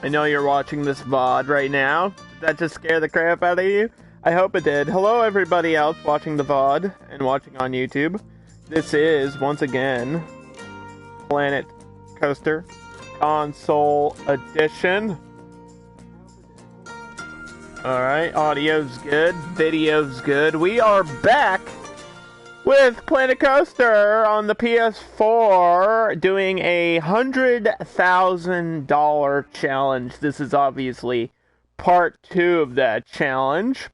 I know you're watching this VOD right now. Did that just scare the crap out of you? I hope it did. Hello, everybody else watching the VOD and watching on YouTube. This is, once again, Planet Coaster Console Edition. Alright, audio's good, video's good. We are back with Planet Coaster on the PS4 doing a $100,000 challenge. This is obviously part 2 of that challenge.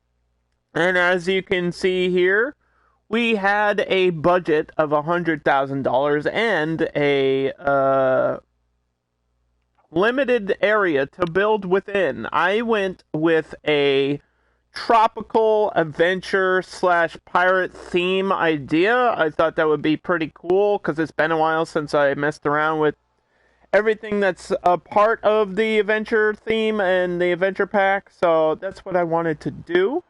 And as you can see here, we had a budget of $100,000 and a limited area to build within. I went with a tropical adventure / pirate theme idea. I thought that would be pretty cool because it's been a while since I messed around with everything that's a part of the adventure theme and the adventure pack. So that's what I wanted to do.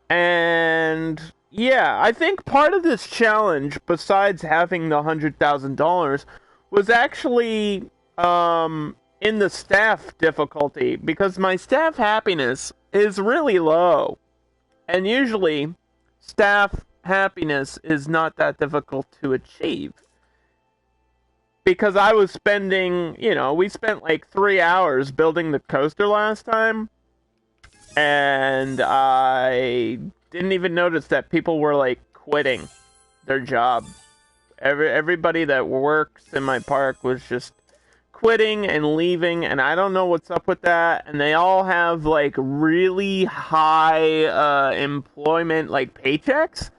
And yeah, I think part of this challenge, besides having the $100,000, was actually in the staff difficulty, because my staff happiness is really low. And usually, staff happiness is not that difficult to achieve. Because I was spending, we spent like 3 hours building the coaster last time. And I didn't even notice that people were like quitting their job. Everybody that works in my park was just quitting and leaving, and I don't know what's up with that. And they all have like really high employment like paychecks.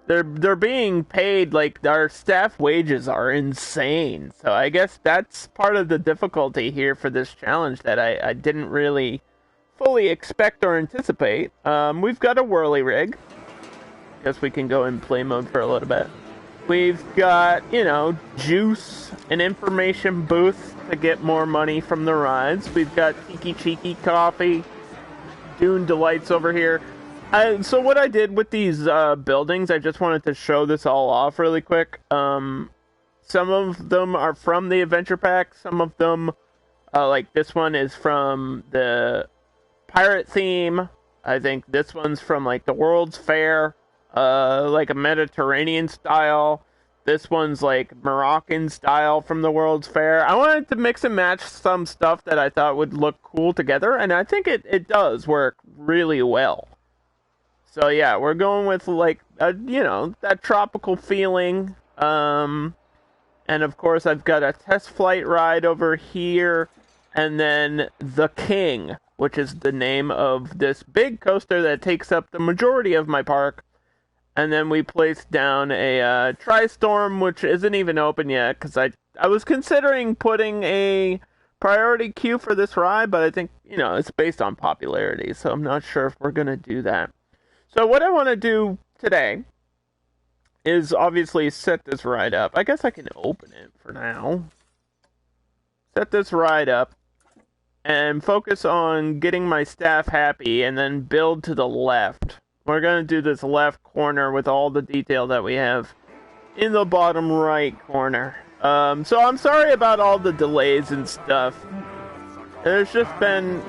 They're being paid like our staff wages are insane. So I guess that's part of the difficulty here for this challenge that I didn't really fully expect or anticipate. We've got a whirly rig. Guess we can go in play mode for a little bit. We've got, juice, an information booth to get more money from the rides. We've got Tiki Cheeky coffee, Dune Delights over here. So what I did with these buildings, I just wanted to show this all off really quick. Some of them are from the adventure pack. Some of them, like this one, is from the pirate theme. I think this one's from like the World's Fair. Like a Mediterranean style. This one's like Moroccan style from the World's Fair. I wanted to mix and match some stuff that I thought would look cool together, and I think it does work really well. So yeah, we're going with like, that tropical feeling. And of course I've got a test flight ride over here, and then the King, which is the name of this big coaster that takes up the majority of my park. And then we placed down a Tri-Storm, which isn't even open yet, because I was considering putting a priority queue for this ride, but I think, it's based on popularity, so I'm not sure if we're going to do that. So what I want to do today is obviously set this ride up. I guess I can open it for now. Set this ride up and focus on getting my staff happy, and then build to the left. We're going to do this left corner with all the detail that we have in the bottom right corner. So I'm sorry about all the delays and stuff. There's just been,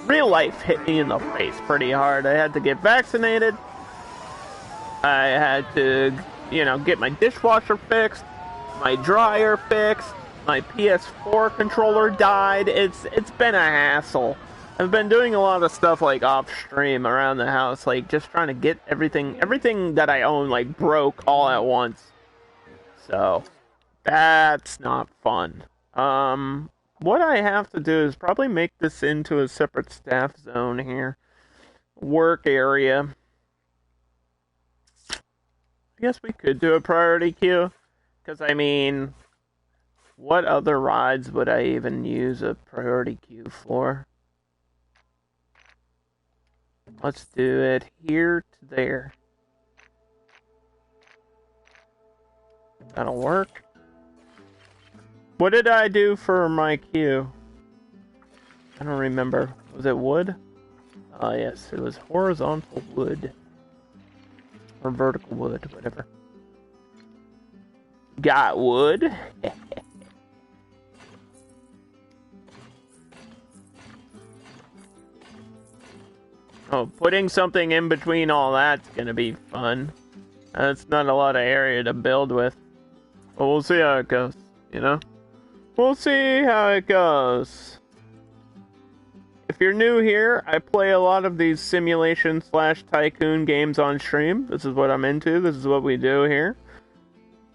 real life hit me in the face pretty hard. I had to get vaccinated. I had to, get my dishwasher fixed, my dryer fixed, my PS4 controller died. It's been a hassle. I've been doing a lot of stuff like off stream around the house, like just trying to get everything that I own like broke all at once. So that's not fun. What I have to do is probably make this into a separate staff zone here. Work area. I guess we could do a priority queue, because what other rides would I even use a priority queue for? Let's do it here to there. That'll work. What did I do for my queue? I don't remember. Was it wood? Oh yes, it was horizontal wood. Or vertical wood, whatever. Got wood. Oh, putting something in between all that's gonna be fun. That's not a lot of area to build with. But we'll see how it goes, you know? We'll see how it goes. If you're new here, I play a lot of these simulation / tycoon games on stream. This is what I'm into. This is what we do here.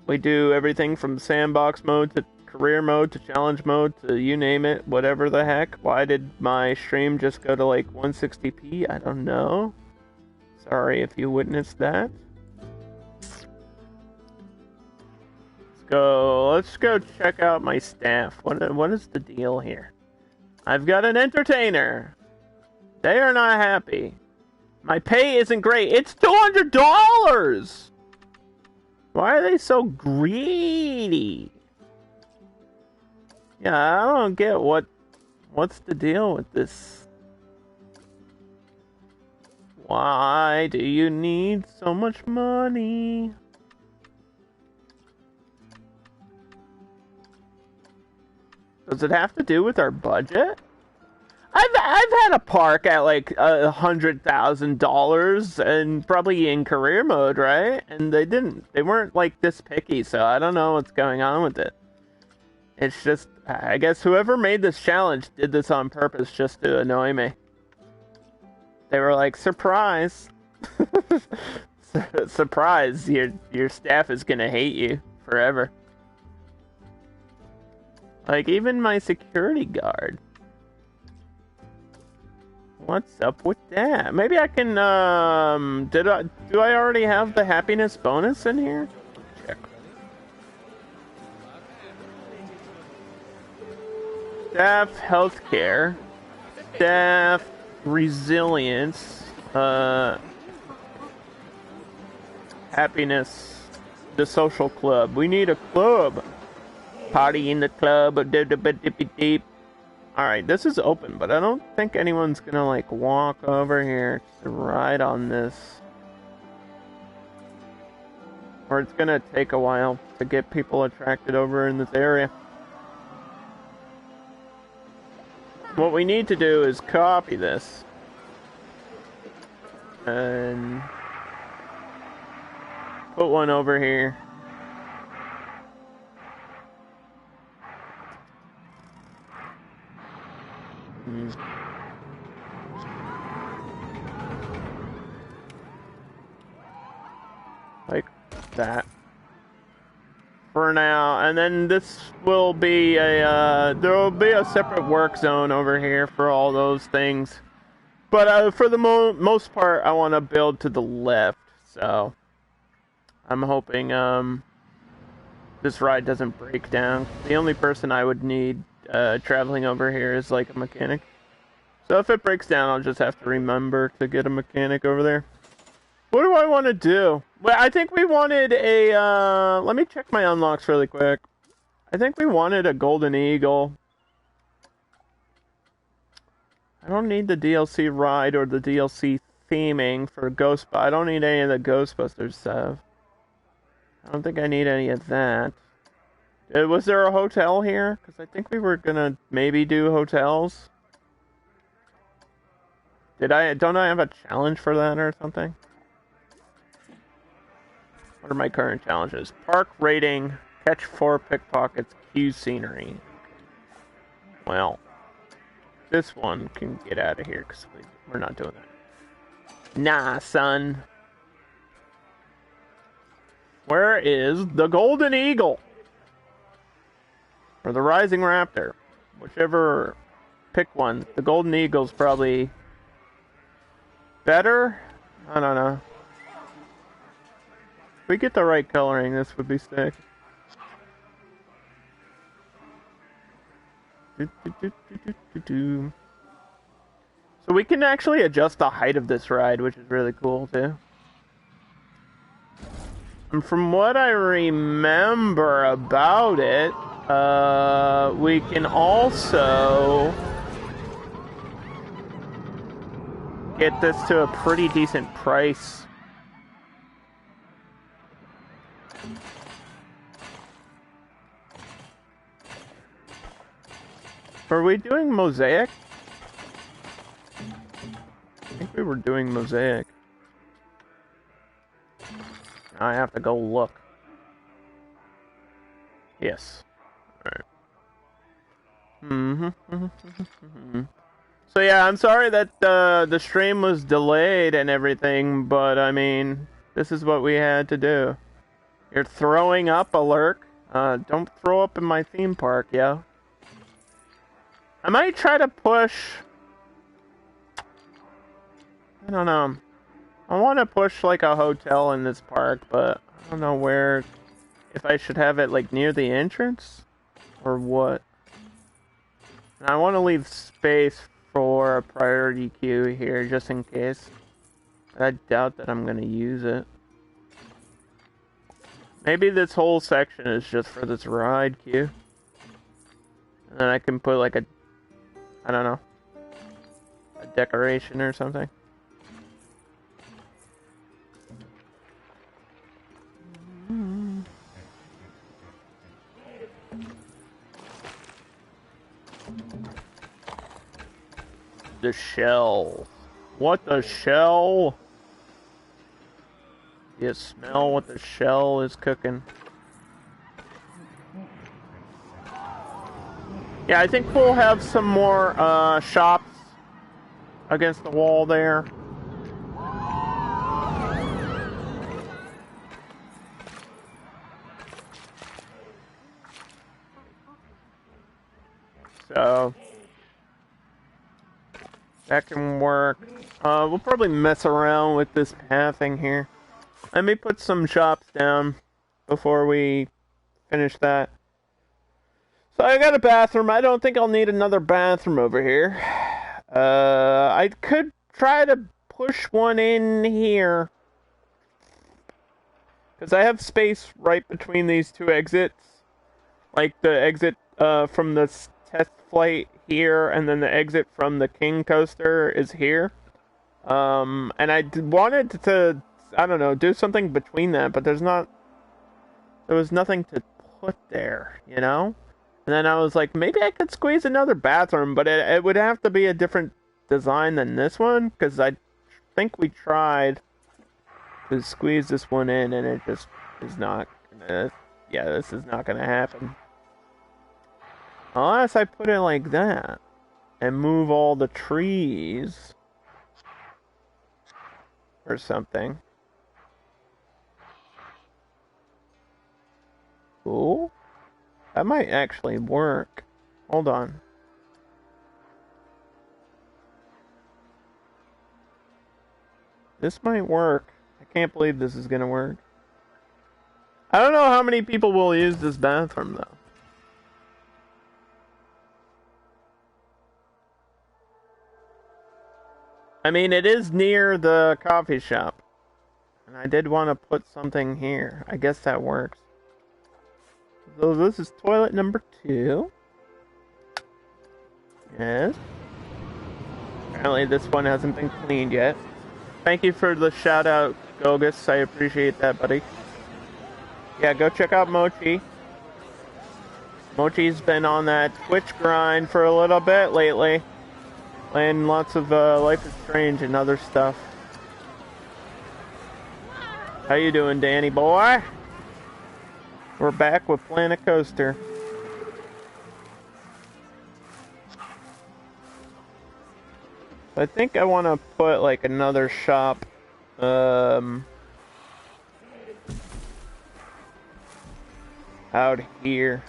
We do everything from sandbox mode to career mode to challenge mode to you name it, whatever the heck. Why did my stream just go to like 160p? I don't know. Sorry if you witnessed that. Let's go check out my staff. What is the deal here? I've got an entertainer. They are not happy. My pay isn't great. It's $200! Why are they so greedy? Yeah, I don't get what's the deal with this. Why do you need so much money? Does it have to do with our budget? I've had a park at like $100,000 and probably in career mode, right? And they weren't like this picky, so I don't know what's going on with it. It's just, I guess whoever made this challenge did this on purpose just to annoy me. They were like, surprise. Surprise, your staff is gonna hate you forever. Like, even my security guard. What's up with that? Maybe I can, do I already have the happiness bonus in here? Check. Staff healthcare. Staff resilience. Happiness. The social club. We need a club. Party in the club. Alright, this is open, but I don't think anyone's gonna, like, walk over here to ride on this. Or it's gonna take a while to get people attracted over in this area. What we need to do is copy this. And put one over here. Like that for now, and then this will be a there will be a separate work zone over here for all those things, but for the most part I want to build to the left, so I'm hoping this ride doesn't break down. The only person I would need traveling over here is like a mechanic. So if it breaks down, I'll just have to remember to get a mechanic over there. What do I want to do? Well, I think we wanted a, let me check my unlocks really quick. I think we wanted a golden eagle. I don't need the DLC ride or the DLC theming for I don't need any of the Ghostbusters stuff. I don't think I need any of that. Was there a hotel here? Because I think we were gonna maybe do hotels. Don't I have a challenge for that or something? What are my current challenges? Park rating, catch 4 pickpockets, queue scenery. Well, this one can get out of here because we're not doing that. Nah, son. Where is the Golden Eagle? Or the Rising Raptor? Whichever, pick one. The Golden Eagle's probably better? I don't know. If we get the right coloring, this would be sick. So we can actually adjust the height of this ride, which is really cool too. And from what I remember about it, we can also get this to a pretty decent price. Were we doing Mosaic? I think we we're doing mosaic. I have to go look. Yes. Alright. So yeah, I'm sorry that the stream was delayed and everything, but I mean, this is what we had to do. You're throwing up, alert. Don't throw up in my theme park, yo. I might try to push... I don't know. I want to push like a hotel in this park, but I don't know where... If I should have it like near the entrance? Or what? And I want to leave space for a priority queue here, just in case. I doubt that I'm going to use it. Maybe this whole section is just for this ride queue. And then I can put like a... I don't know. A decoration or something. The shell. What the shell? You smell what the shell is cooking. Yeah, I think we'll have some more shops against the wall there. So that can work. We'll probably mess around with this pathing here. Let me put some shops down before we finish that. So I got a bathroom. I don't think I'll need another bathroom over here. I could try to push one in here. Because I have space right between these two exits. Like the exit from the test flight here, and then the exit from the King Coaster is here. And I wanted to, I don't know, do something between that, but there was nothing to put there, you know? And then I was like, maybe I could squeeze another bathroom, but it would have to be a different design than this one, because I think we tried to squeeze this one in, and it just is not gonna, yeah, this is not gonna happen. Unless I put it like that, and move all the trees, or something. Cool. That might actually work. Hold on. This might work. I can't believe this is gonna work. I don't know how many people will use this bathroom, though. I mean, it is near the coffee shop. And I did want to put something here. I guess that works. So this is toilet number 2. Yes. Apparently this one hasn't been cleaned yet. Thank you for the shout out, Gogus. I appreciate that, buddy. Yeah, go check out Mochi. Mochi's been on that Twitch grind for a little bit lately. Playing lots of Life is Strange and other stuff. How you doing, Danny boy? We're back with Planet Coaster. I think I want to put like another shop out here.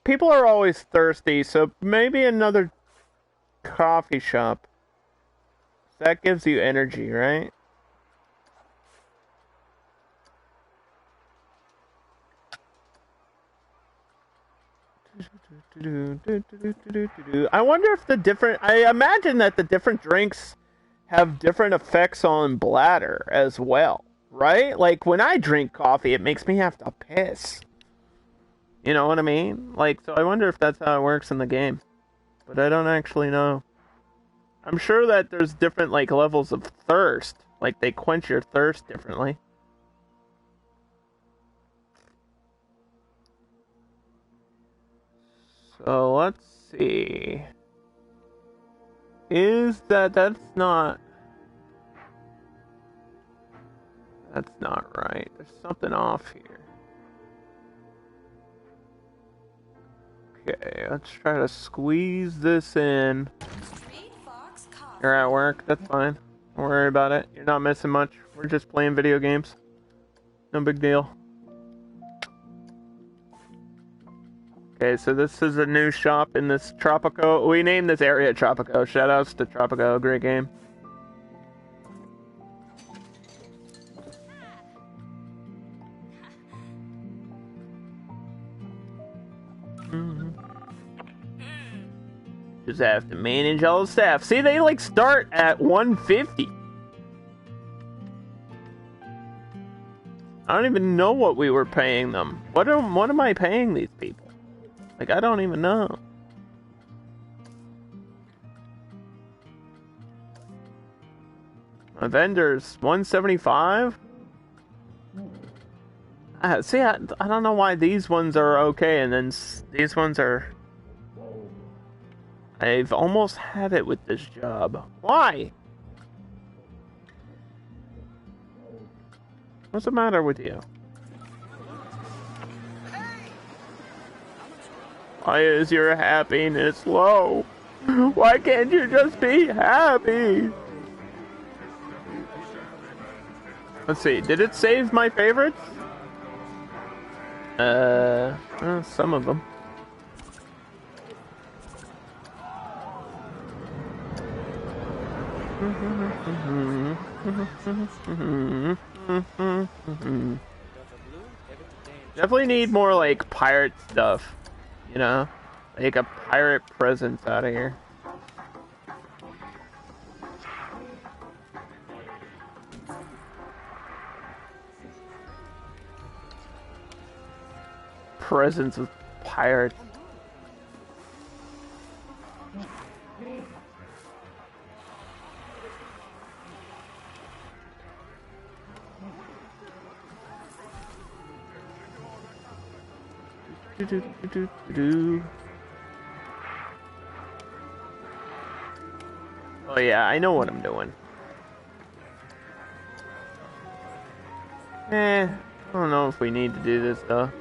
People are always thirsty, so maybe another coffee shop. That gives you energy, right? I wonder if I imagine that the different drinks have different effects on bladder as well, right? Like when I drink coffee, it makes me have to piss. You know what I mean? Like, so I wonder if that's how it works in the game. But I don't actually know. I'm sure that there's different, like, levels of thirst. Like, they quench your thirst differently. So, let's see. is that that's not right. There's something off here. Okay, let's try to squeeze this in. You're at work, that's fine. Don't worry about it. You're not missing much. We're just playing video games. No big deal. Okay, so this is a new shop in this Tropico. We named this area Tropico. Shoutouts to Tropico, great game. Just have to manage all the staff. See, they like start at 150. I don't even know what we were paying them. What am I paying these people? Like, I don't even know. My vendors, 175? See, I don't know why these ones are okay, and then these ones are... I've almost had it with this job. Why? What's the matter with you? Why is your happiness low? Why can't you just be happy? Let's see, did it save my favorites? Some of them. Definitely need more like pirate stuff, you know, like a pirate presence out of here. Presence of pirates. Oh yeah, I know what I'm doing. I don't know if we need to do this though.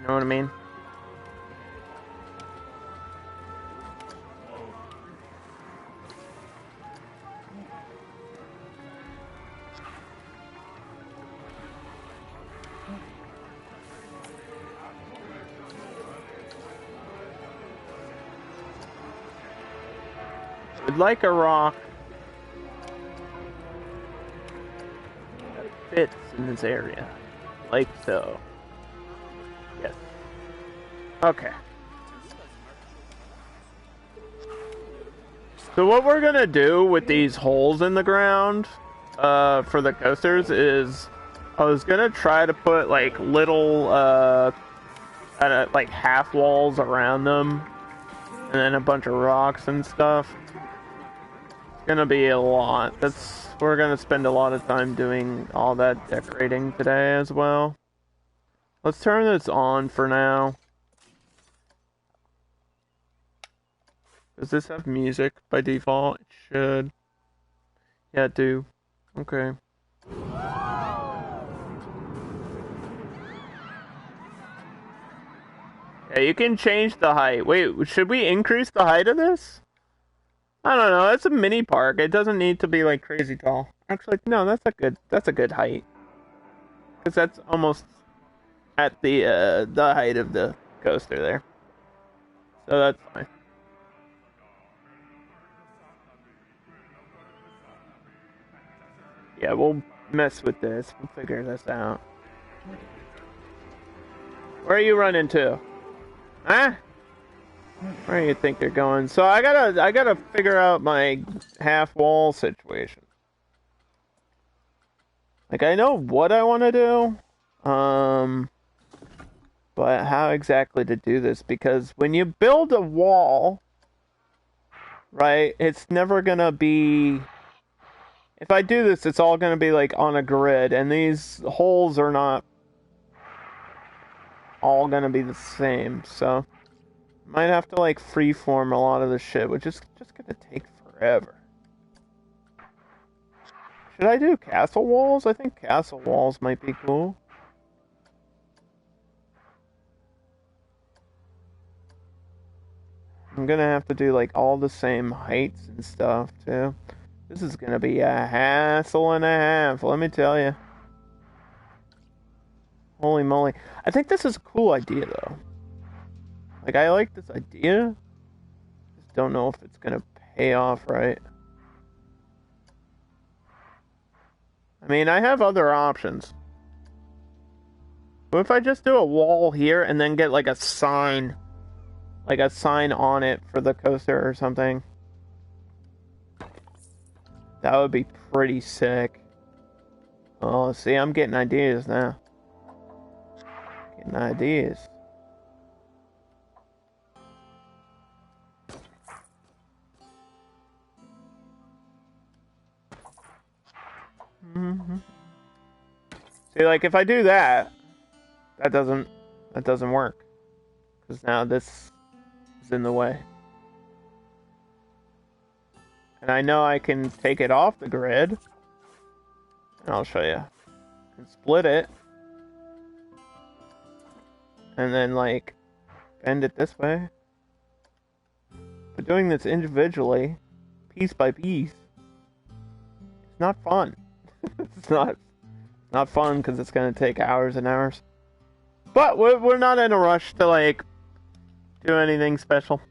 You know what I mean? Would like a rock that fits in this area, like so. Yes. Okay. So what we're gonna do with these holes in the ground, for the coasters is, I was gonna try to put like little, like half walls around them, and then a bunch of rocks and stuff. Gonna be a lot. We're gonna spend a lot of time doing all that decorating today as well. Let's turn this on for now. Does this have music by default? It should. Yeah, it do. Okay. Yeah, you can change the height. Wait, should we increase the height of this? I don't know, it's a mini park. It doesn't need to be like crazy tall. Actually, no, that's a good height. Cause that's almost at the height of the coaster there. So that's fine. Yeah, we'll mess with this. We'll figure this out. Where are you running to? Huh? Where do you think they're going? So I gotta figure out my half wall situation. Like, I know what I want to do, but how exactly to do this? Because when you build a wall, right, it's never gonna be. If I do this, it's all gonna be like on a grid, and these holes are not all gonna be the same, so might have to like freeform a lot of the shit, which is just gonna take forever. Should I do castle walls? I think castle walls might be cool. I'm gonna have to do like all the same heights and stuff too. This is gonna be a hassle and a half, let me tell you. Holy moly. I think this is a cool idea though. Like, I like this idea. Just don't know if it's gonna pay off right. I mean, I have other options. What if I just do a wall here and then get like a sign? Like a sign on it for the coaster or something. That would be pretty sick. Oh, see, I'm getting ideas now. Getting ideas. Mm-hmm. See, like, if I do that, that doesn't work. Because now this is in the way. And I know I can take it off the grid. And I'll show you. I can split it. And then, like, bend it this way. But doing this individually, piece by piece, it's not fun. It's not fun because it's going to take hours and hours. But we're not in a rush to, like, do anything special.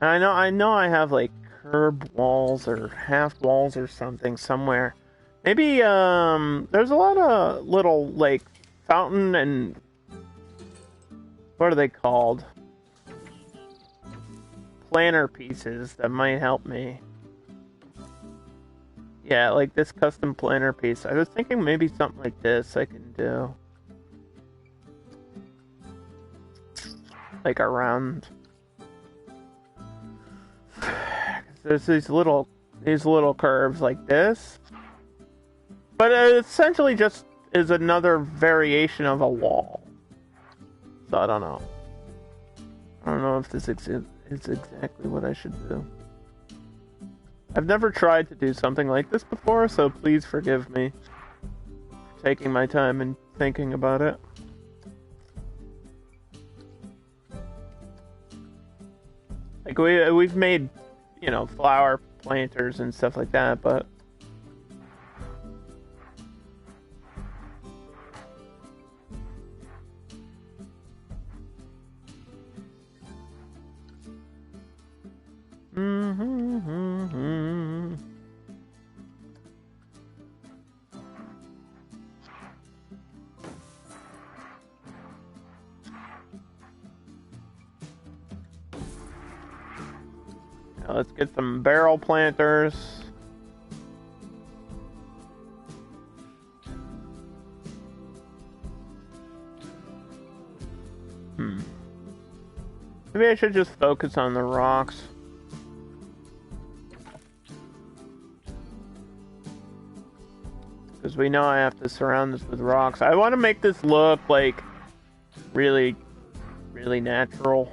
And I know I have like curb walls or half walls or something somewhere. Maybe there's a lot of little like fountain and what are they called? Planner pieces that might help me. Yeah, like this custom planner piece. I was thinking maybe something like this I can do. Like around. There's these little curves like this. But it essentially just is another variation of a wall. So I don't know. I don't know if this is exactly what I should do. I've never tried to do something like this before, so please forgive me for taking my time and thinking about it. Like we've made, you know, flower planters and stuff like that, but Now let's get some barrel planters. Maybe I should just focus on the rocks. Because we know I have to surround this with rocks. I want to make this look like really, really natural.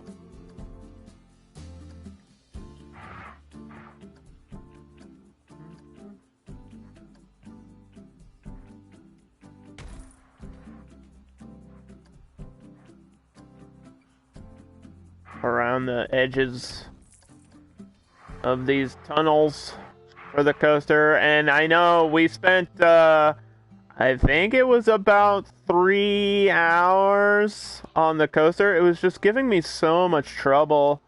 Around the edges of these tunnels for the coaster. And I know we spent I think it was about 3 hours on the coaster. It was just giving me so much trouble,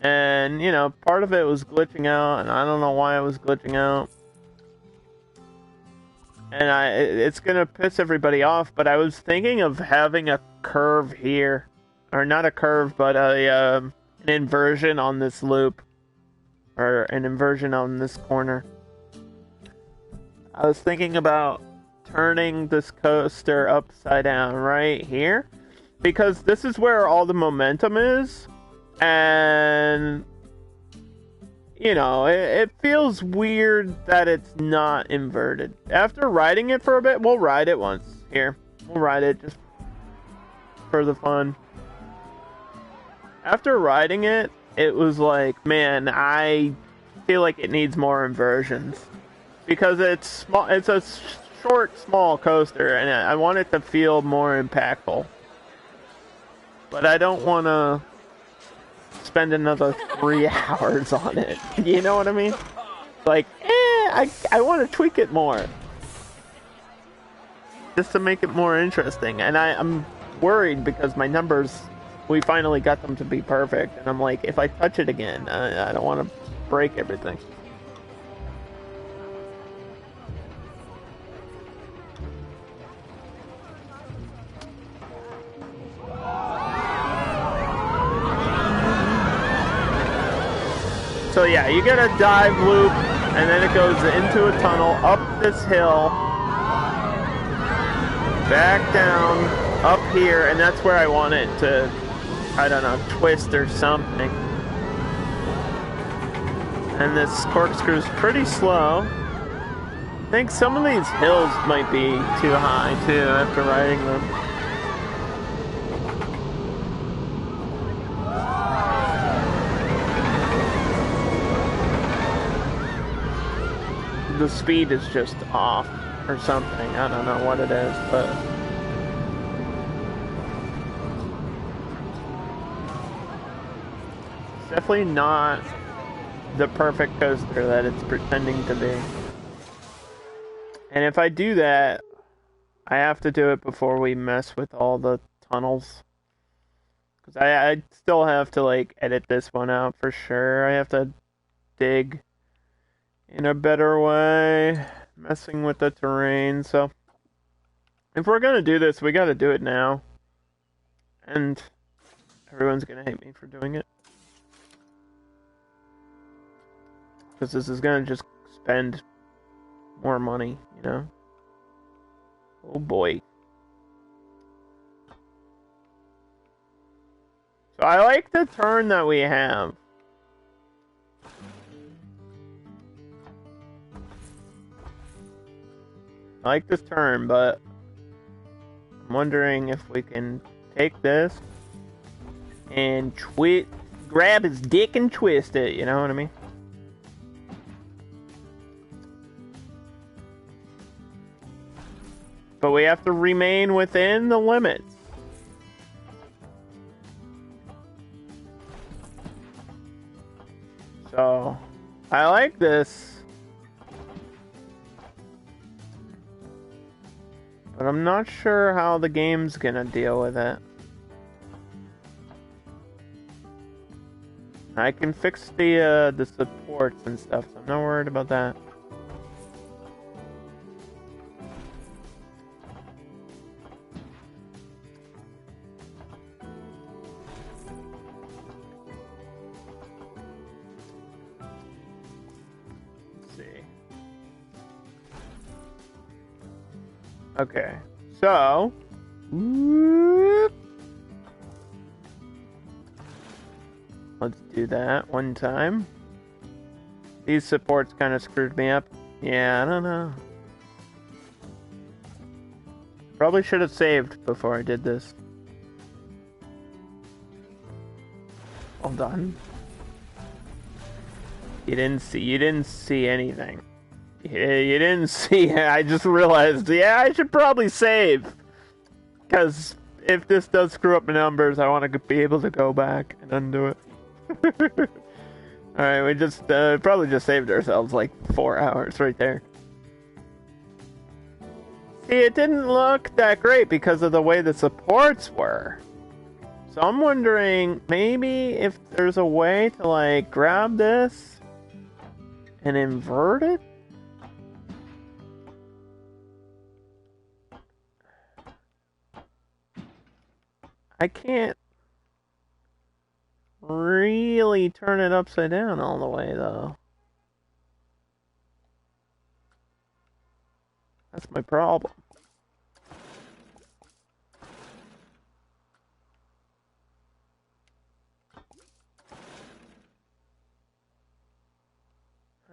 and you know, part of it was glitching out, and I don't know why it was glitching out, and it's gonna piss everybody off. But I was thinking of having a curve here. Or not a curve, but an inversion on this loop. Or an inversion on this corner. I was thinking about turning this coaster upside down right here. Because this is where all the momentum is. And you know, it feels weird that it's not inverted. After riding it for a bit, we'll ride it once. Here, we'll ride it just for the fun. After riding it, it was like, man, I feel like it needs more inversions. Because it's small, it's a short, small coaster, and I want it to feel more impactful. But I don't want to spend another 3 hours on it. You know what I mean? Like, I want to tweak it more. Just to make it more interesting. And I'm worried because my numbers, we finally got them to be perfect. And I'm like, if I touch it again, I don't want to break everything. So yeah, you get a dive loop, and then it goes into a tunnel, up this hill, back down, up here, and that's where I want it to, I don't know, twist or something. And this corkscrew's pretty slow. I think some of these hills might be too high, too, after riding them. The speed is just off or something. I don't know what it is, but it's definitely not the perfect coaster that it's pretending to be. And if I do that, I have to do it before we mess with all the tunnels. Because I still have to, like, edit this one out for sure. I have to dig in a better way, messing with the terrain. So if we're gonna do this, we gotta do it now, and everyone's gonna hate me for doing it, because this is gonna just spend more money, you know. Oh boy. So I like the turn that we have. I like this turn, but I'm wondering if we can take this and grab his dick and twist it, you know what I mean? But we have to remain within the limits. So, I like this. But I'm not sure how the game's gonna deal with it. I can fix the supports and stuff, so I'm not worried about that. Let's see. Okay, so let's do that one time. These supports kind of screwed me up. Yeah, I don't know. Probably should have saved before I did this. Hold on. You didn't see anything. Yeah, you didn't see it. I just realized, yeah, I should probably save. Because if this does screw up the numbers, I want to be able to go back and undo it. Alright, we just probably just saved ourselves like 4 hours right there. See, it didn't look that great because of the way the supports were. So I'm wondering, maybe if there's a way to, like, grab this and invert it? I can't really turn it upside down all the way, though. That's my problem.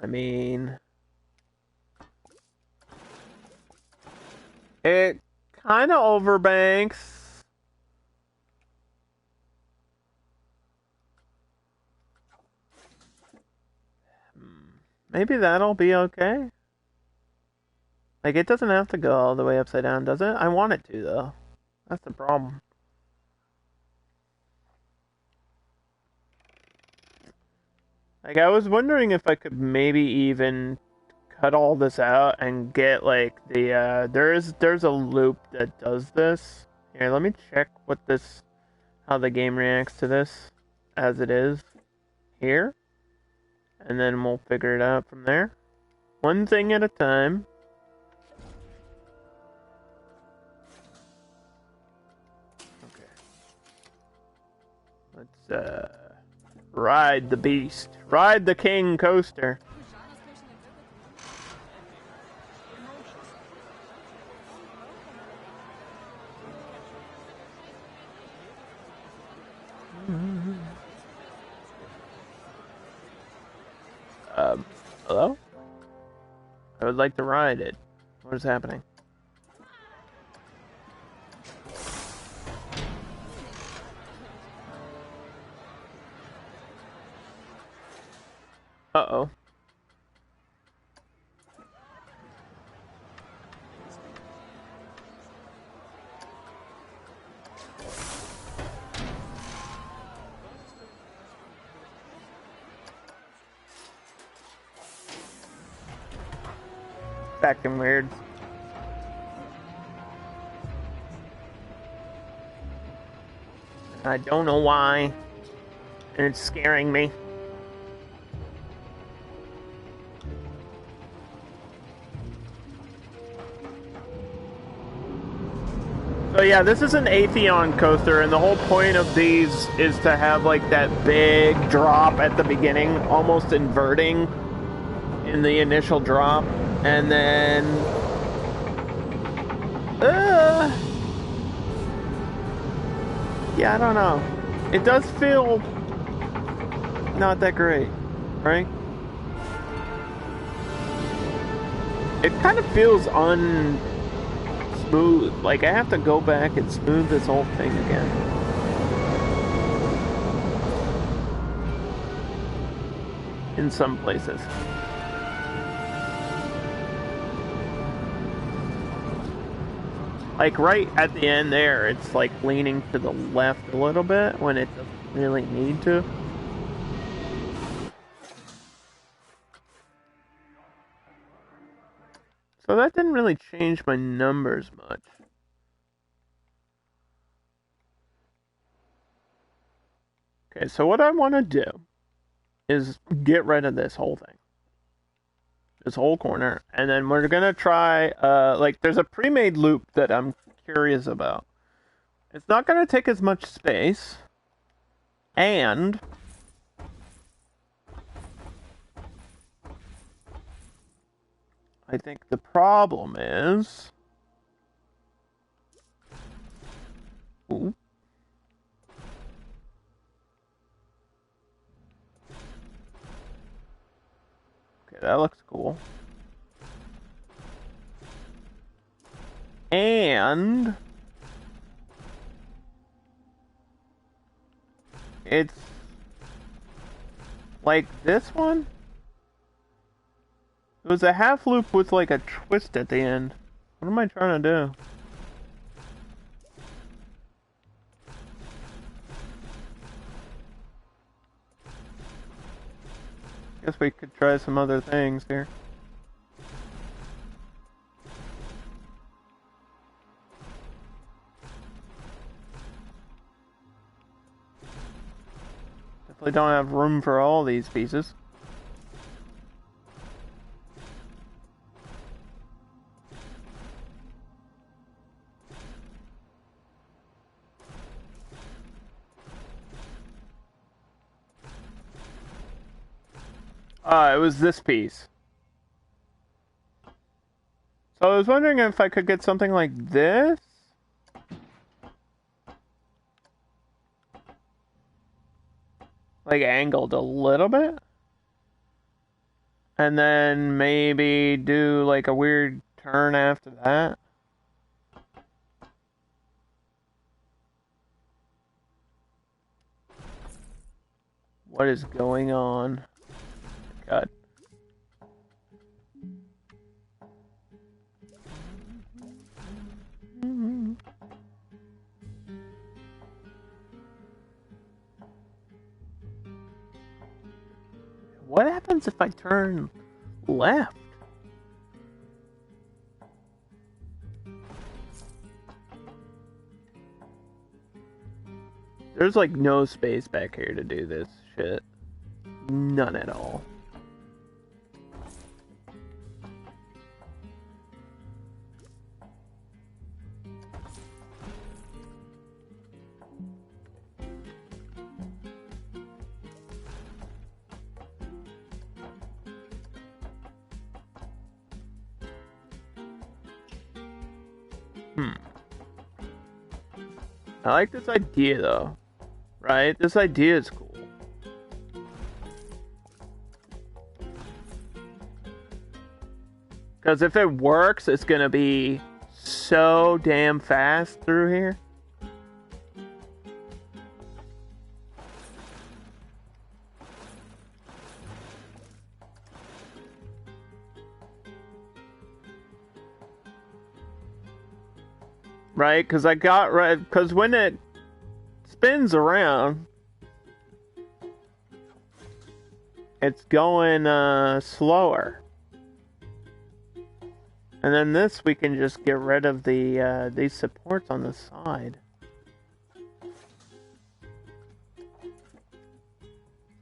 I mean, it kind of overbanks. Maybe that'll be okay. Like, it doesn't have to go all the way upside down, does it? I want it to, though. That's the problem. Like, I was wondering if I could maybe even cut all this out and get, like, the, there's a loop that does this. Here, let me check how the game reacts to this as it is here. And then we'll figure it out from there. One thing at a time. Okay. Let's, ride the beast. Ride the king coaster. Hello? I would like to ride it. What is happening? Uh-oh. Acting weird. I don't know why. And it's scaring me. So yeah, this is an Atheon coaster, and the whole point of these is to have like that big drop at the beginning, almost inverting in the initial drop. And then, yeah, I don't know. It does feel not that great, right? It kind of feels unsmooth. Like I have to go back and smooth this whole thing again. In some places. Like right at the end there, it's like leaning to the left a little bit when it doesn't really need to. So that didn't really change my numbers much. Okay, so what I want to do is get rid of this whole thing. This whole corner, and then we're gonna try like there's a pre-made loop that I'm curious about. It's not gonna take as much space, and I think the problem is ooh. Okay, that looks cool. And it's like this one. It was a half loop with like a twist at the end. What am I trying to do? Guess we could try some other things here. Definitely don't have room for all these pieces. It was this piece. So I was wondering if I could get something like this. Like angled a little bit. And then maybe do like a weird turn after that. What is going on? God. What happens if I turn left? There's like no space back here to do this shit. None at all. I like this idea though, right? This idea is cool. Because if it works, it's gonna be so damn fast through here. Right? Because because when it spins around, it's going slower. And then this, we can just get rid of the these supports on the side.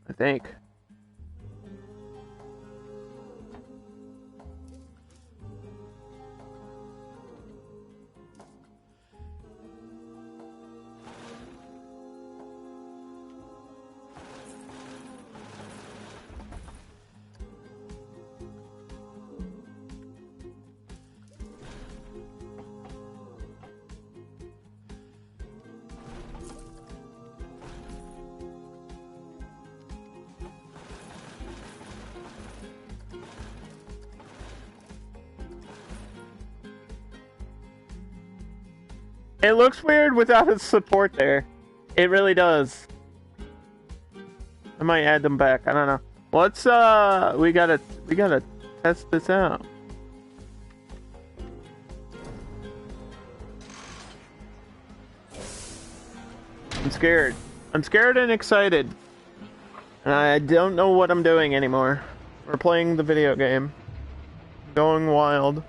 I think. It looks weird without its support there. It really does. I might add them back. I don't know. Let's we gotta test this out. I'm scared. I'm scared and excited. And I don't know what I'm doing anymore. We're playing the video game. Going wild.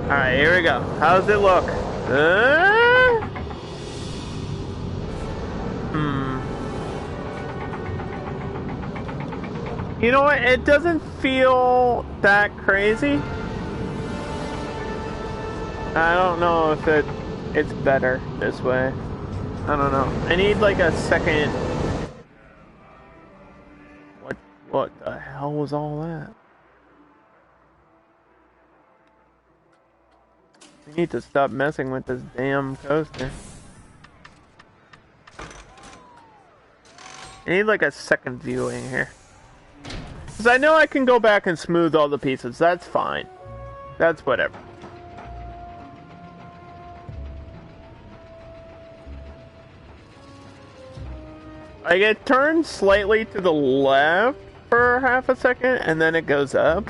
Alright, here we go. How's it look? You know what? It doesn't feel that crazy. I don't know if it's better this way. I don't know. I need like a second. What the hell was all that? We need to stop messing with this damn coaster. I need like a second viewing here. Because I know I can go back and smooth all the pieces. That's fine. That's whatever. Like, it turns slightly to the left for half a second, and then it goes up.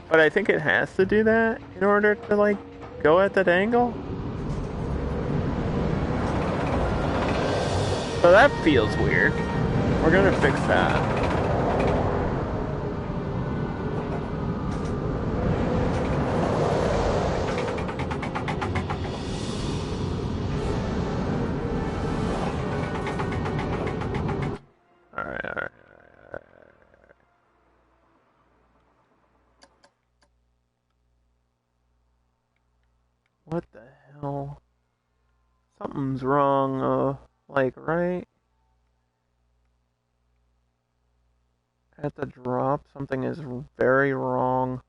But I think it has to do that in order to, like, go at that angle. So that feels weird. We're gonna fix that. Alright. What the hell? Something's wrong, like right at the drop, something is very wrong.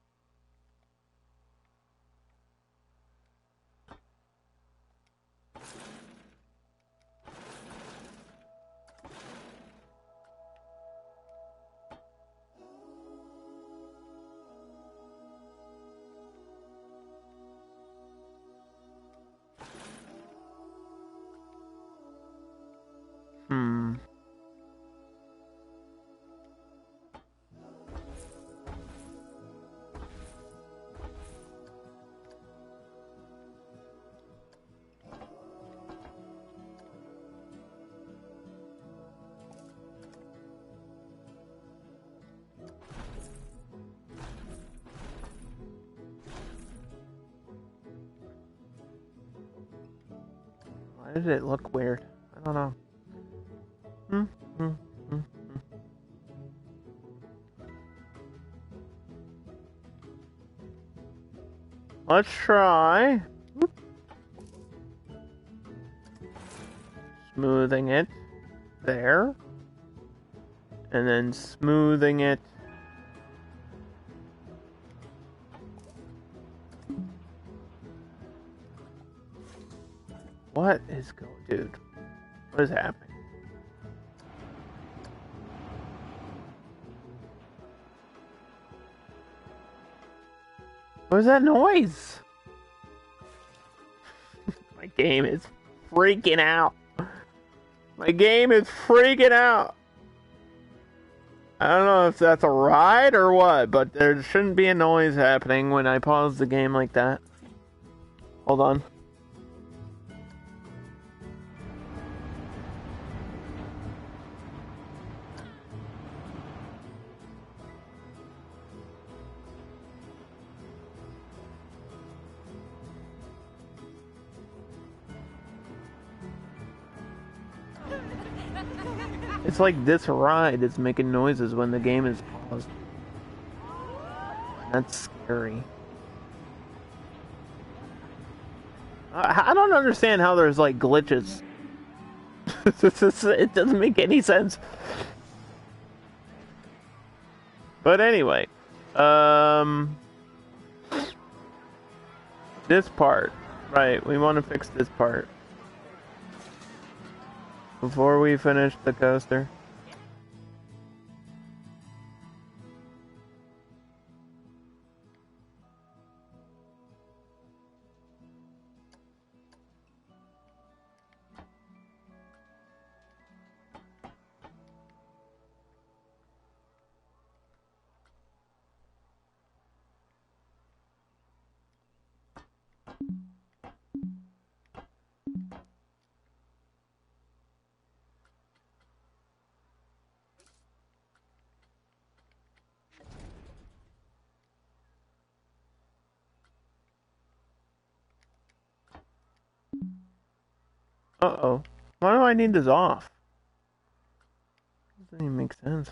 Why did it look weird? I don't know. Let's try smoothing it there, and then smoothing it what is going, dude? What is happening? What was that noise? My game is freaking out. My game is freaking out. I don't know if that's a ride or what, but there shouldn't be a noise happening when I pause the game like that. Hold on. It's like this ride is making noises when the game is paused. That's scary. I don't understand how there's like glitches. It doesn't make any sense. But anyway, this part, right? We want to fix this part before we finish the coaster. Uh-oh. Why do I need this off? Doesn't even make sense.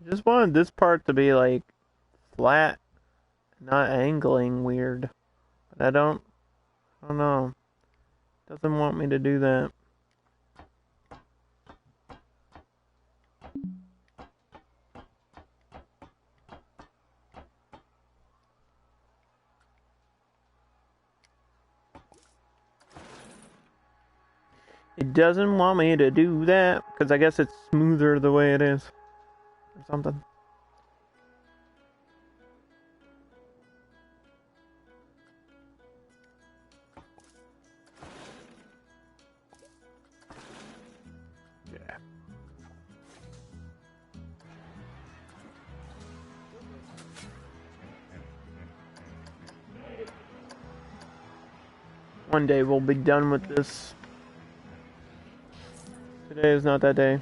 I just wanted this part to be like flat, not angling weird. But I don't know. It doesn't want me to do that. It doesn't want me to do that because I guess it's smoother the way it is or something. Yeah. One day we'll be done with this. Today is not that day.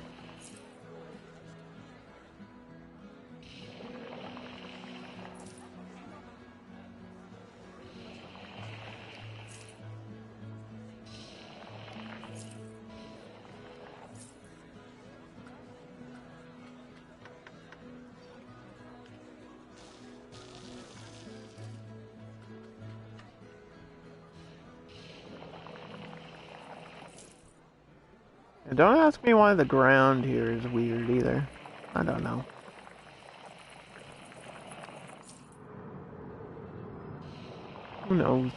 And don't ask me why the ground here is weird either. I don't know. Who knows?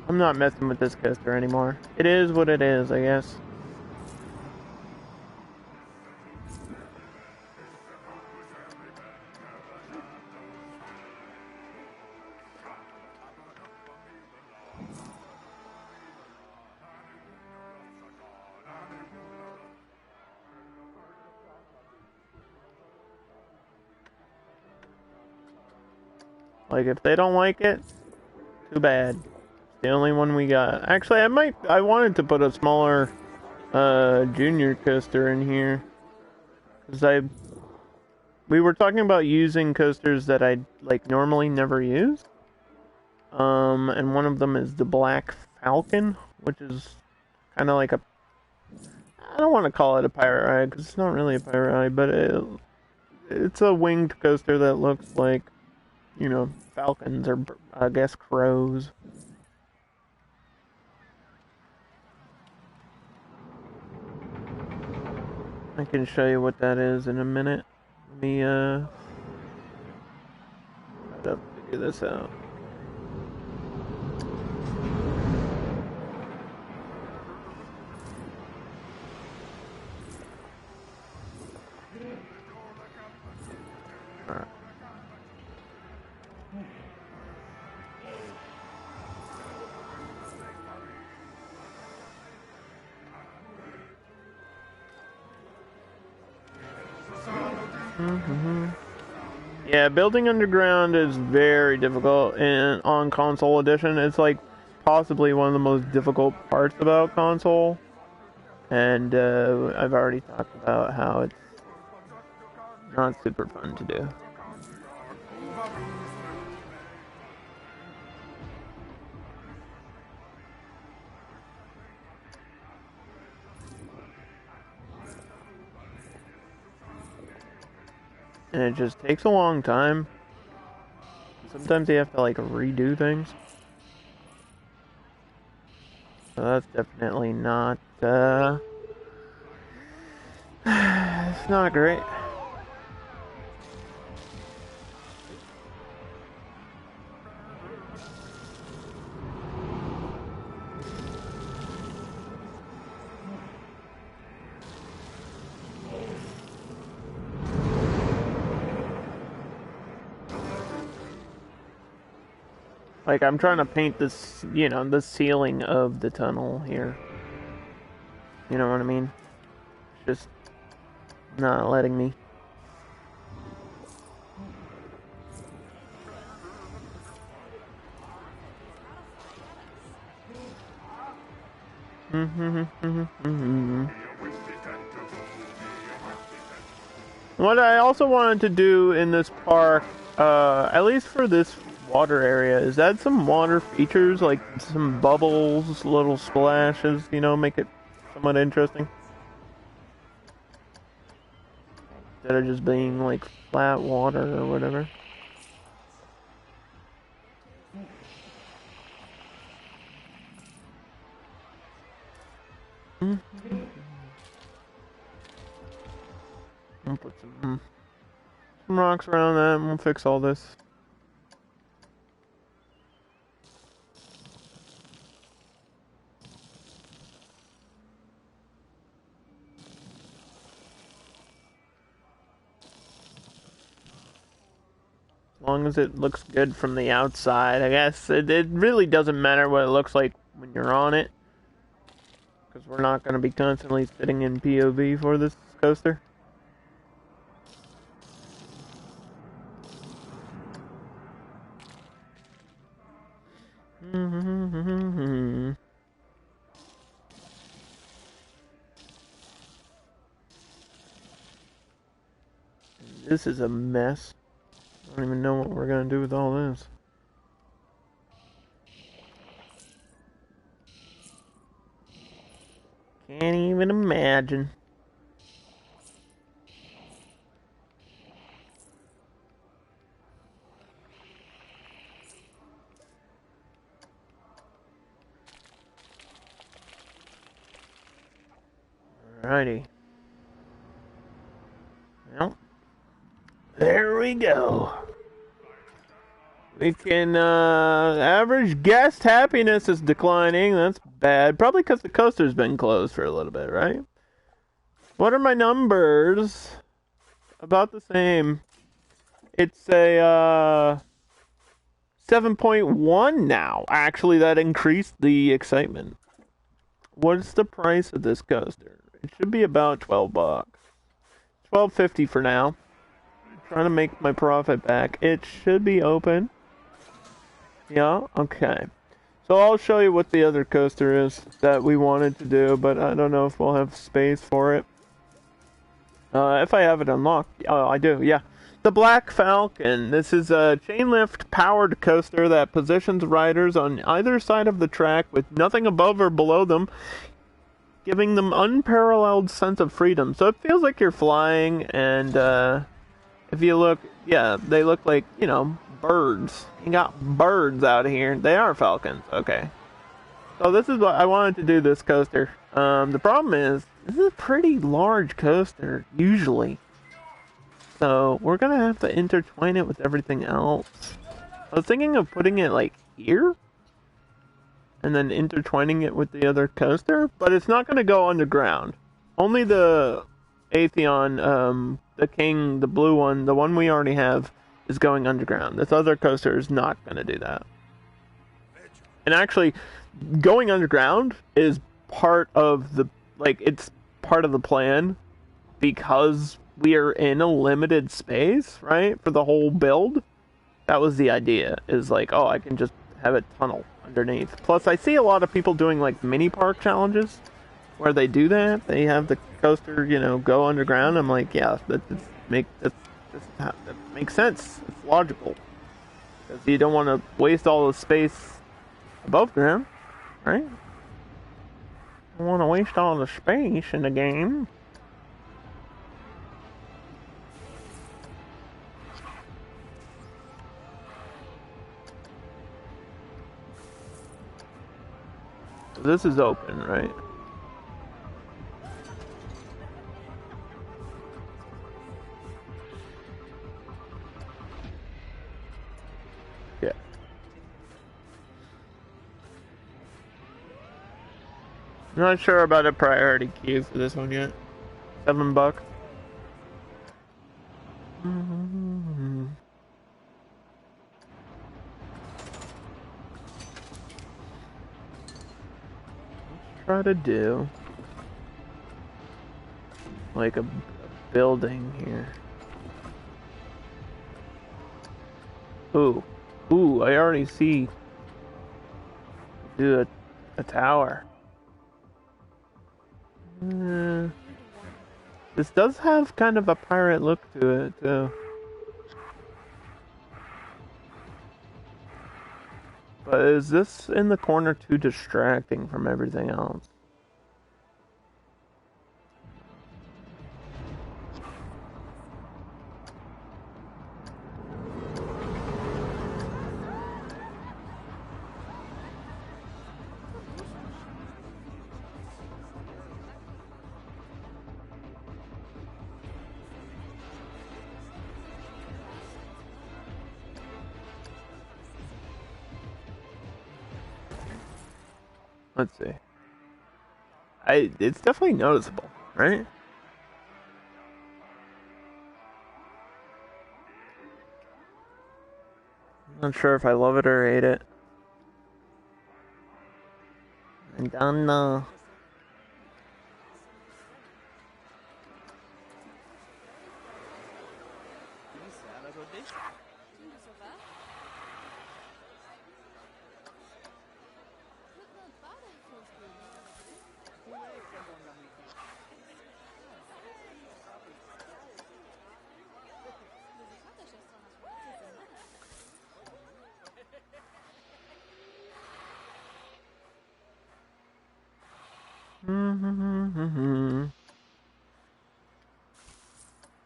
I'm not messing with this coaster anymore. It is what it is, I guess. Like, if they don't like it, too bad. It's the only one we got. Actually, I wanted to put a smaller, junior coaster in here. Because we were talking about using coasters that I, like, normally never use. And one of them is the Black Falcon, which is kind of like a... I don't want to call it a pirate ride, because it's not really a pirate ride, but it's a winged coaster that looks like, you know, falcons or, I guess, crows. I can show you what that is in a minute. Let me, try to figure this out. Alright. Yeah, building underground is very difficult on console edition. It's like possibly one of the most difficult parts about console. And I've already talked about how it's not super fun to do. And it just takes a long time. Sometimes you have to, like, redo things. So that's definitely not, it's not great. Like, I'm trying to paint this, you know, the ceiling of the tunnel here. You know what I mean? It's just not letting me. What I also wanted to do in this park, at least for this water area, is add some water features, like some bubbles, little splashes, you know, make it somewhat interesting. Instead of just being like flat water or whatever. I'll put some rocks around that and we'll fix all this. As long as it looks good from the outside, I guess. It really doesn't matter what it looks like when you're on it. Because we're not going to be constantly sitting in POV for this coaster. This is a mess. I don't even know what we're going to do with all this. Can't even imagine. Alrighty. Well, there we go. We can, average guest happiness is declining. That's bad. Probably because the coaster's been closed for a little bit, right? What are my numbers? About the same. It's a, 7.1 now. Actually, that increased the excitement. What's the price of this coaster? It should be about $12. $12.50 for now. I'm trying to make my profit back. It should be open. Yeah, okay. So I'll show you what the other coaster is that we wanted to do, but I don't know if we'll have space for it. If I have it unlocked. Oh, I do, yeah. The Black Falcon. This is a chain lift powered coaster that positions riders on either side of the track with nothing above or below them, giving them unparalleled sense of freedom. So it feels like you're flying, and if you look, yeah, they look like, you know, birds. You got birds out here. They are falcons. Okay. So this is what I wanted to do, this coaster. The problem is, this is a pretty large coaster, usually. So we're going to have to intertwine it with everything else. I was thinking of putting it, like, here? And then intertwining it with the other coaster? But it's not going to go underground. Only the Atheon, the King, the blue one, the one we already have, is going underground. This other coaster is not going to do that. And actually, going underground is part of the, like, it's part of the plan because we are in a limited space, right, for the whole build. That was the idea, is like, oh, I can just have a tunnel underneath. Plus, I see a lot of people doing, like, mini park challenges where they do that. They have the coaster, you know, go underground. I'm like, yeah, that makes sense. It's logical. Because you don't want to waste all the space above ground, right? You don't want to waste all the space in the game. This is open, right? Yeah. I'm not sure about a priority queue for this one yet. $7. Let's try to do like a building here. Ooh, I already see. Do a tower. This does have kind of a pirate look to it, too. But is this in the corner too distracting from everything else? Let's see. It's definitely noticeable, right? I'm not sure if I love it or hate it. I don't know.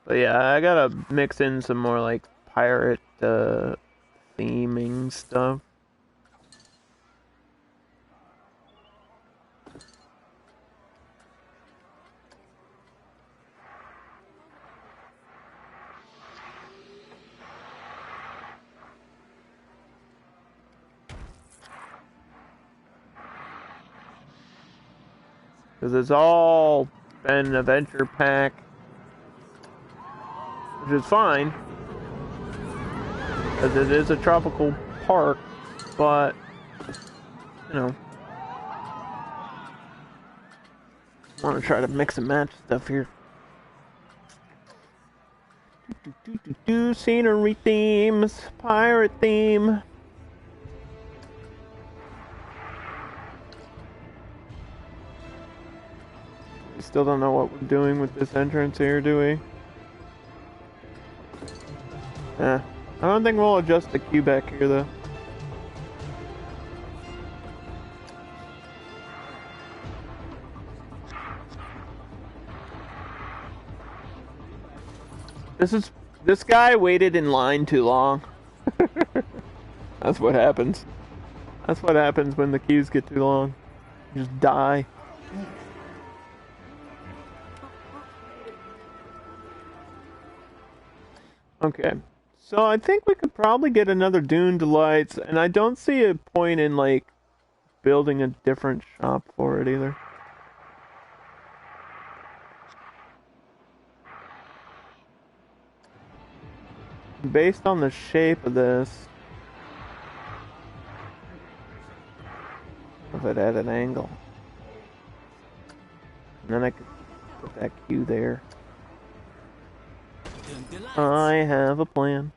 But yeah, I gotta mix in some more like pirate theming stuff. Because it's all been an adventure pack, which is fine, because it is a tropical park, but, you know, I want to try to mix and match stuff here. Scenery themes, pirate theme. We still don't know what we're doing with this entrance here, do we? I don't think we'll adjust the queue back here, though. This guy waited in line too long. That's what happens. That's what happens when the queues get too long. You just die. Okay. So I think we could probably get another Dune Delights, and I don't see a point in, like, building a different shop for it either. Based on the shape of this, if it had an angle, and then I could put that queue there. I have a plan.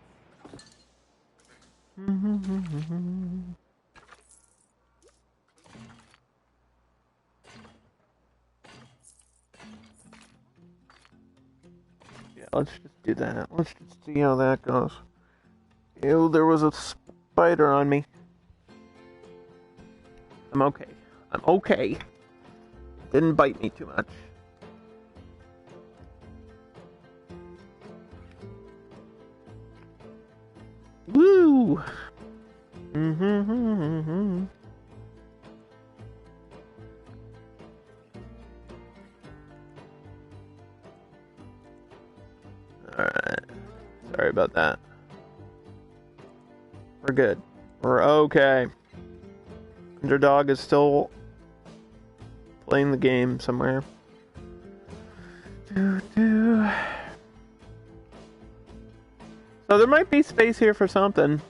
Yeah, let's just do that. Let's just see how that goes. Ew, there was a spider on me. I'm okay. I'm okay. Didn't bite me too much. Woo! Alright. Sorry about that. We're good. We're okay. Underdog is still playing the game somewhere. So there might be space here for something.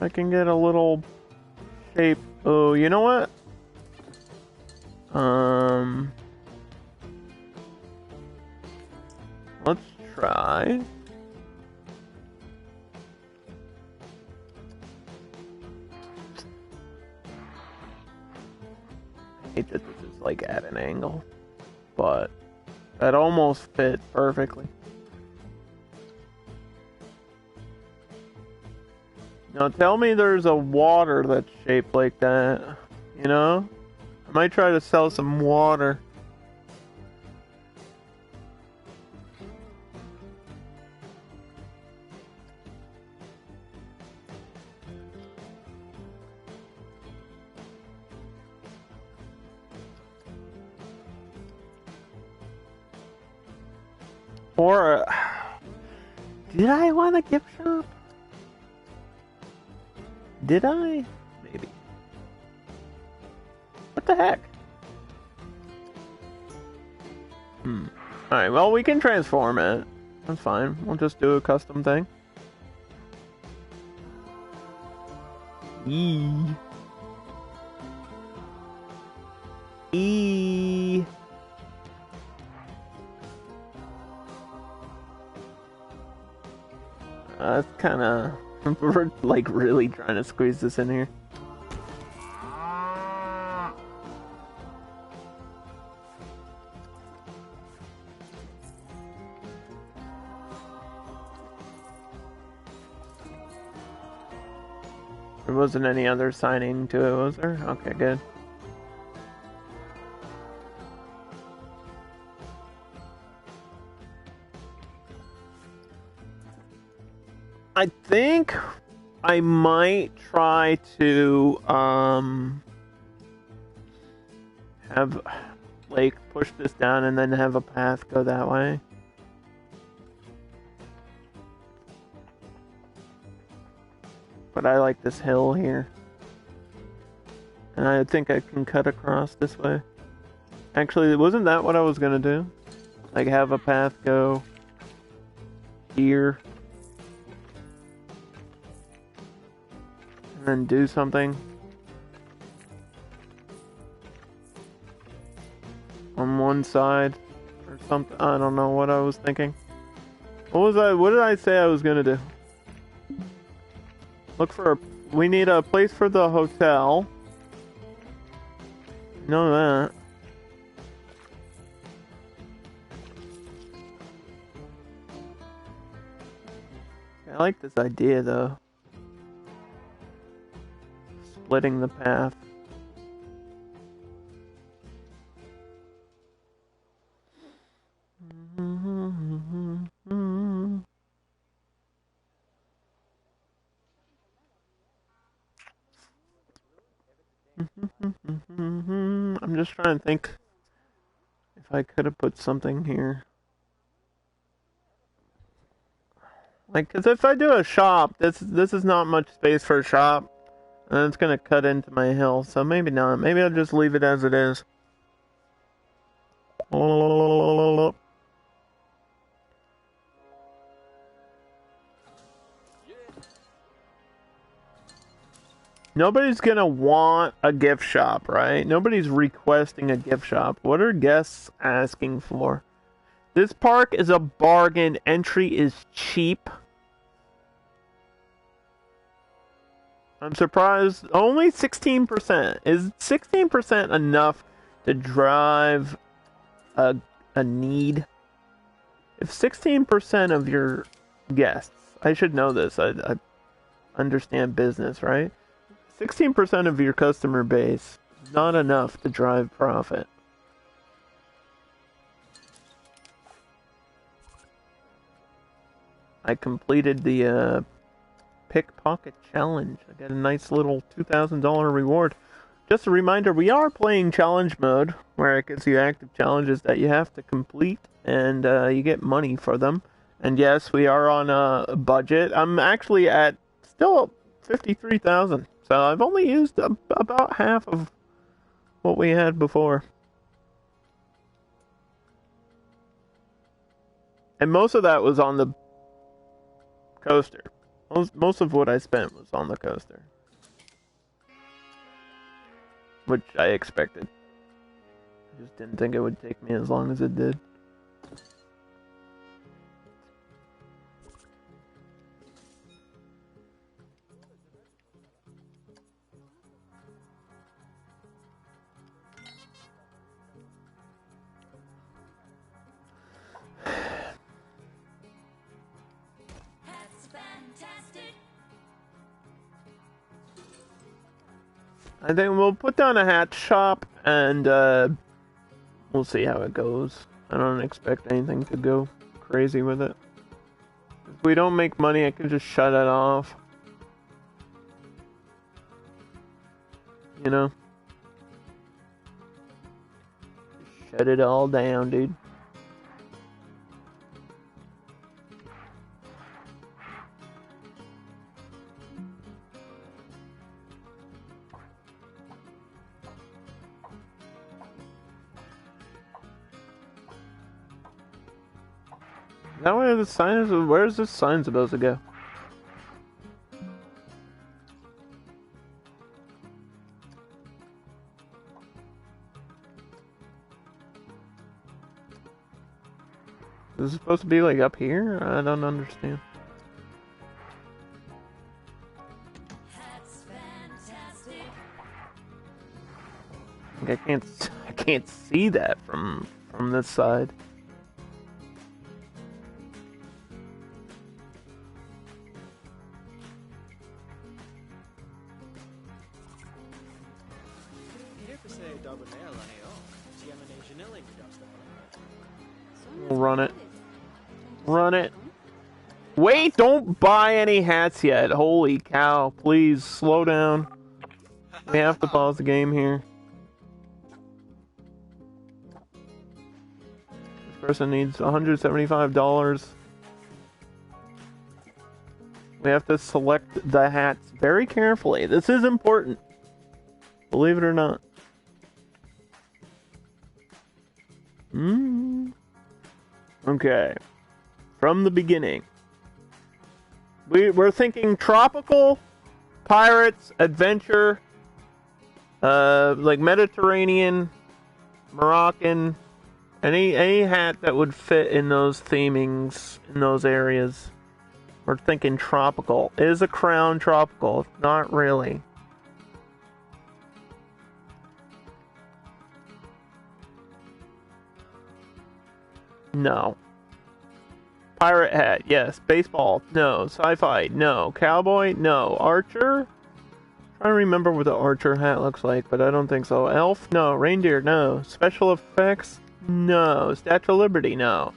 I can get a little shape. Oh, you know what? Let's try. I hate that this is like at an angle, but that almost fit perfectly. Now tell me there's a water that's shaped like that, you know? I might try to sell some water. Or, did I want a gift shop? Did I? Maybe. What the heck? Alright, well, we can transform it. That's fine. We'll just do a custom thing. Eee. Eee. That's kind of... We're, like, really trying to squeeze this in here. There wasn't any other signing to it, was there? Okay, good. I think I might try to have, like, push this down and then have a path go that way. But I like this hill here. And I think I can cut across this way. Actually, wasn't that what I was gonna do? Like have a path go here. And then do something on one side or something. I don't know what I was thinking. What did I say I was gonna do? We need a place for the hotel. Know that. I like this idea though. Splitting the path. I'm just trying to think if I could have put something here. Like, cause if I do a shop, this is not much space for a shop, and it's gonna cut into my hill. So maybe not. Maybe I'll just leave it as it is. Nobody's gonna want a gift shop, right? Nobody's requesting a gift shop. What are guests asking for? This park is a bargain. Entry is cheap. I'm surprised. Only 16%. Is 16% enough to drive a need? If 16% of your guests, I should know this. I understand business, right? 16% of your customer base is not enough to drive profit. I completed the pickpocket challenge. I got a nice little $2,000 reward. Just a reminder, we are playing challenge mode, where it gives you active challenges that you have to complete, and you get money for them. And yes, we are on a budget. I'm actually at still 53,000. So I've only used about half of what we had before. And most of that was on the coaster. Most of what I spent was on the coaster. Which I expected. I just didn't think it would take me as long as it did. I think we'll put down a hat shop and we'll see how it goes. I don't expect anything to go crazy with it. If we don't make money, I can just shut it off. You know? Shut it all down, dude. Is that where the sign is? Where's this sign supposed to go? Is it supposed to be like up here? I don't understand. Like I can't see that from this side. Run it. Run it. Wait, don't buy any hats yet. Holy cow. Please, slow down. We have to pause the game here. This person needs $175. We have to select the hats very carefully. This is important. believe it or not. Okay. From the beginning. We're thinking tropical, pirates, adventure, like Mediterranean, Moroccan, any hat that would fit in those themings, in those areas. We're thinking tropical. Is a crown tropical? Not really. No. Pirate hat, yes. Baseball, no. Sci-fi, no. Cowboy, no. Archer? I don't remember what the archer hat looks like, but I don't think so. Elf, no. Reindeer, no. Special effects, no. Statue of Liberty, no.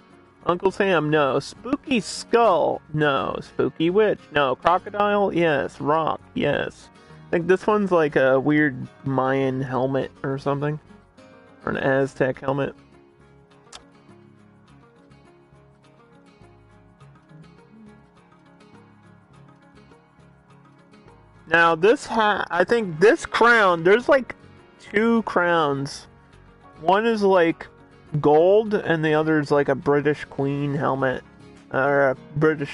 Uncle Sam, no. Spooky skull, no. Spooky witch, no. Crocodile, yes. Rock, yes. I think this one's like a weird Mayan helmet or something. Or an Aztec helmet. Now this hat, I think this crown, there's like two crowns. One is like gold and the other is like a British Queen helmet. Or a British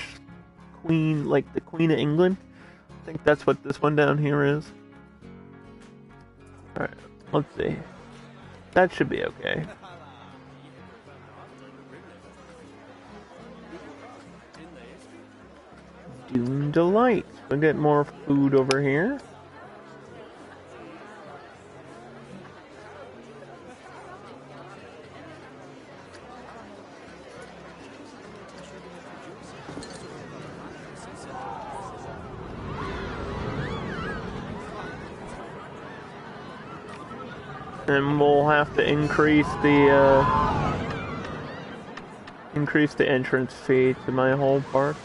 Queen, like the Queen of England. I think that's what this one down here is. Alright, let's see. That should be okay. Doom Delight. We'll get more food over here. And we'll have to increase the entrance fee to my whole park.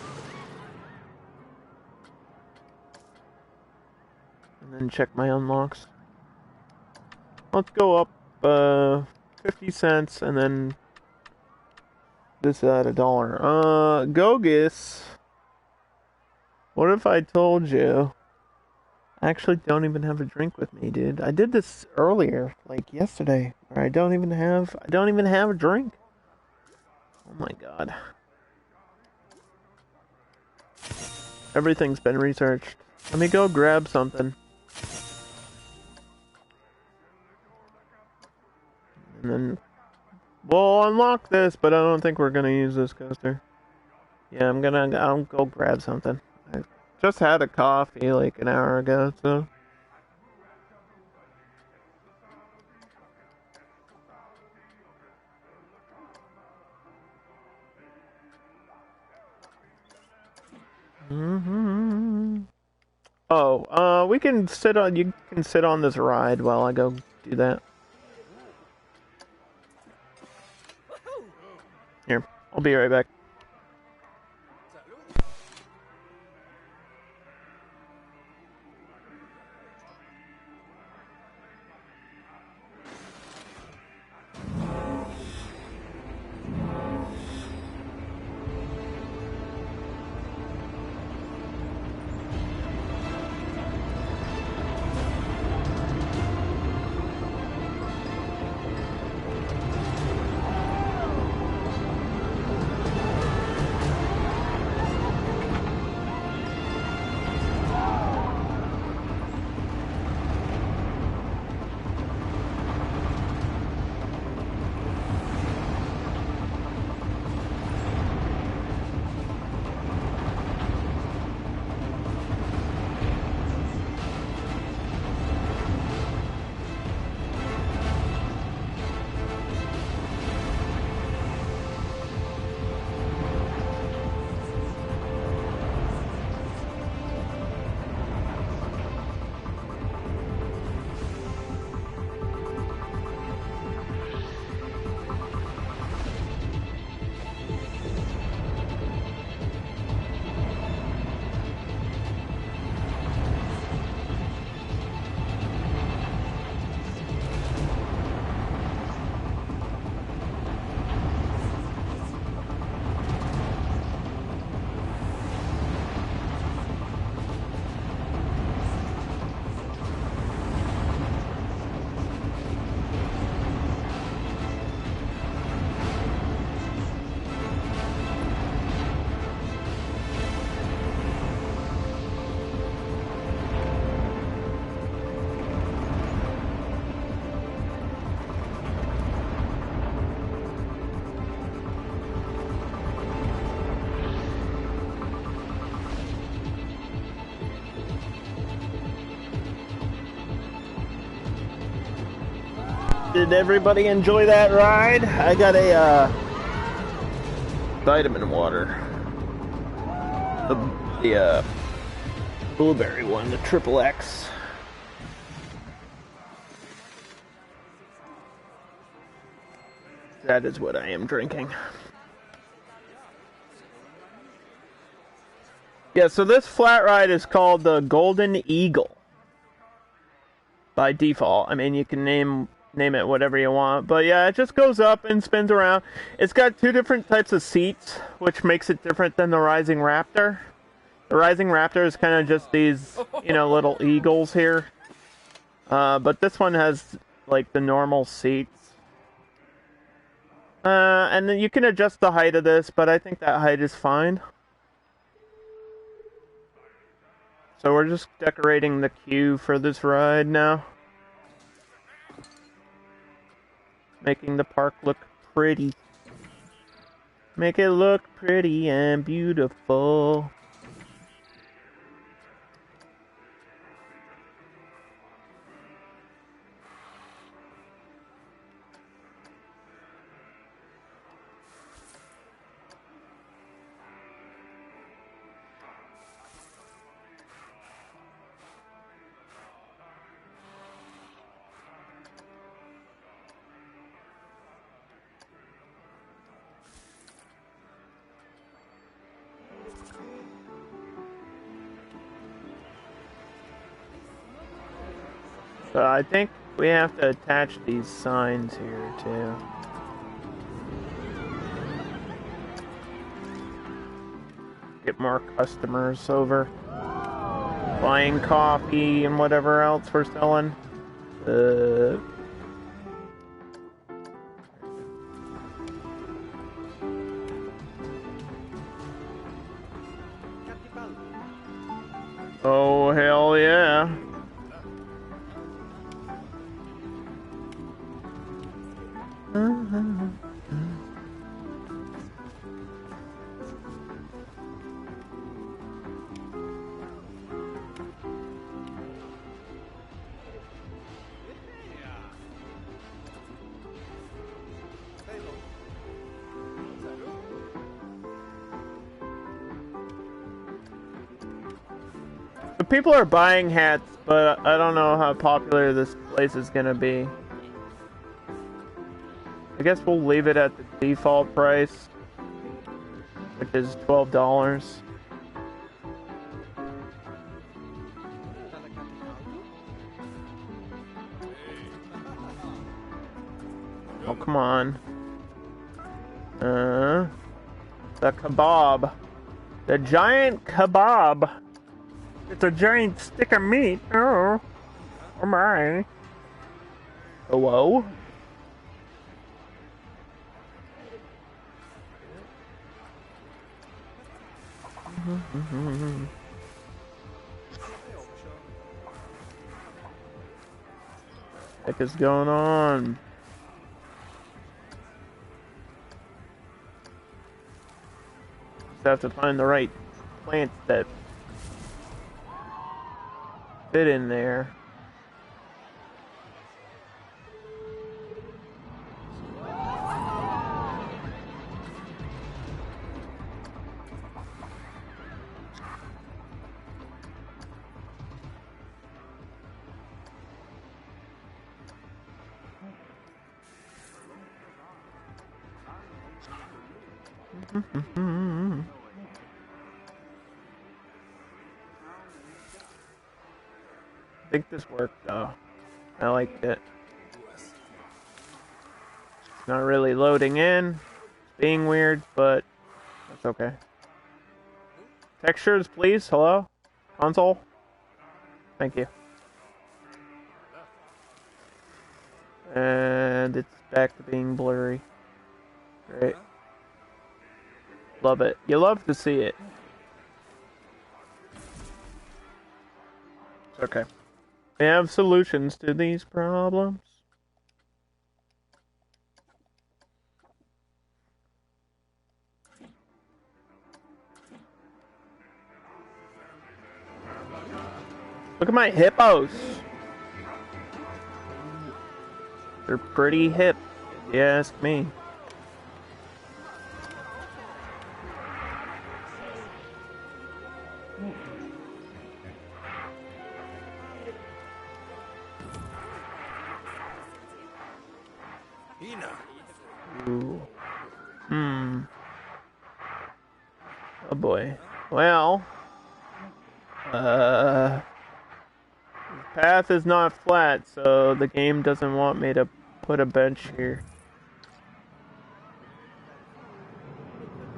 And then check my unlocks. Let's go up 50 cents and then this at $1. Gogus. What if I told you I actually don't even have a drink with me, dude? I did this earlier, like yesterday, where I don't even have a drink. Oh my god. Everything's been researched. Let me go grab something. And then we'll unlock this, but I don't think we're gonna use this coaster. Yeah, I'll go grab something. I just had a coffee like an hour ago, so. Oh, you can sit on this ride while I go do that. Here, I'll be right back. Did everybody enjoy that ride? I got a vitamin water. The blueberry one, the triple X. That is what I am drinking. Yeah, so this flat ride is called the Golden Eagle. By default. I mean, you can name it whatever you want. But yeah, it just goes up and spins around. It's got two different types of seats, which makes it different than the Rising Raptor. The Rising Raptor is kind of just these, you know, little eagles here. But this one has, like, the normal seats. And then you can adjust the height of this, but I think that height is fine. So we're just decorating the queue for this ride now. Making the park look pretty. Make it look pretty and beautiful. So I think we have to attach these signs here too. Get more customers over. Buying coffee and whatever else we're selling. Oh, hell yeah. People are buying hats, but I don't know how popular this place is gonna be. I guess we'll leave it at the default price, which is $12. Oh, come on. The kebab. The giant kebab. It's a giant stick of meat. Oh. Oh my. Hello? What is going on? Just have to find the right plants that fit in there. I think this worked though. I liked it. It's not really loading in. It's being weird, but that's okay. Textures, please. Hello? Console? Thank you. And it's back to being blurry. Great. Love it. You love to see it. It's okay. We have solutions to these problems. Look at my hippos. They're pretty hip, if you ask me. Ooh. Oh boy. Well, the path is not flat, so the game doesn't want me to put a bench here.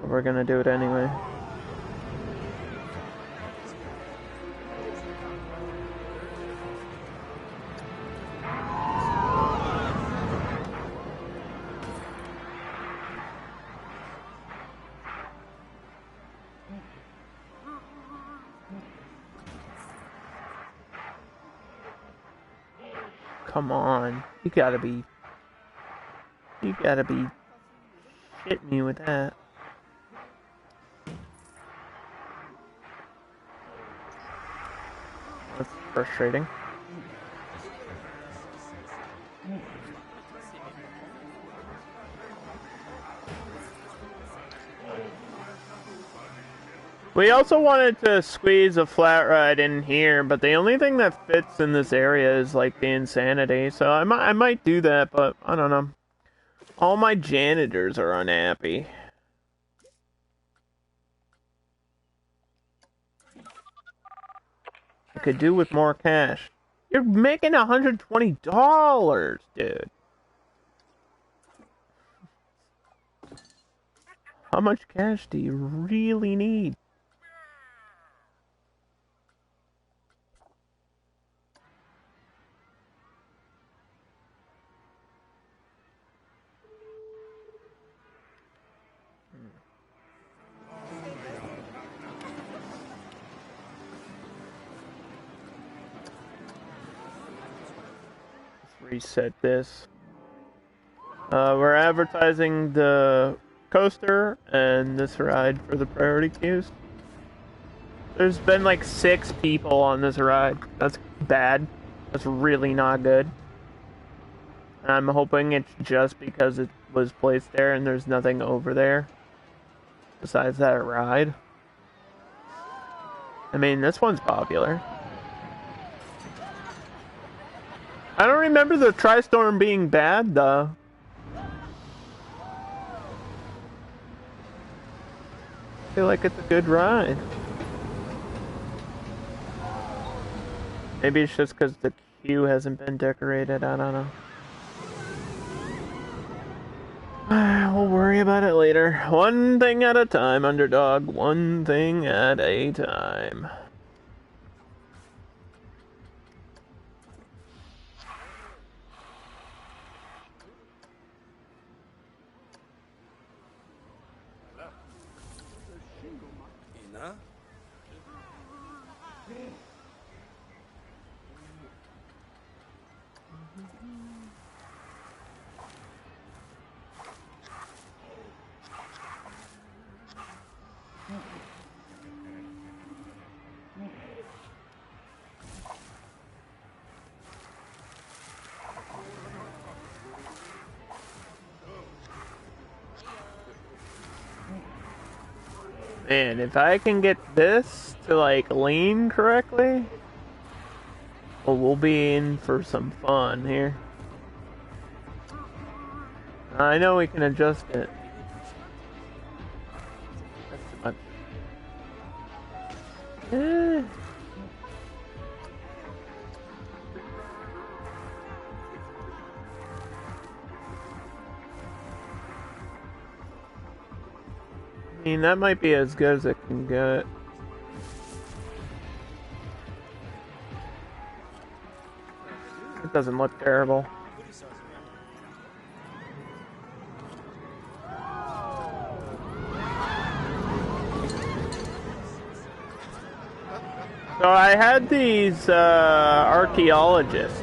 But we're gonna do it anyway. Come on. You gotta be shitting me with that. That's frustrating. We also wanted to squeeze a flat ride in here, but the only thing that fits in this area is like the Insanity. So I might do that, but I don't know. All my janitors are unhappy. I could do with more cash. You're making $120, dude. How much cash do you really need? Reset this. We're advertising the coaster and this ride for the priority queues. There's been like 6 people on this ride. That's bad. That's really not good. I'm hoping it's just because it was placed there and there's nothing over there besides that ride. I mean, this one's popular. I don't remember the Tri-Storm being bad, though. I feel like it's a good ride. Maybe it's just because the queue hasn't been decorated, I don't know. We'll worry about it later. One thing at a time, underdog. One thing at a time. Man, if I can get this to like lean correctly, well, we'll be in for some fun here. I know we can adjust it. That's too much. I mean, that might be as good as it can get. It doesn't look terrible. So I had these archaeologists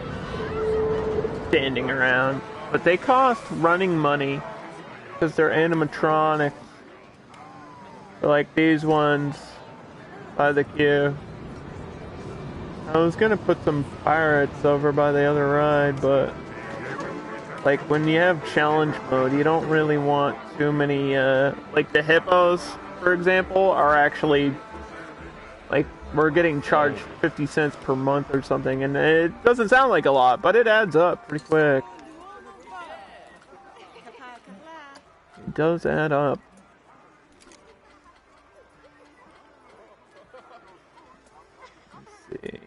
standing around, but they cost running money because they're animatronics. Like these ones by the queue. I was gonna put some pirates over by the other ride, but like when you have challenge mode, you don't really want too many, like the hippos, for example, are actually, like, we're getting charged 50 cents per month or something, and it doesn't sound like a lot, but it adds up pretty quick. It does add up. Let's see.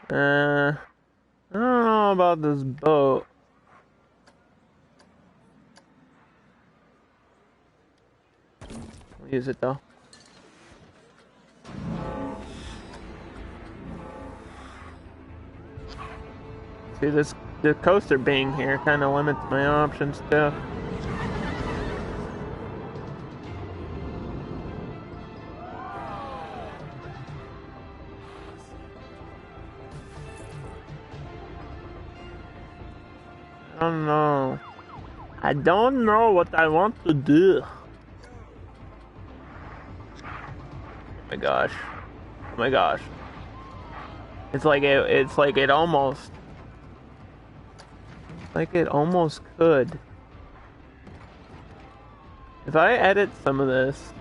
I don't know about this boat. I'll use it though. See, the coaster being here kind of limits my options too. I don't know. I don't know what I want to do. Oh my gosh. Oh my gosh. It's like it almost could. If I edit some of this.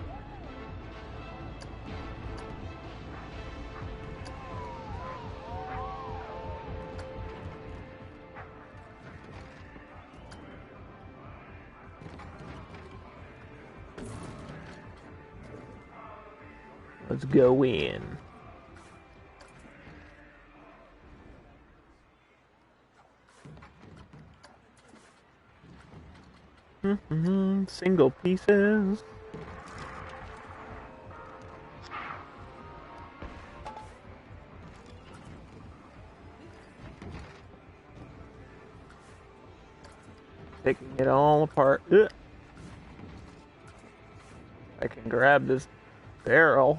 Let's go in. Single pieces. Taking it all apart. Ugh. I can grab this barrel.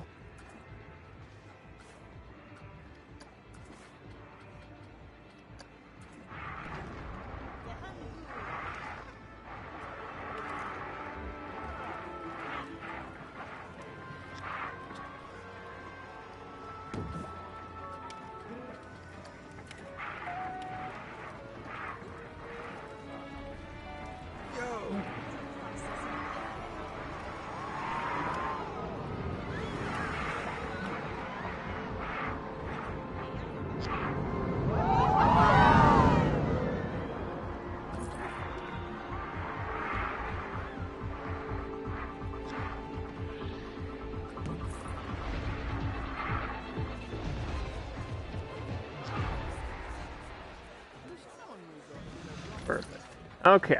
Perfect. Okay.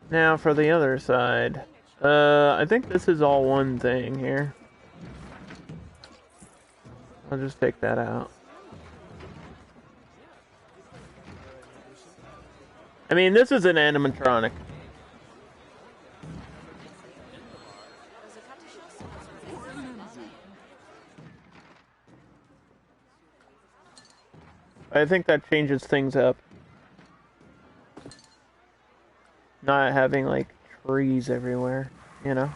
Now for the other side. I think this is all one thing here. I'll just take that out. I mean, this is an animatronic. I think that changes things up. Not having, like, trees everywhere, you know?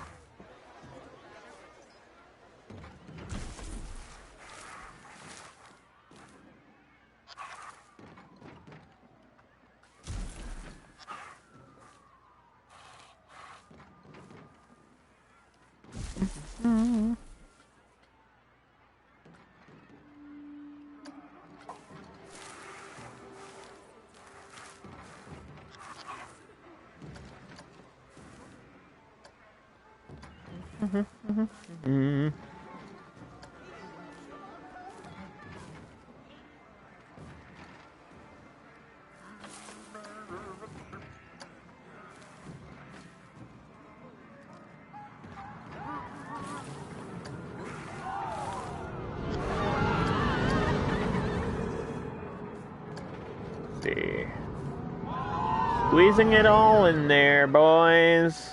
Squeezing it all in there, boys.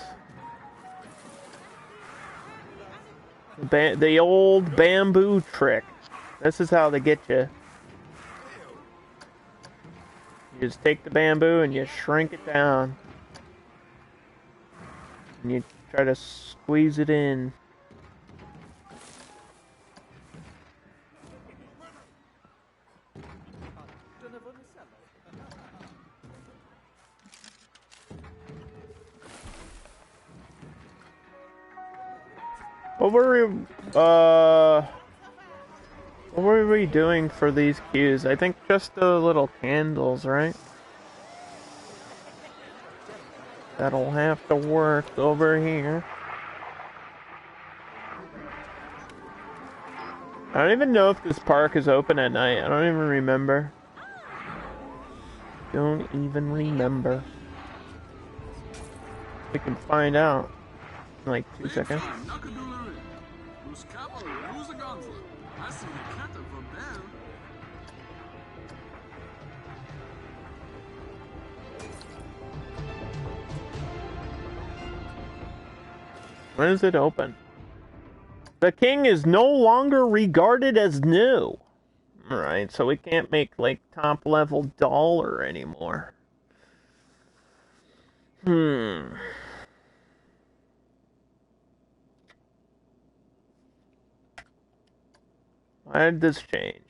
The old bamboo trick. This is how they get you. You just take the bamboo and you shrink it down. And you try to squeeze it in. What were we doing for these queues? I think just the little candles, right? That'll have to work over here. I don't even know if this park is open at night. I don't even remember. Don't even remember. We can find out in like 2 seconds. When is it open? The king is no longer regarded as new. Alright, so we can't make like top level dollar anymore. Why did this change?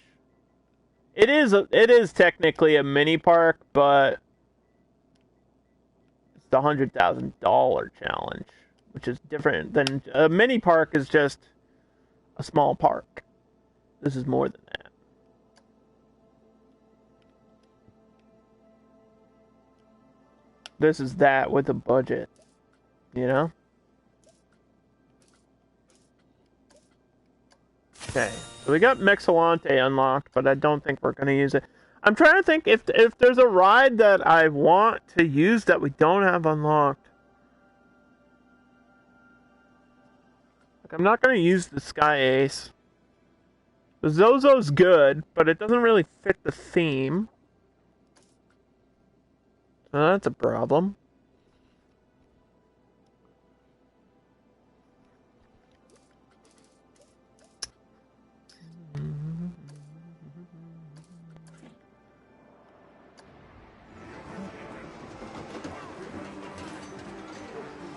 It is technically a mini park, but it's the $100,000 challenge, which is different than a mini park is just a small park. This is more than that. This is that with a budget, you know? Okay, so we got Mexilante unlocked, but I don't think we're going to use it. I'm trying to think if there's a ride that I want to use that we don't have unlocked. Like, I'm not going to use the Sky Ace. The Zozo's good, but it doesn't really fit the theme. So that's a problem.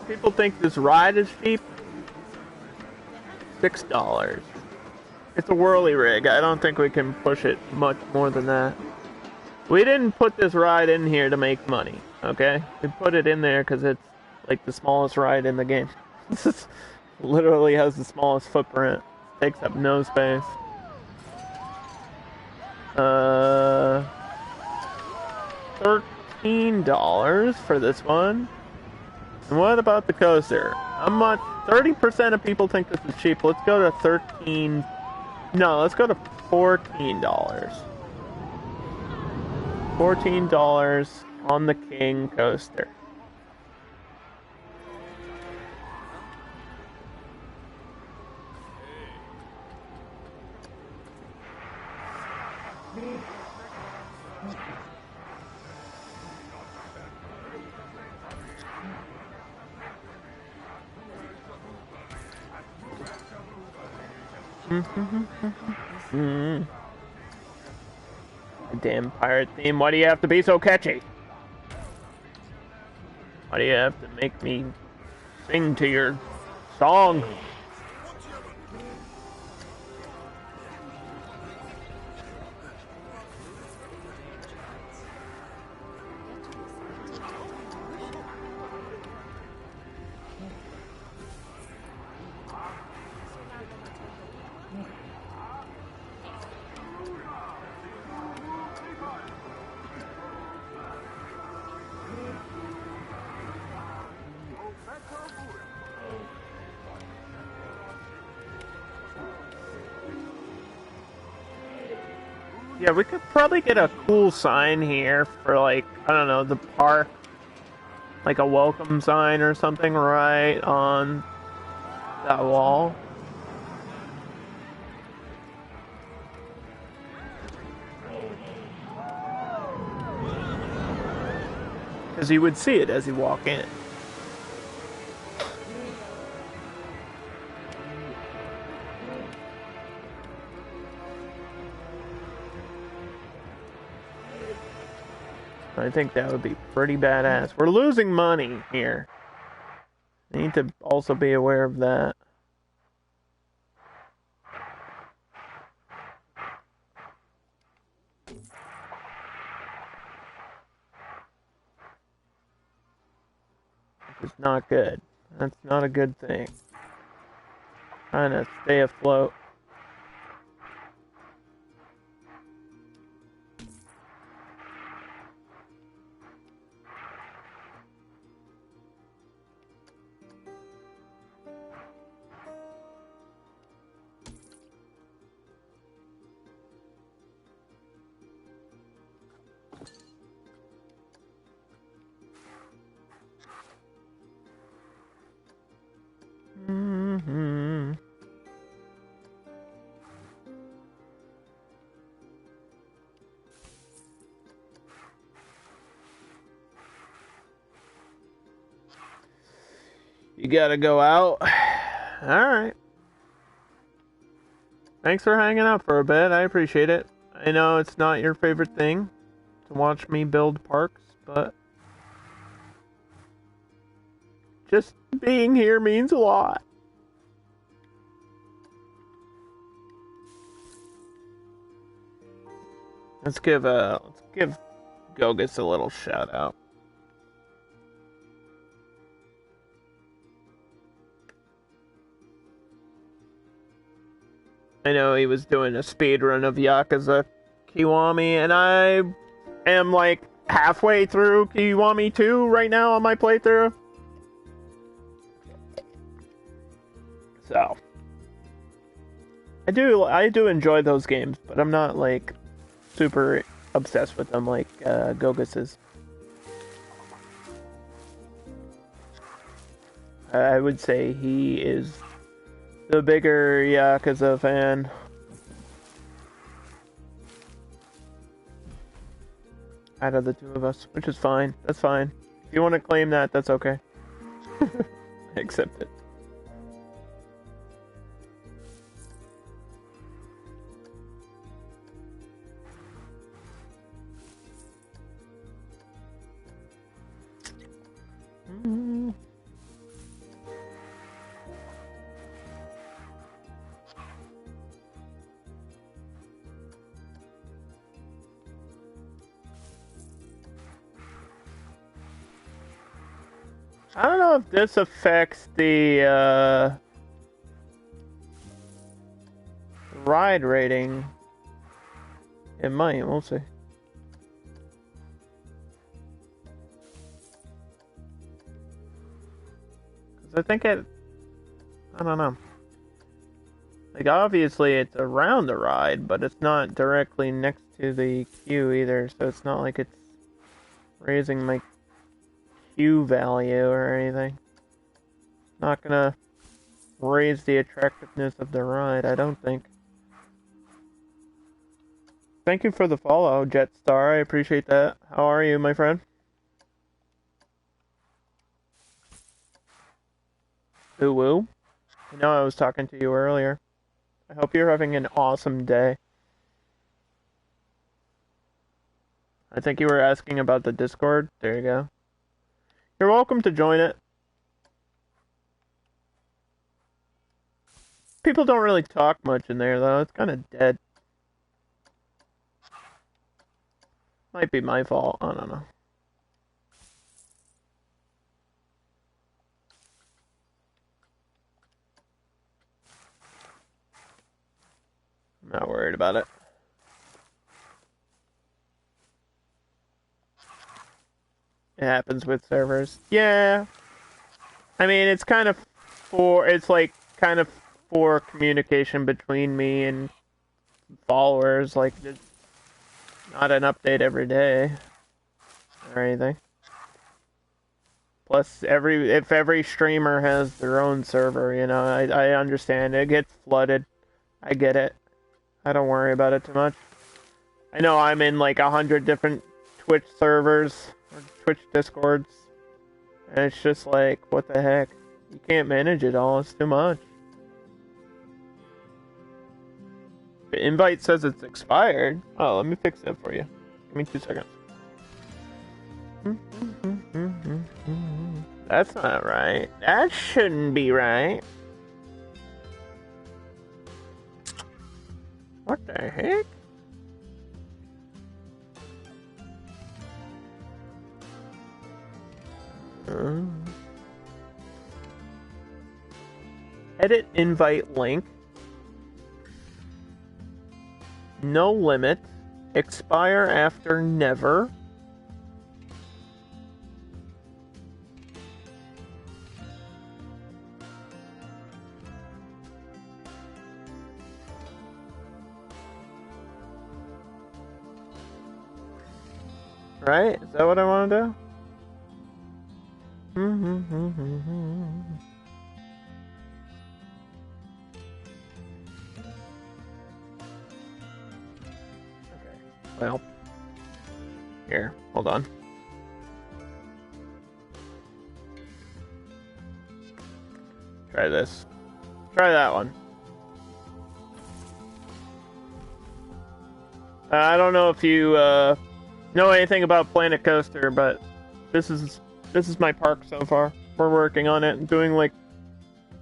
People think this ride is cheap. $6. It's a whirly rig. I don't think we can push it much more than that. We didn't put this ride in here to make money, okay? We put it in there because it's like the smallest ride in the game. This literally has the smallest footprint. Takes up no space. $13 for this one. And what about the coaster? I'm not. 30% of people think this is cheap. Let's go to 13. No, let's go to $14. $14 on the King coaster. Damn pirate theme, why do you have to be so catchy? Why do you have to make me sing to your song? Yeah, we could probably get a cool sign here for, like, I don't know, the park. Like a welcome sign or something right on that wall. Because you would see it as you walk in. I think that would be pretty badass. We're losing money here. I need to also be aware of that. Which is not good. That's not a good thing. Trying to stay afloat. You gotta go out. Alright. Thanks for hanging out for a bit. I appreciate it. I know it's not your favorite thing to watch me build parks, but just being here means a lot. Let's give Gogus a little shout out. I know he was doing a speed run of Yakuza Kiwami, and I am like halfway through Kiwami 2 right now on my playthrough. So I do enjoy those games, but I'm not like super obsessed with them like Gogus is. I would say he is the bigger Yakuza fan. Out of the two of us, which is fine. That's fine. If you want to claim that, that's okay. I accept it. I don't know if this affects the ride rating. It might, we'll see. Cause I think I don't know. Like, obviously it's around the ride, but it's not directly next to the queue either, so it's not like it's raising my queue value or anything. Not gonna raise the attractiveness of the ride, I don't think. Thank you for the follow, Jetstar. I appreciate that. How are you, my friend? Ooh woo. I know I was talking to you earlier. I hope you're having an awesome day. I think you were asking about the Discord. There you go. You're welcome to join it. People don't really talk much in there, though. It's kind of dead. Might be my fault. I don't know. I'm not worried about it. It happens with servers. Yeah. I mean, it's kind of kind of for communication between me and followers. Like, there's not an update every day or anything. Plus, if every streamer has their own server, you know, I understand. It gets flooded. I get it. I don't worry about it too much. I know I'm in like 100 different Twitch servers, or Twitch Discords, and it's just like, what the heck? You can't manage it all, it's too much. The invite says it's expired. Oh, let me fix that for you. Give me 2 seconds. That's not right. That shouldn't be right. What the heck? Edit invite link. No limit. Expire after never. Right? Is that what I want to do? Okay. Well. Here, hold on. Try this. Try that one. I don't know if you know anything about Planet Coaster, but this is my park so far. We're working on it and doing like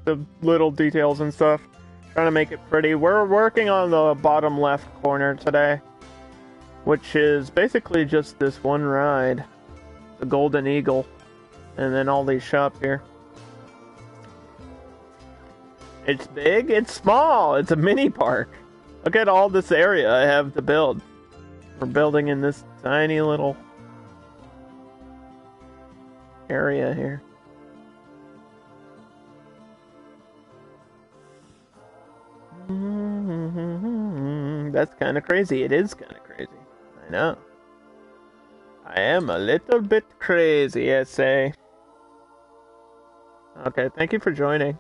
the little details and stuff, trying to make it pretty. We're working on the bottom left corner today, which is basically just this one ride, the Golden Eagle, and then all these shops here. It's big, it's small, it's a mini park. Look at all this area I have to build. We're building in this tiny little area here. That's kind of crazy. It is kind of crazy. I know. I am a little bit crazy, I say. Okay, thank you for joining.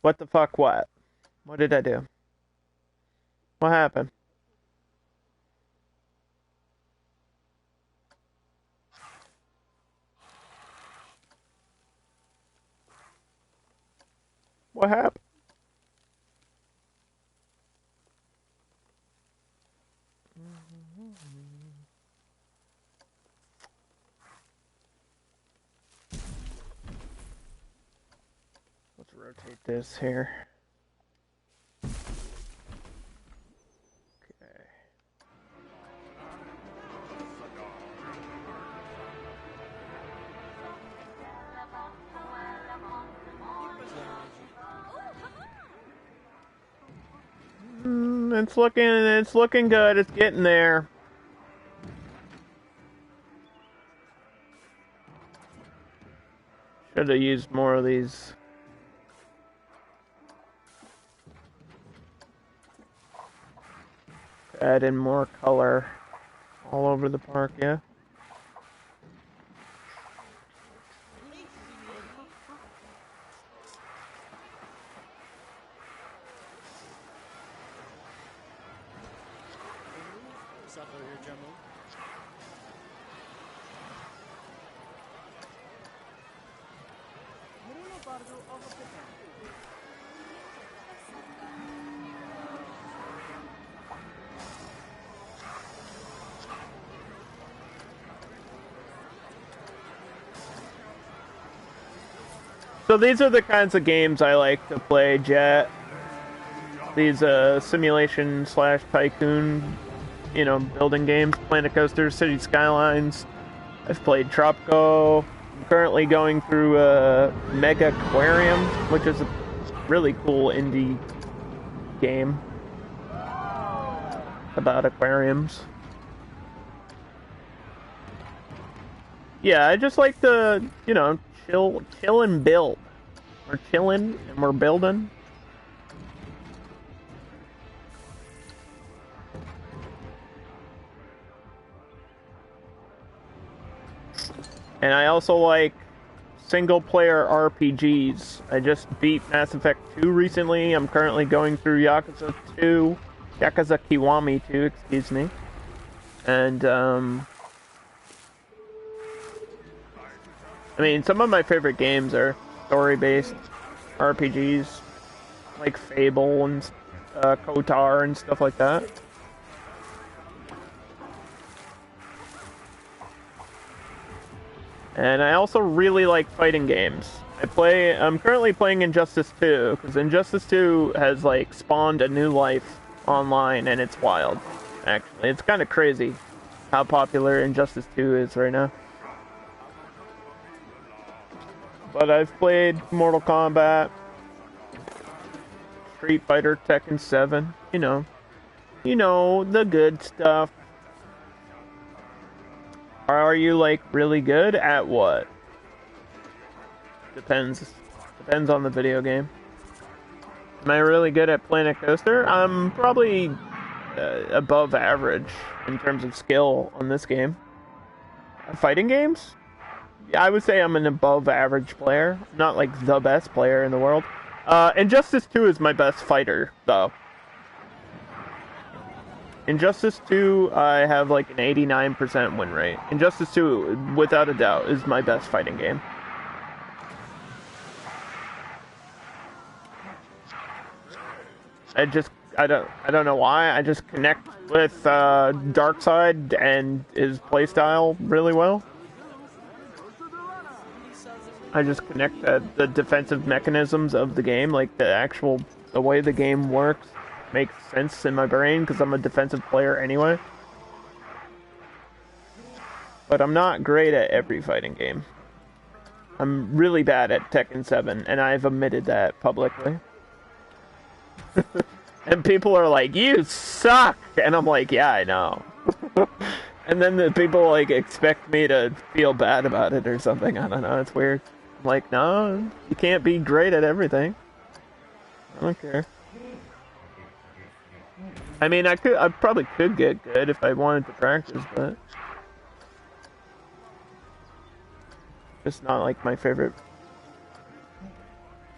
What the fuck, what? What did I do? What happened? What happened? Let's rotate this here. Okay. It's looking good. It's getting there. Should have used more of these. Add in more color all over the park, yeah. So these are the kinds of games I like to play, Jet. These simulation slash tycoon, you know, building games. Planet Coaster, City Skylines. I've played Tropico. I'm currently going through Mega Aquarium, which is a really cool indie game about aquariums. Yeah, I just like to, you know, chill and build. We're chilling and we're building. And I also like single-player RPGs. I just beat Mass Effect 2 recently. I'm currently going through Yakuza Kiwami 2, excuse me. And, I mean, some of my favorite games are story-based RPGs, like Fable and Kotar and stuff like that. And I also really like fighting games. I'm currently playing Injustice 2, because Injustice 2 has, like, spawned a new life online, and it's wild, actually. It's kind of crazy how popular Injustice 2 is right now. But I've played Mortal Kombat, Street Fighter, Tekken 7, you know, the good stuff. Are you, like, really good at what? Depends on the video game. Am I really good at Planet Coaster? I'm probably above average in terms of skill on this game. Fighting games? I would say I'm an above average player. Not like the best player in the world. Injustice 2 is my best fighter, though. Injustice 2, I have like an 89% win rate. Injustice 2, without a doubt, is my best fighting game. I don't know why. I just connect with Darkseid and his playstyle really well. I just connect the defensive mechanisms of the game, like the way the game works, makes sense in my brain because I'm a defensive player anyway. But I'm not great at every fighting game. I'm really bad at Tekken 7, and I've admitted that publicly. And people are like, you suck! And I'm like, yeah, I know. And then the people like expect me to feel bad about it or something. I don't know, it's weird. I'm like, no, you can't be great at everything. I don't care. I mean, I probably could get good if I wanted to practice, but it's not like my favorite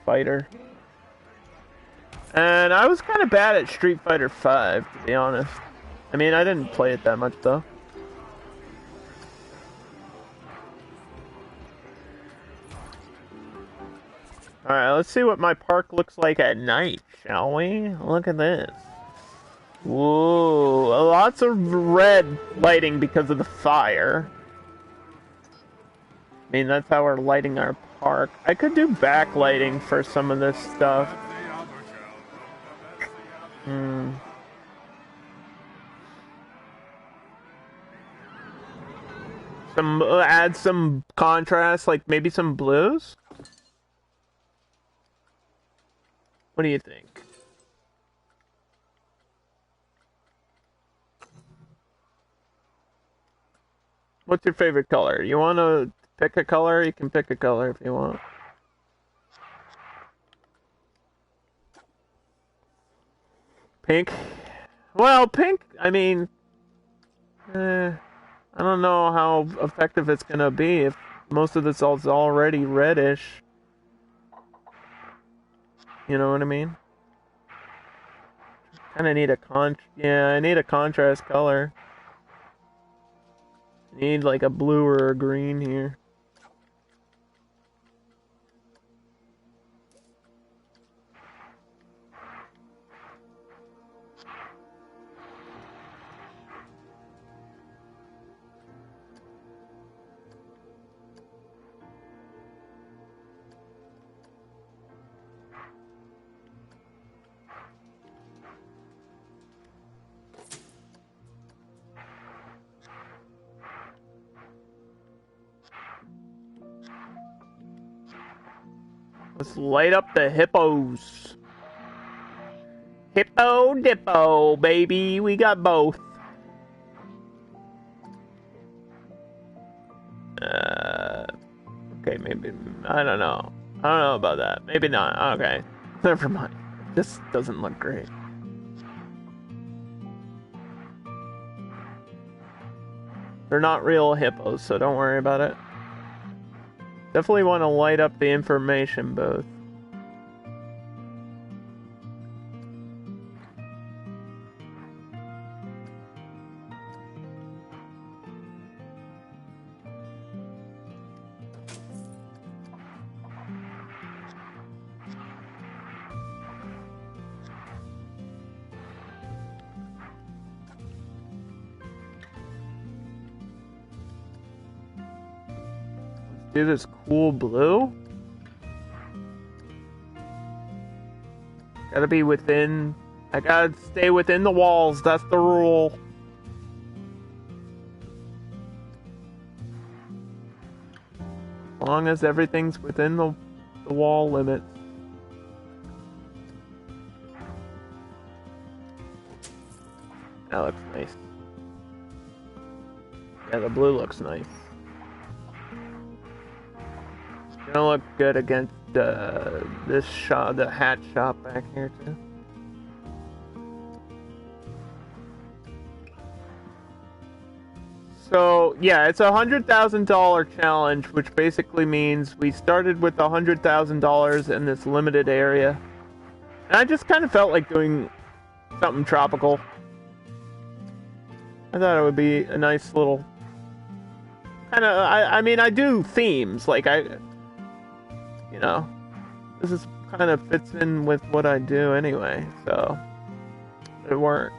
fighter. And I was kind of bad at Street Fighter 5, to be honest. I mean, I didn't play it that much, though. Alright, let's see what my park looks like at night, shall we? Look at this. Whoa, lots of red lighting because of the fire. I mean, that's how we're lighting our park. I could do backlighting for some of this stuff. Add some contrast, like maybe some blues? What do you think? What's your favorite color? You want to pick a color? You can pick a color if you want. Pink? Well, pink, I mean, I don't know how effective it's gonna be if most of this is already reddish. You know what I mean? Kinda need I need a contrast color. I need like a blue or a green here. Let's light up the hippos. Hippo dippo, baby. We got both. Okay, maybe. I don't know. I don't know about that. Maybe not. Okay. Never mind. This doesn't look great. They're not real hippos, so don't worry about it. Definitely want to light up the information booth. Do this cool blue. Gotta be within. I gotta stay within the walls. That's the rule. As long as everything's within the wall limits. That looks nice. Yeah, the blue looks nice. Gonna look good against this shop, the hat shop back here too. So yeah, it's $100,000 challenge, which basically means we started with $100,000 in this limited area, and I just kind of felt like doing something tropical. I thought it would be a nice little kind of. I mean, I do themes like you know, this is kind of fits in with what I do anyway, so it works.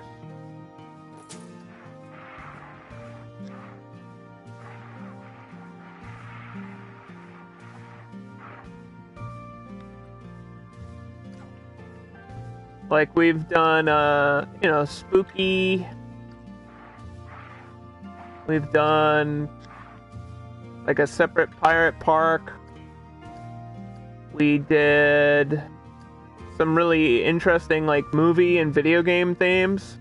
Like we've done, you know, spooky. We've done like a separate pirate park. We did some really interesting like movie and video game themes.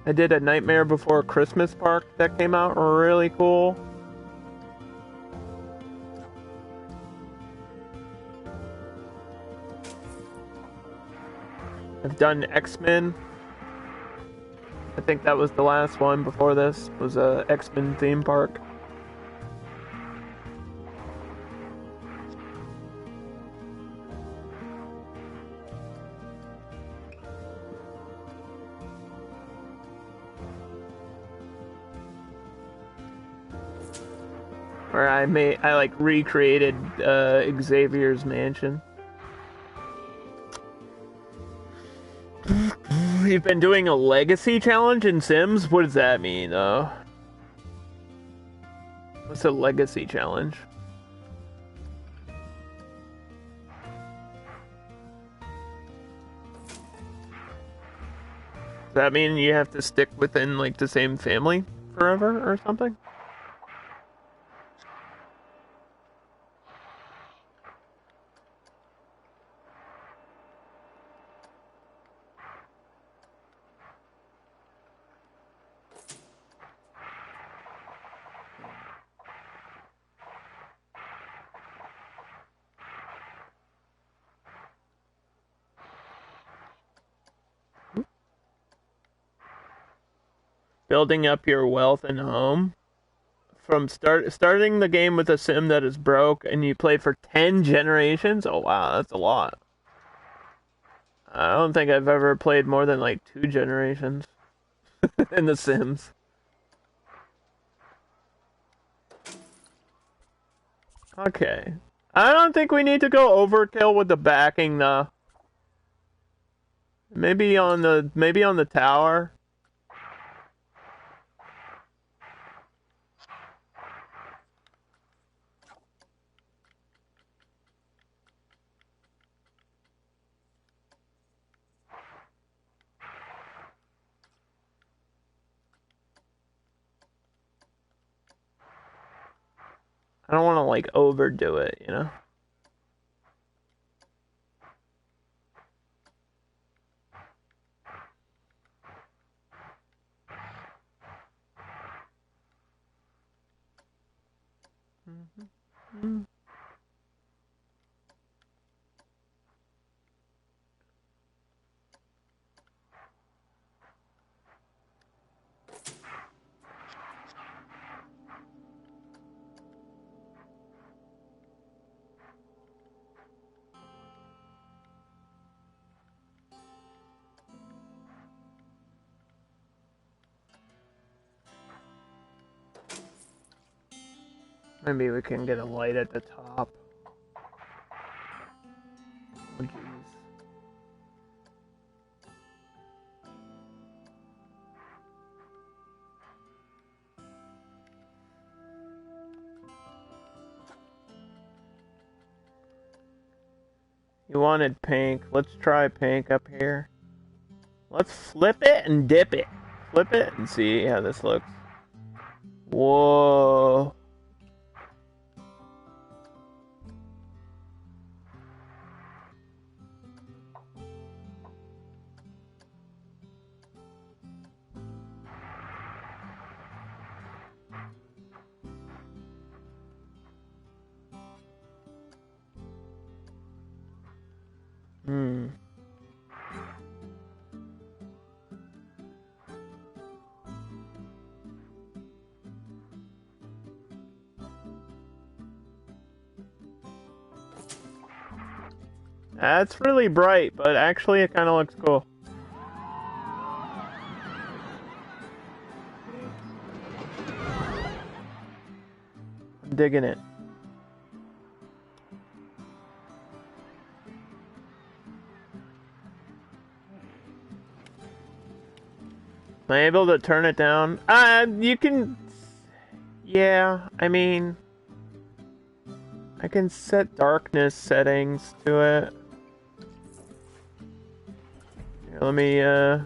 I did a Nightmare Before Christmas park that came out really cool. I've done X-Men. I think that was the last one before this was a X-Men theme park. Where I like recreated Xavier's mansion. You've been doing a legacy challenge in Sims? What does that mean, though? What's a legacy challenge? Does that mean you have to stick within, like, the same family forever or something? Building up your wealth and home. From starting the game with a sim that is broke and you play for 10 generations? Oh wow, that's a lot. I don't think I've ever played more than like 2 generations in The Sims. Okay. I don't think we need to go overkill with the backing though. Maybe on the tower. I don't want to like overdo it, you know? Mm-hmm. Maybe we can get a light at the top. Oh, jeez. You wanted pink. Let's try pink up here. Let's flip it and dip it. Flip it and see how this looks. Whoa. That's really bright, but actually it kind of looks cool. I'm digging it. Am I able to turn it down? You can... Yeah, I mean... I can set darkness settings to it. Here, let me, I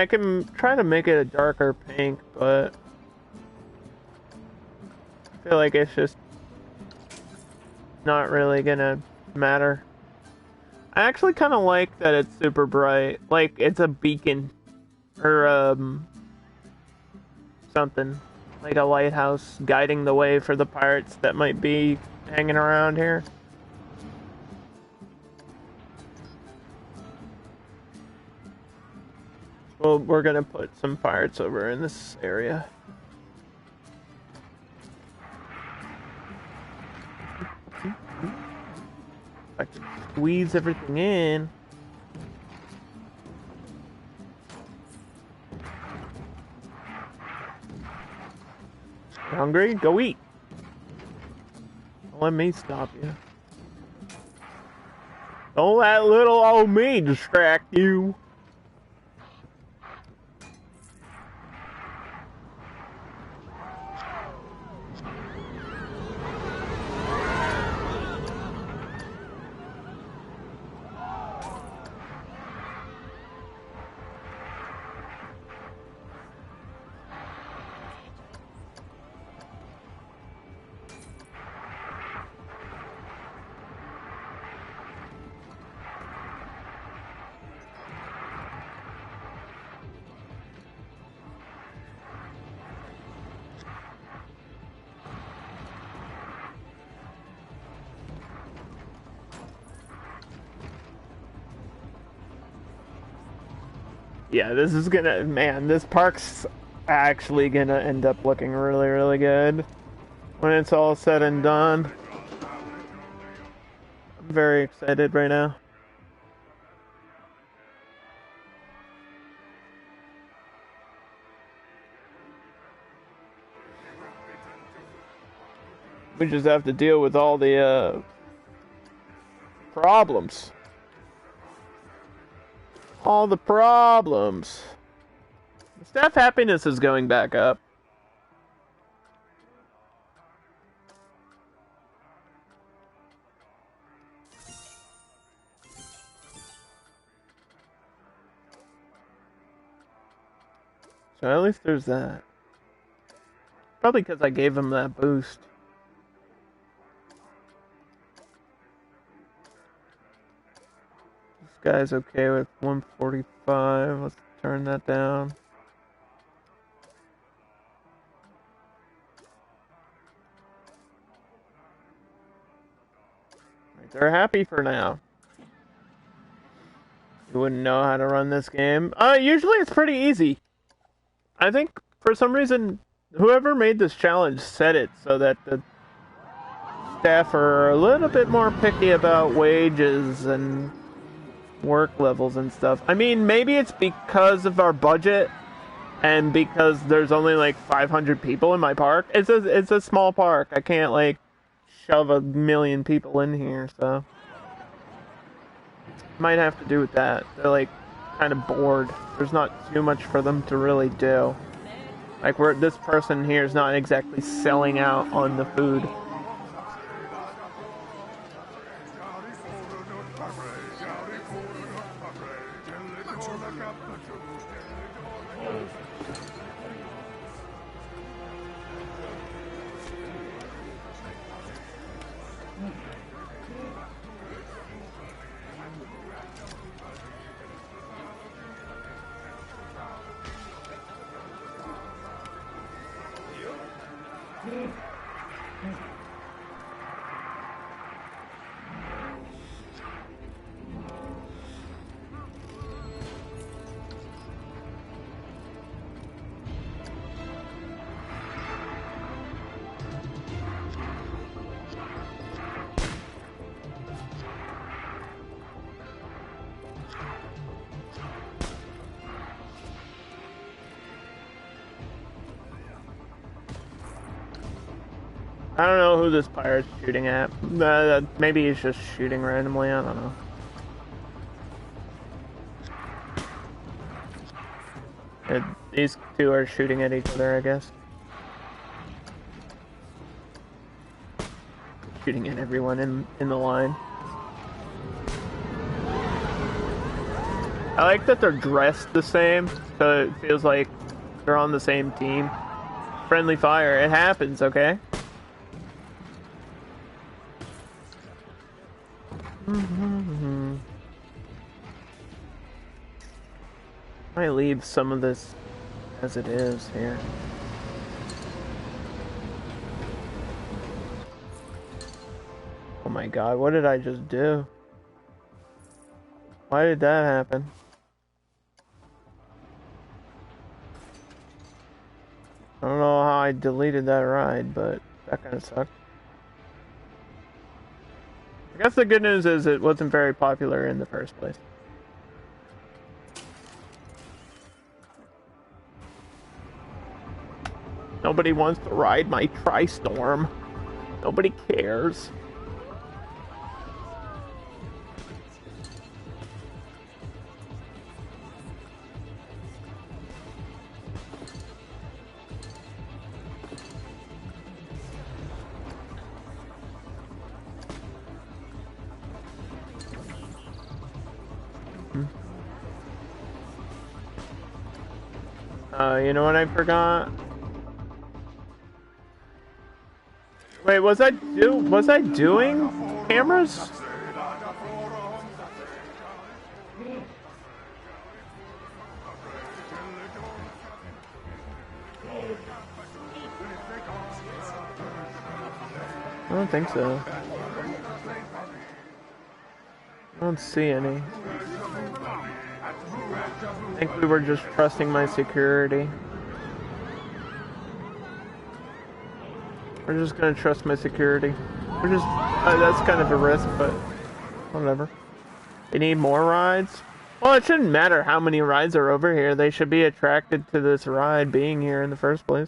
can try to make it a darker pink, but... I feel like it's just... not really gonna matter. I actually kind of like that it's super bright. Like, it's a beacon. Or, something. Like a lighthouse guiding the way for the pirates that might be hanging around here. Well, we're gonna put some pirates over in this area. I can squeeze everything in. Hungry? Go eat. Don't let me stop you. Don't let little old me distract you. Yeah, this is gonna, man, this park's actually gonna end up looking really, really good when it's all said and done. I'm very excited right now. We just have to deal with all the problems. All the problems. The staff happiness is going back up. So at least there's that. Probably because I gave him that boost. Guy's okay with 145. Let's turn that down. Right, they're happy for now. You wouldn't know how to run this game. Usually it's pretty easy. I think for some reason whoever made this challenge set it so that the staff are a little bit more picky about wages and work levels and stuff. I mean, maybe it's because of our budget and because there's only like 500 people in my park. It's a small park. I can't like shove 1,000,000 people in here, so might have to do with that. They're like kind of bored. There's not too much for them to really do. Like this person here is not exactly selling out on the food. I don't know who this pirate's shooting at. Maybe he's just shooting randomly, I don't know. These two are shooting at each other, I guess. Shooting at everyone in the line. I like that they're dressed the same, so it feels like they're on the same team. Friendly fire, it happens, okay? I leave some of this as it is here. Oh my god, what did I just do? Why did that happen? I don't know how I deleted that ride, but that kind of sucked. I guess the good news is it wasn't very popular in the first place. Nobody wants to ride my Tri-Storm. Nobody cares. You know what I forgot? Wait, was I doing cameras? I don't think so. I don't see any. I think we were just trusting my security. We're just gonna trust my security. We're just, that's kind of a risk, but whatever. They need more rides? Well, it shouldn't matter how many rides are over here. They should be attracted to this ride being here in the first place.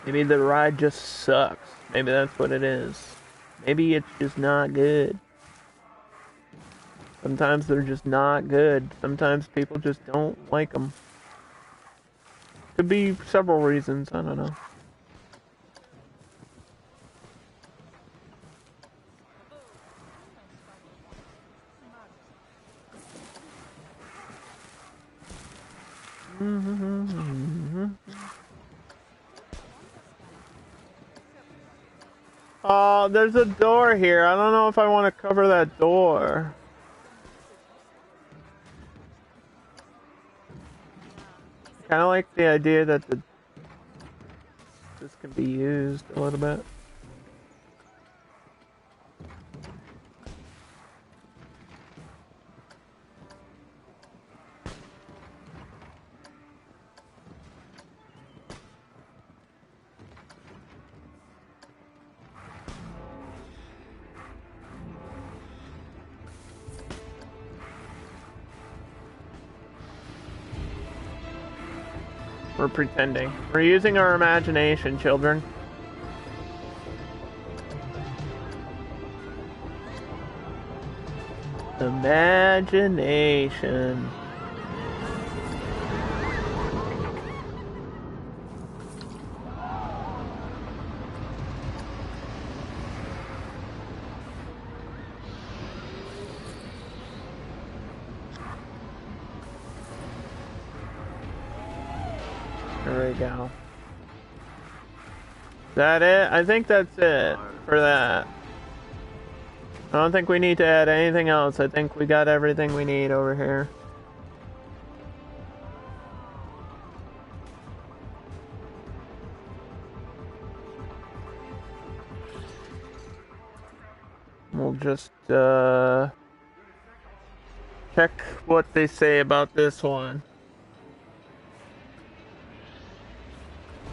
Maybe the ride just sucks. Maybe that's what it is. Maybe it's just not good. Sometimes they're just not good. Sometimes people just don't like them. Could be several reasons, I don't know. Oh, there's a door here. I don't know if I want to cover that door. Kind of like the idea that this can be used a little bit. We're pretending. We're using our imagination, children. Imagination. There we go. Is that it? I think that's it for that. I don't think we need to add anything else. I think we got everything we need over here. We'll just check what they say about this one.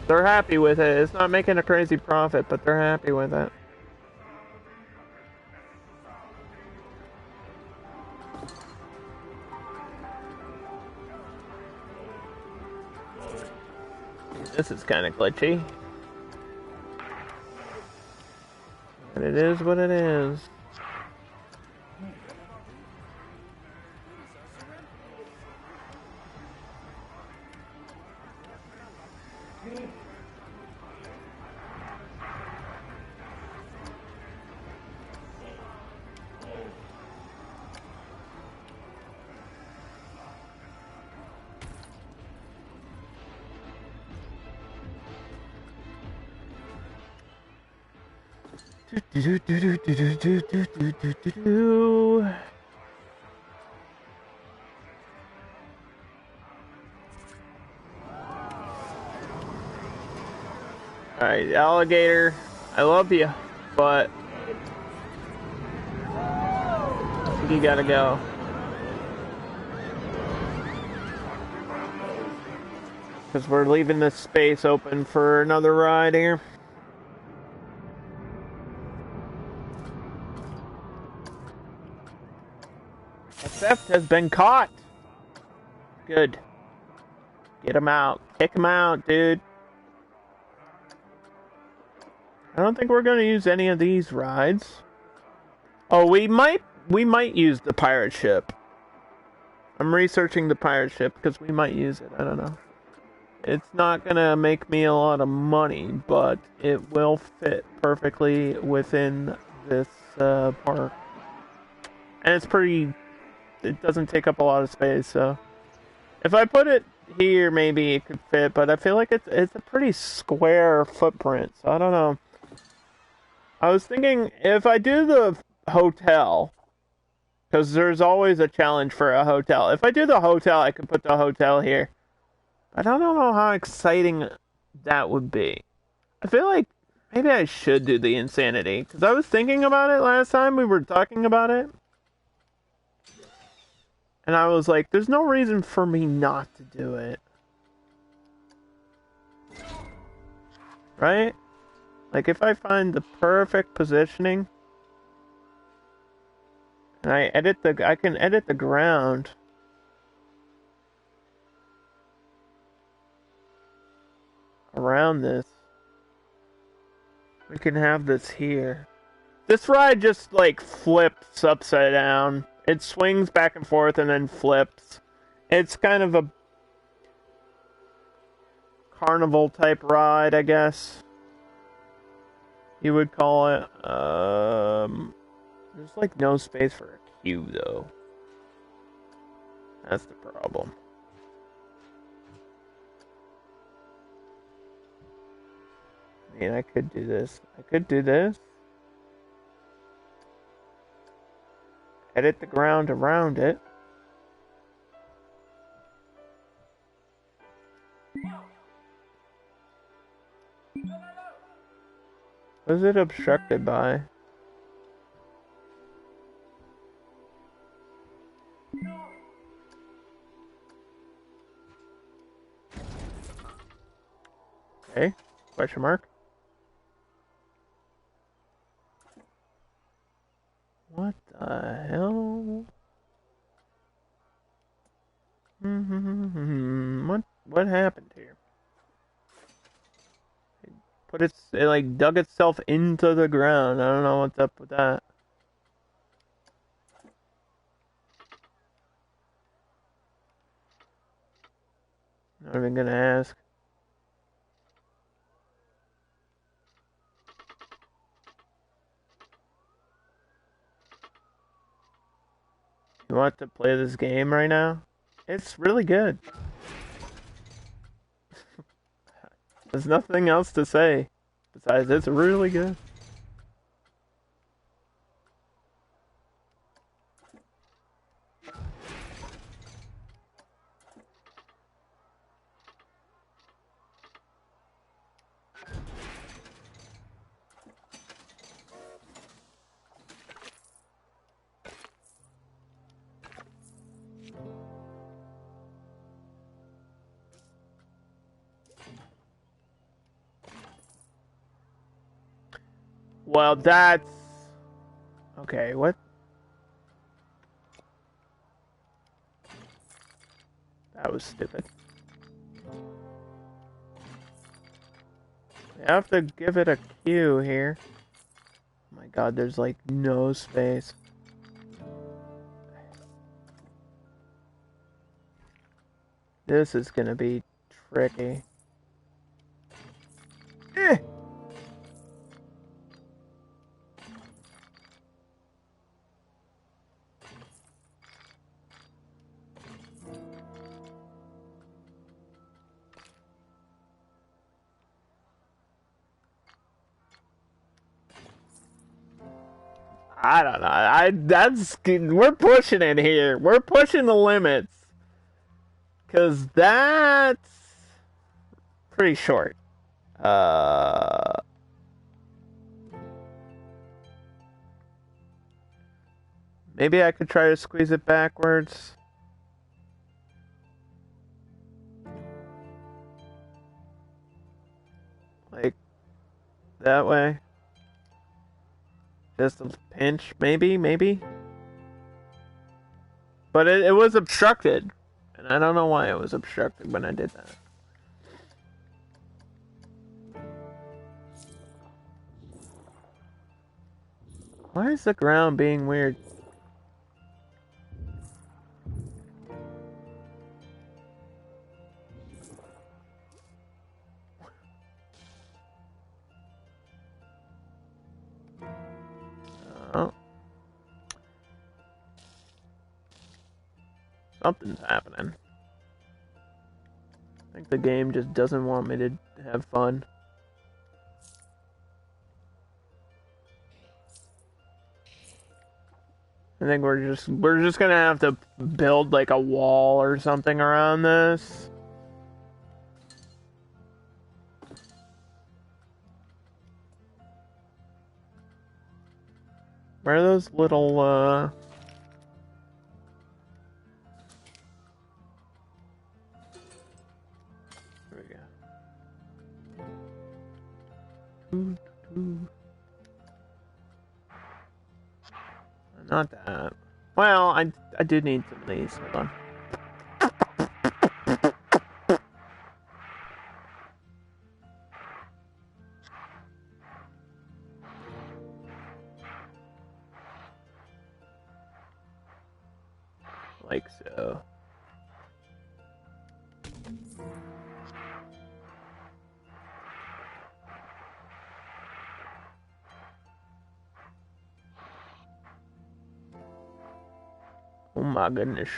They're happy with it. It's not making a crazy profit, but they're happy with it. This is kind of glitchy. But it is what it is. Alright, alligator, I love you, but you gotta go. Because we're leaving this space open for another ride here. A theft has been caught. Good. Get him out. Kick him out, dude. I don't think we're going to use any of these rides. Oh, we might use the pirate ship. I'm researching the pirate ship because we might use it. I don't know. It's not going to make me a lot of money, but it will fit perfectly within this park. And it's pretty... It doesn't take up a lot of space, so... If I put it here, maybe it could fit, but I feel like it's a pretty square footprint, so I don't know. I was thinking, if I do the hotel, because there's always a challenge for a hotel. If I do the hotel, I could put the hotel here. I don't know how exciting that would be. I feel like maybe I should do the insanity, because I was thinking about it last time we were talking about it. And I was like, there's no reason for me not to do it. Right? Like, if I find the perfect positioning, and I can edit the ground. Around this. We can have this here. This ride just, like, flips upside down. It swings back and forth and then flips. It's kind of a carnival type ride, I guess you would call it. There's like no space for a queue though. That's the problem. I mean, I could do this. Edit the ground around it. What is it obstructed by? Okay, question mark. What the hell? What happened here? It like dug itself into the ground. I don't know what's up with that. Not even gonna ask. You want to play this game right now? It's really good. There's nothing else to say besides it's really good. Well, that's... Okay, what? That was stupid. I have to give it a cue here. Oh my god, there's like no space. This is gonna be tricky. Eh. I don't know. We're pushing it here. We're pushing the limits. Cause that's pretty short. Maybe I could try to squeeze it backwards. Like that way. Just a pinch, maybe. But it was obstructed. And I don't know why it was obstructed when I did that. Why is the ground being weird? Oh. Something's happening. I think the game just doesn't want me to have fun. I think we're just gonna have to build like a wall or something around this. Where are those little There we go. Not that. Well, I do need some of these. Hold on. Like so. Oh my goodness.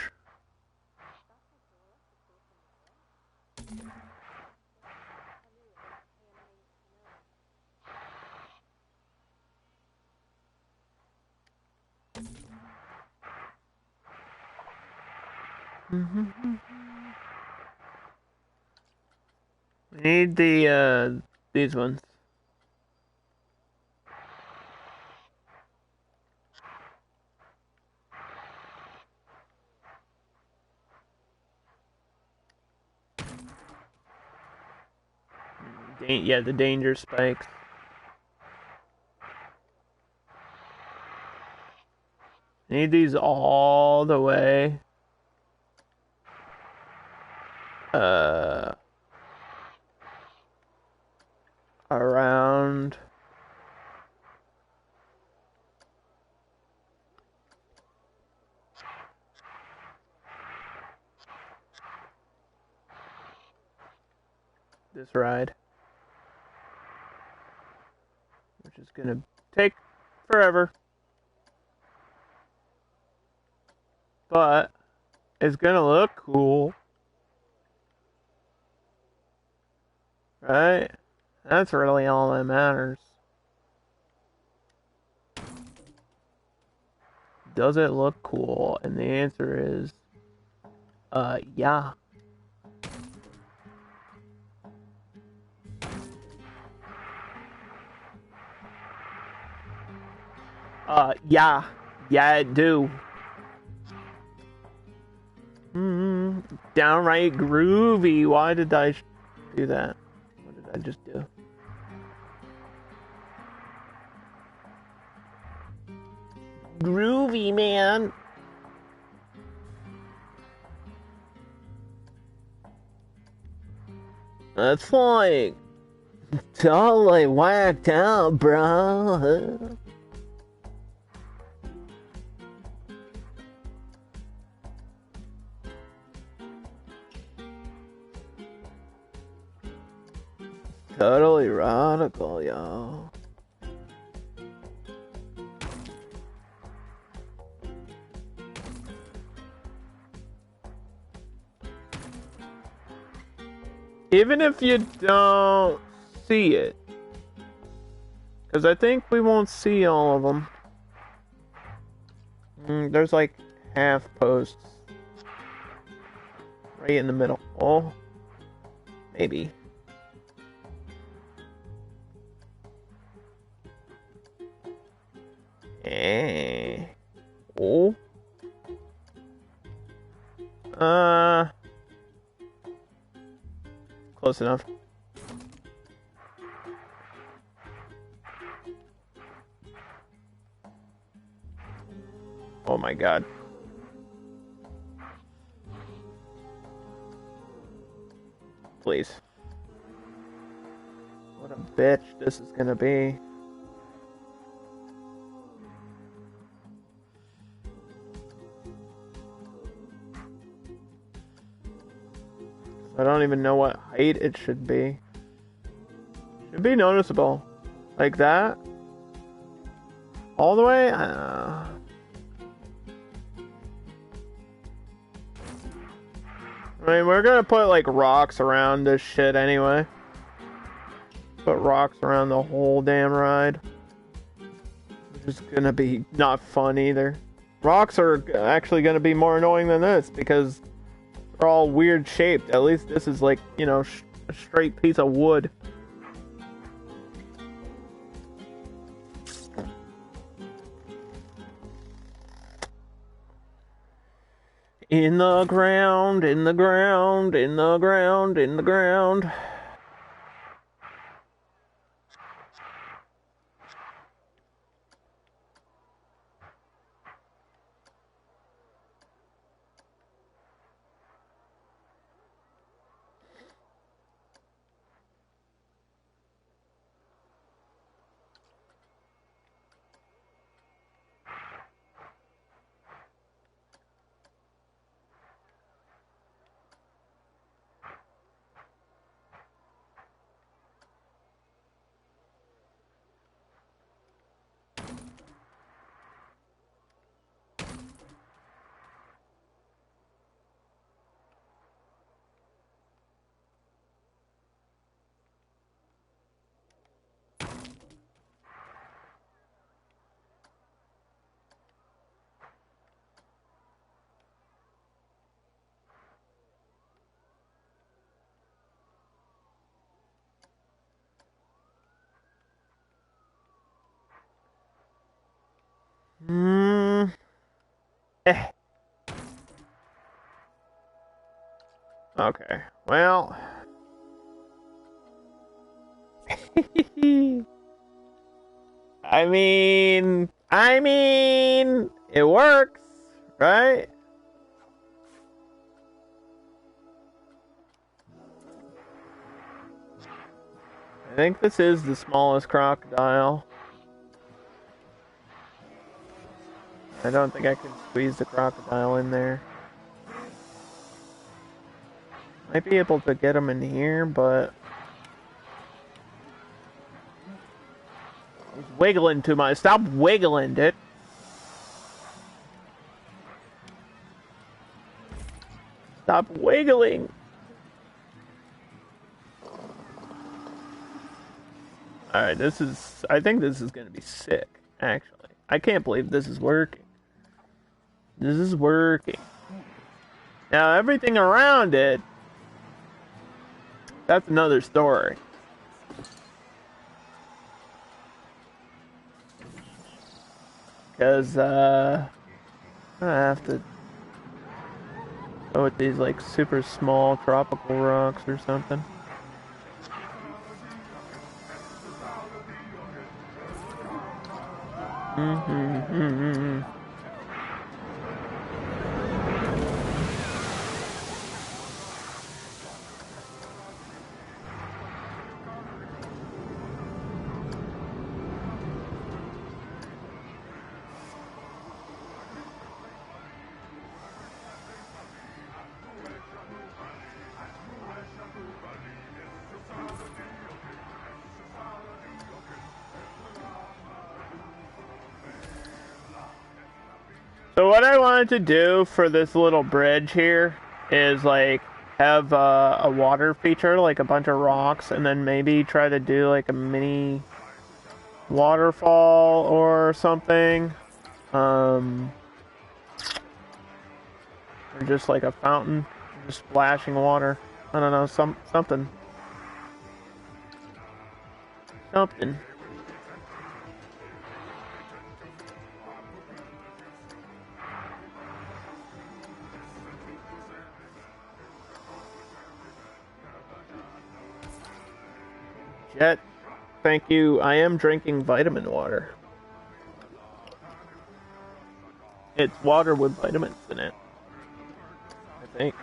We need these ones. Yeah, the danger spikes. Need these all the way. Around this ride. Which is gonna take forever. But it's gonna look cool. Right? That's really all that matters. Does it look cool? And the answer is, yeah. Yeah. Yeah, it do. Downright groovy. Why did I do that? What did I just do? Groovy, man. That's like totally whacked out, bro. Totally radical, yo. Even if you don't see it. Because I think we won't see all of them. There's like half posts. Right in the middle. Oh. Maybe. Oh. Close enough. Oh my god. Please. What a bitch this is gonna be. I don't even know what height it should be. Should be noticeable. Like that. All the way? I mean, we're gonna put like rocks around this shit anyway. Put rocks around the whole damn ride. Which is gonna be not fun either. Rocks are actually gonna be more annoying than this because they're all weird shaped. At least this is like, you know, a straight piece of wood. In the ground, in the ground, in the ground, in the ground. Eh. Okay, well. I mean, it works, right? I think this is the smallest crocodile. I don't think I can squeeze the crocodile in there. Might be able to get him in here, but It's wiggling too much. Stop wiggling it. Stop wiggling. Alright, this is... I think this is gonna be sick, actually. I can't believe this is working. This is working. Now, everything around it... That's another story. Because, I have to go with these, like, super small tropical rocks or something. So what I wanted to do for this little bridge here is like have a water feature, like a bunch of rocks, and then maybe try to do like a mini waterfall or something, or just like a fountain, just splashing water. I don't know, something. Jet, thank you. I am drinking vitamin water. It's water with vitamins in it, I think.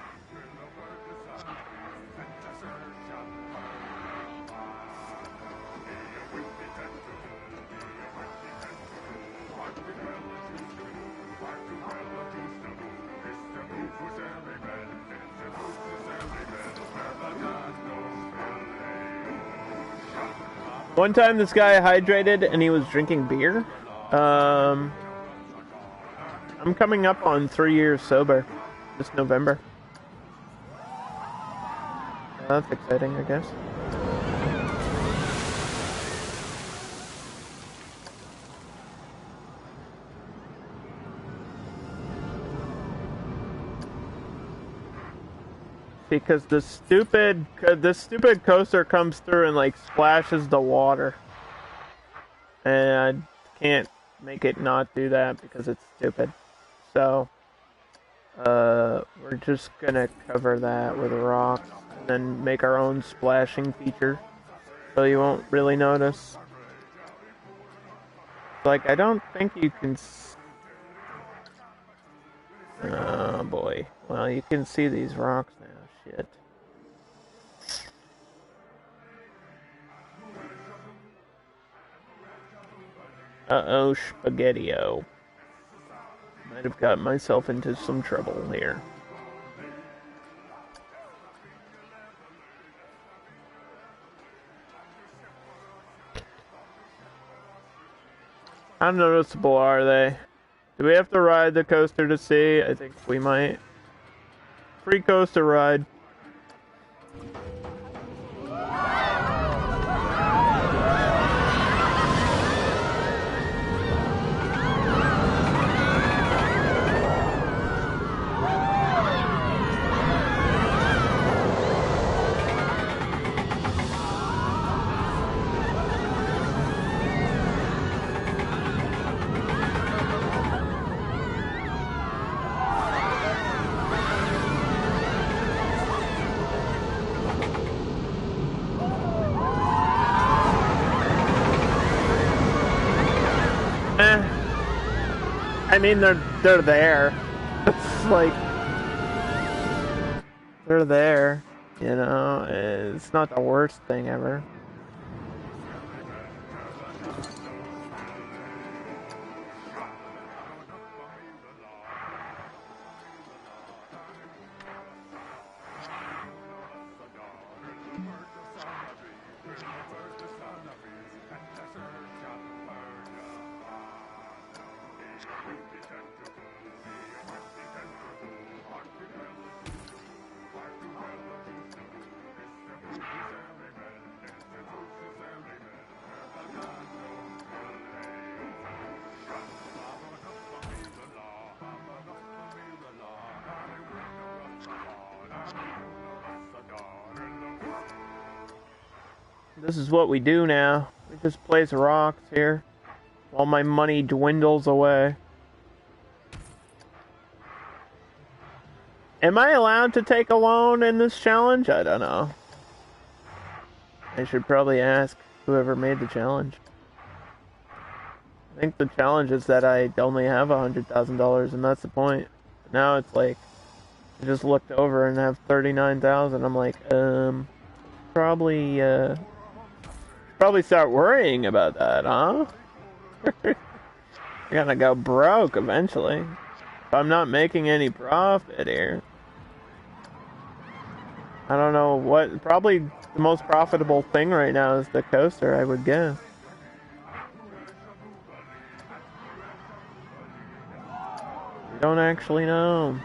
One time this guy hydrated and he was drinking beer. I'm coming up on 3 years sober this November. That's exciting, I guess. Because this stupid coaster comes through and like splashes the water, and I can't make it not do that because it's stupid. So we're just gonna cover that with rocks and then make our own splashing feature, so you won't really notice. Like, I don't think you can. Oh boy. Well, you can see these rocks now. Shit. Uh-oh, spaghetti-o. Might have got myself into some trouble here. How noticeable are they? Do we have to ride the coaster to see? I think we might. Free coaster ride. I mean, they're there. It's like they're there, you know. It's not the worst thing ever. This is what we do now. We just place rocks here while my money dwindles away. Am I allowed to take a loan in this challenge? I don't know. I should probably ask whoever made the challenge. I think the challenge is that I only have $100,000, and that's the point. Now it's like, I just looked over and have 39,000. I'm like, probably start worrying about that, huh? You're gonna go broke eventually. If I'm not making any profit here. I don't know what, probably the most profitable thing right now is the coaster, I would guess. I don't actually know.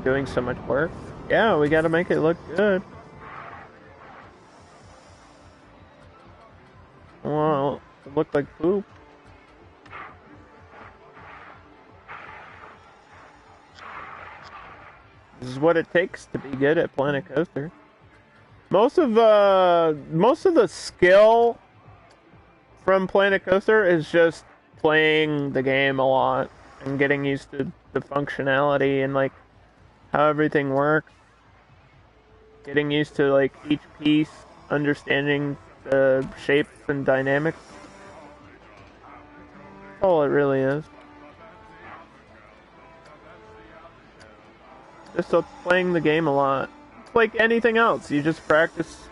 Doing so much work. Yeah, we gotta make it look good. Well, it looked like poop. This is what it takes to be good at Planet Coaster. Most of the skill from Planet Coaster is just playing the game a lot and getting used to the functionality and like how everything works. Getting used to like each piece, understanding the shapes and dynamics. That's all it really is. Just playing the game a lot. It's like anything else, you just practice.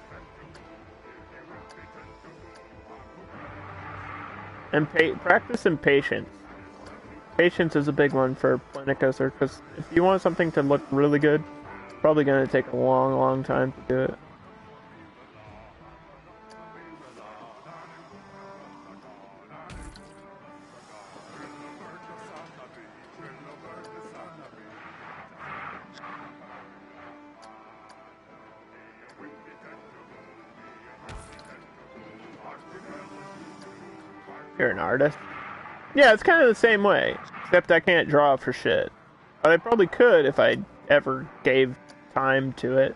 And practice and patience. Patience is a big one for Planet Coaster, because if you want something to look really good, it's probably going to take a long, long time to do it. You're an artist. Yeah, it's kind of the same way, except I can't draw for shit. But I probably could if I ever gave time to it,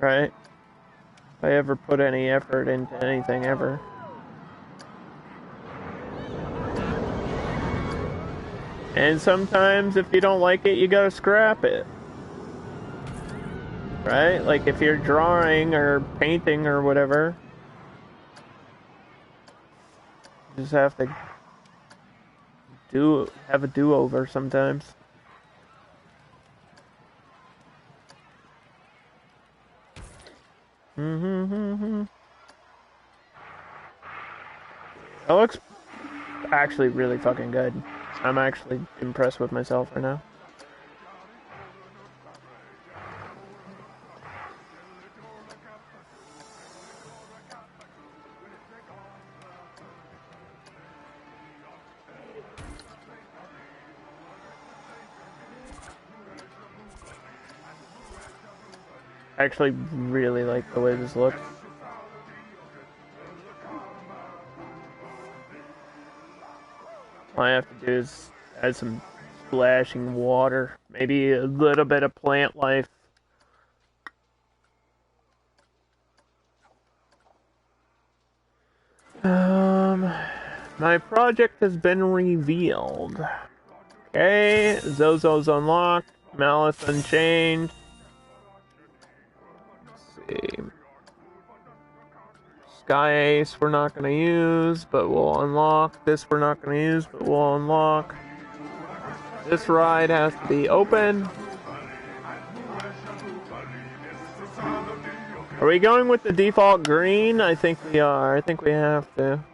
right? If I ever put any effort into anything ever. And sometimes if you don't like it, you gotta scrap it. Right? Like if you're drawing or painting or whatever, you just have to have a do-over sometimes. That looks actually really fucking good. I'm actually impressed with myself right now. I actually really like the way this looks. All I have to do is add some splashing water, maybe a little bit of plant life. My project has been revealed. Okay, Zozo's unlocked, Malice Unchained. Sky Ace we're not going to use, but we'll unlock. This we're not going to use, but we'll unlock. This ride has to be open. Are we going with the default green? I think we are. I think we have to.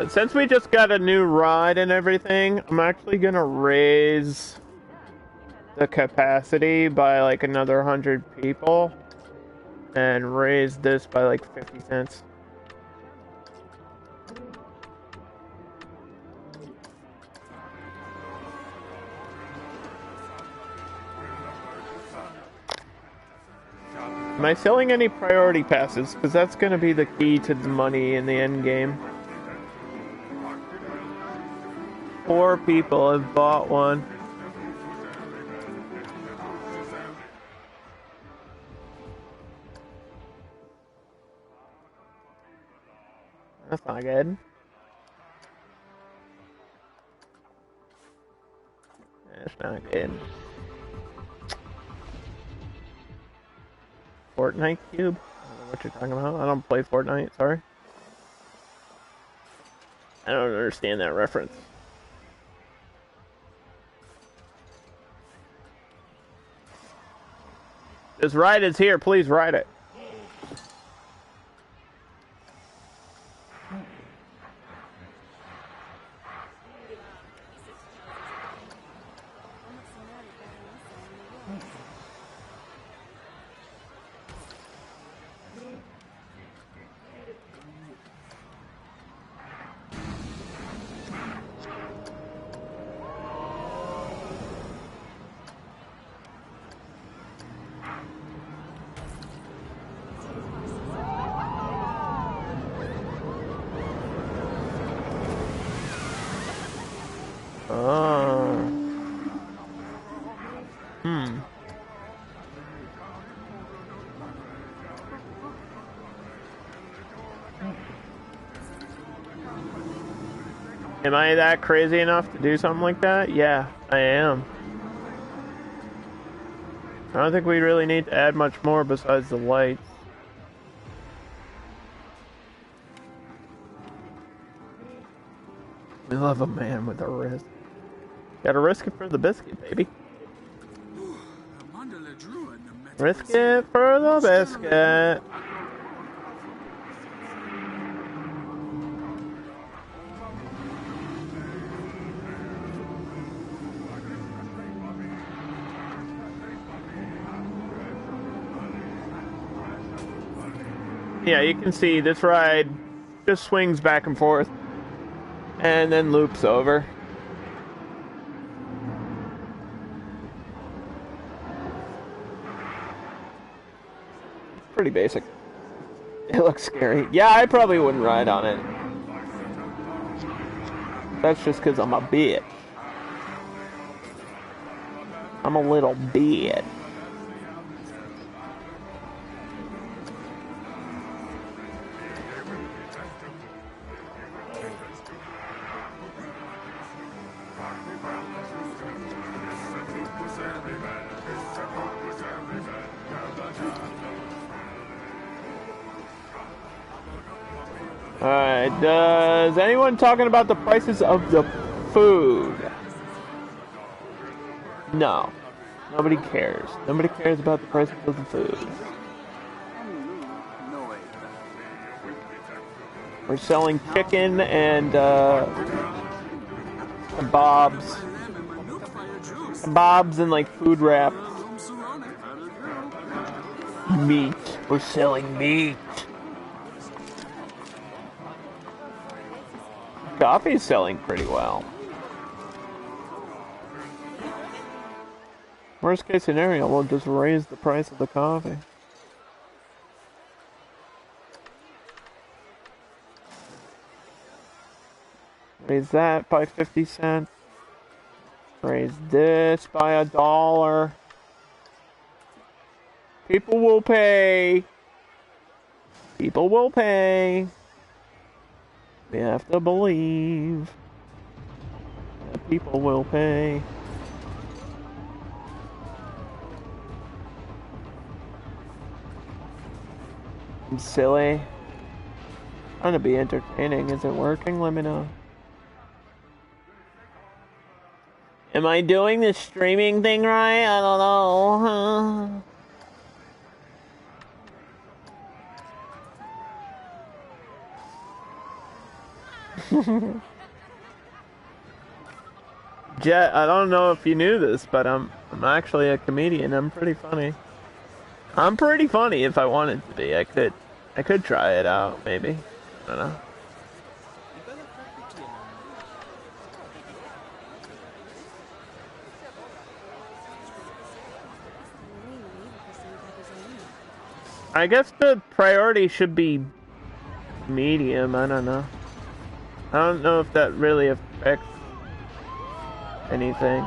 Since we just got a new ride and everything, I'm actually gonna raise the capacity by like another 100 people and raise this by like 50 cents. Am I selling any priority passes? Because that's going to be the key to the money in the end game. 4 people have bought one. That's not good. That's not good. Fortnite cube? I don't know what you're talking about. I don't play Fortnite, sorry. I don't understand that reference. This ride is here, please ride it. Am I that crazy enough to do something like that? Yeah, I am. I don't think we really need to add much more besides the lights. We love a man with a risk. Gotta risk it for the biscuit, baby. Risk it for the biscuit. Yeah, you can see this ride just swings back and forth and then loops over. Pretty basic. It looks scary. Yeah, I probably wouldn't ride on it. That's just because I'm a bitch. I'm a little bitch. Alright, does anyone talking about the prices of the food? No. Nobody cares. Nobody cares about the prices of the food. We're selling chicken and kebabs. Kebabs and like food wraps. Meat. We're selling meat. Coffee's selling pretty well. Worst case scenario, we'll just raise the price of the coffee. Raise that by 50 cents. Raise this by $1. People will pay. People will pay. We have to believe that people will pay. I'm silly. Trying to be entertaining. Is it working? Let me know. Am I doing this streaming thing right? I don't know. Jet, I don't know if you knew this, but I'm actually a comedian. I'm pretty funny. I'm pretty funny if I wanted to be. I could try it out, maybe. I don't know. I guess the priority should be medium. I don't know. I don't know if that really affects anything.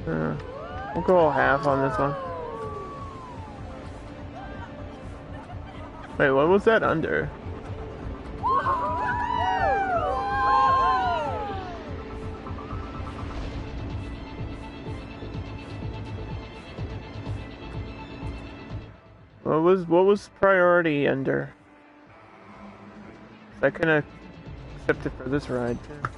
We'll go half on this one. Wait, what was that under? What was priority under? I can accept it for this ride too.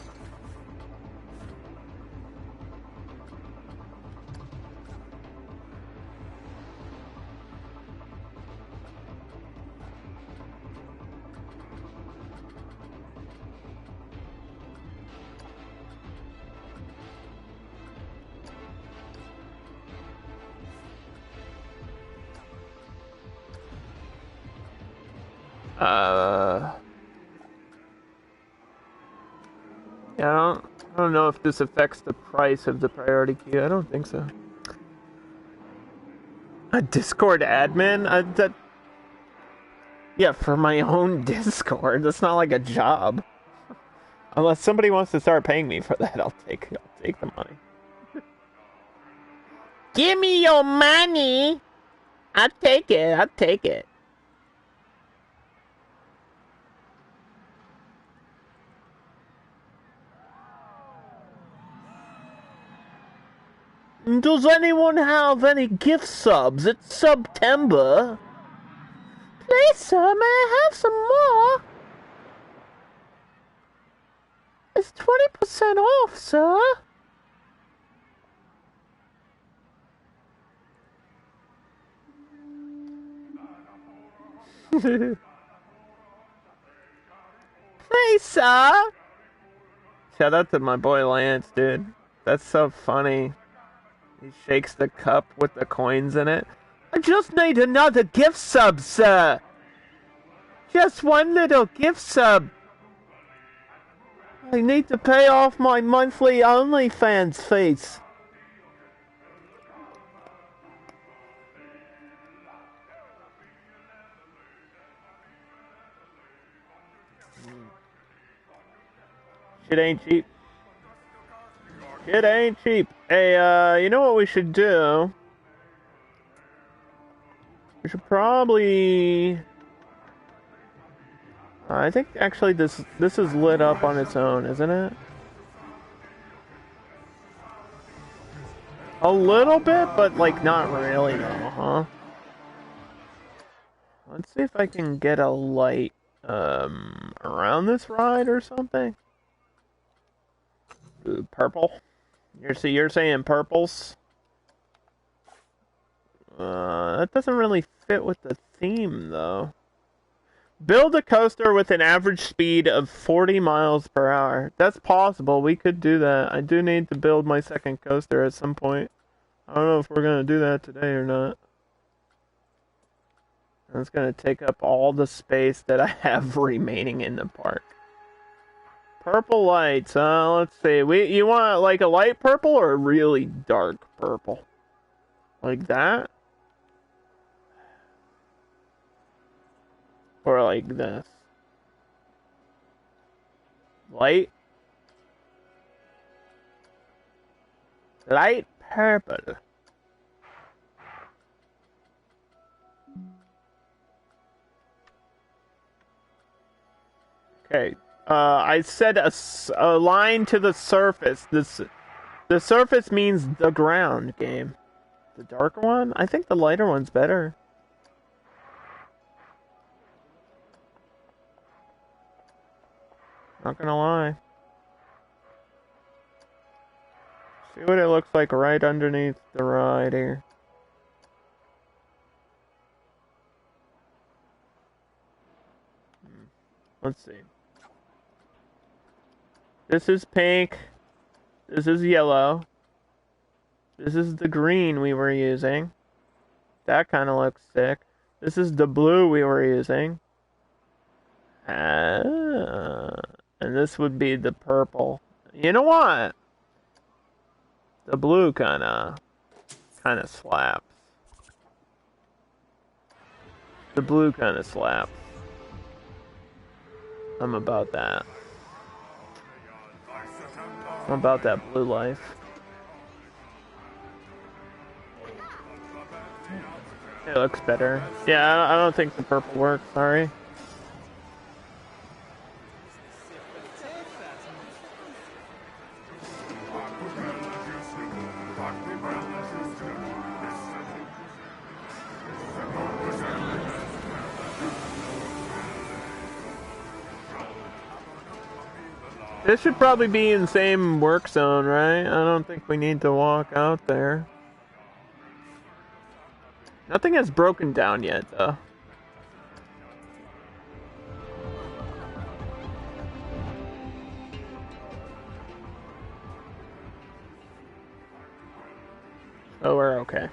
Yeah, I don't know if this affects the price of the priority queue. I don't think so. A Discord admin? Yeah, for my own Discord. That's not like a job. Unless somebody wants to start paying me for that, I'll take the money. Give me your money. I'll take it. Does anyone have any gift subs? It's September. Please, sir, may I have some more? It's 20% off, sir. Please, sir. Shout out to my boy Lance, dude. That's so funny. He shakes the cup with the coins in it. I just need another gift sub, sir. Just one little gift sub. I need to pay off my monthly OnlyFans fees. Shit ain't cheap. Shit ain't cheap. Hey, you know what we should do? We should probably... I think actually this is lit up on its own, isn't it? A little bit, but like not really though, huh? Let's see if I can get a light around this ride or something. Ooh, purple. You're saying purples? That doesn't really fit with the theme though. Build a coaster with an average speed of 40 miles per hour. That's possible. We could do that. I do need to build my second coaster at some point. I don't know if we're going to do that today or not. That's going to take up all the space that I have remaining in the park. Purple lights. Let's see. You want like a light purple or a really dark purple? Like that? Or like this? Light? Light purple. Okay. I said a line to the surface. The surface means the ground game. The darker one? I think the lighter one's better. Not gonna lie. See what it looks like right underneath the ride here. Let's see. This is pink. This is yellow. This is the green we were using. That kind of looks sick. This is the blue we were using. And this would be the purple. You know what? The blue kind of slaps. The blue kind of slaps. I'm about that. I'm about that blue life. It looks better. Yeah, I don't think the purple works, sorry. This should probably be in the same work zone, right? I don't think we need to walk out there. Nothing has broken down yet, though. Oh, we're okay.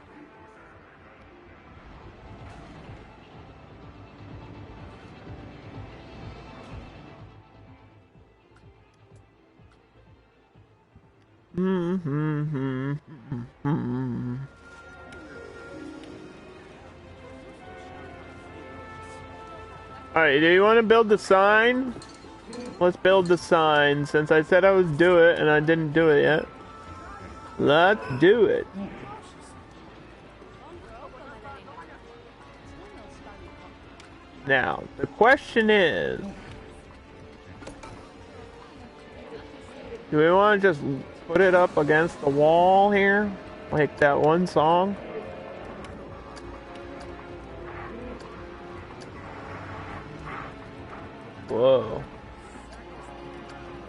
Alright, do you want to build the sign? Let's build the sign, since I said I would do it and I didn't do it yet. Let's do it. Now, the question is, do we want to just put it up against the wall here? Like that one song? Whoa.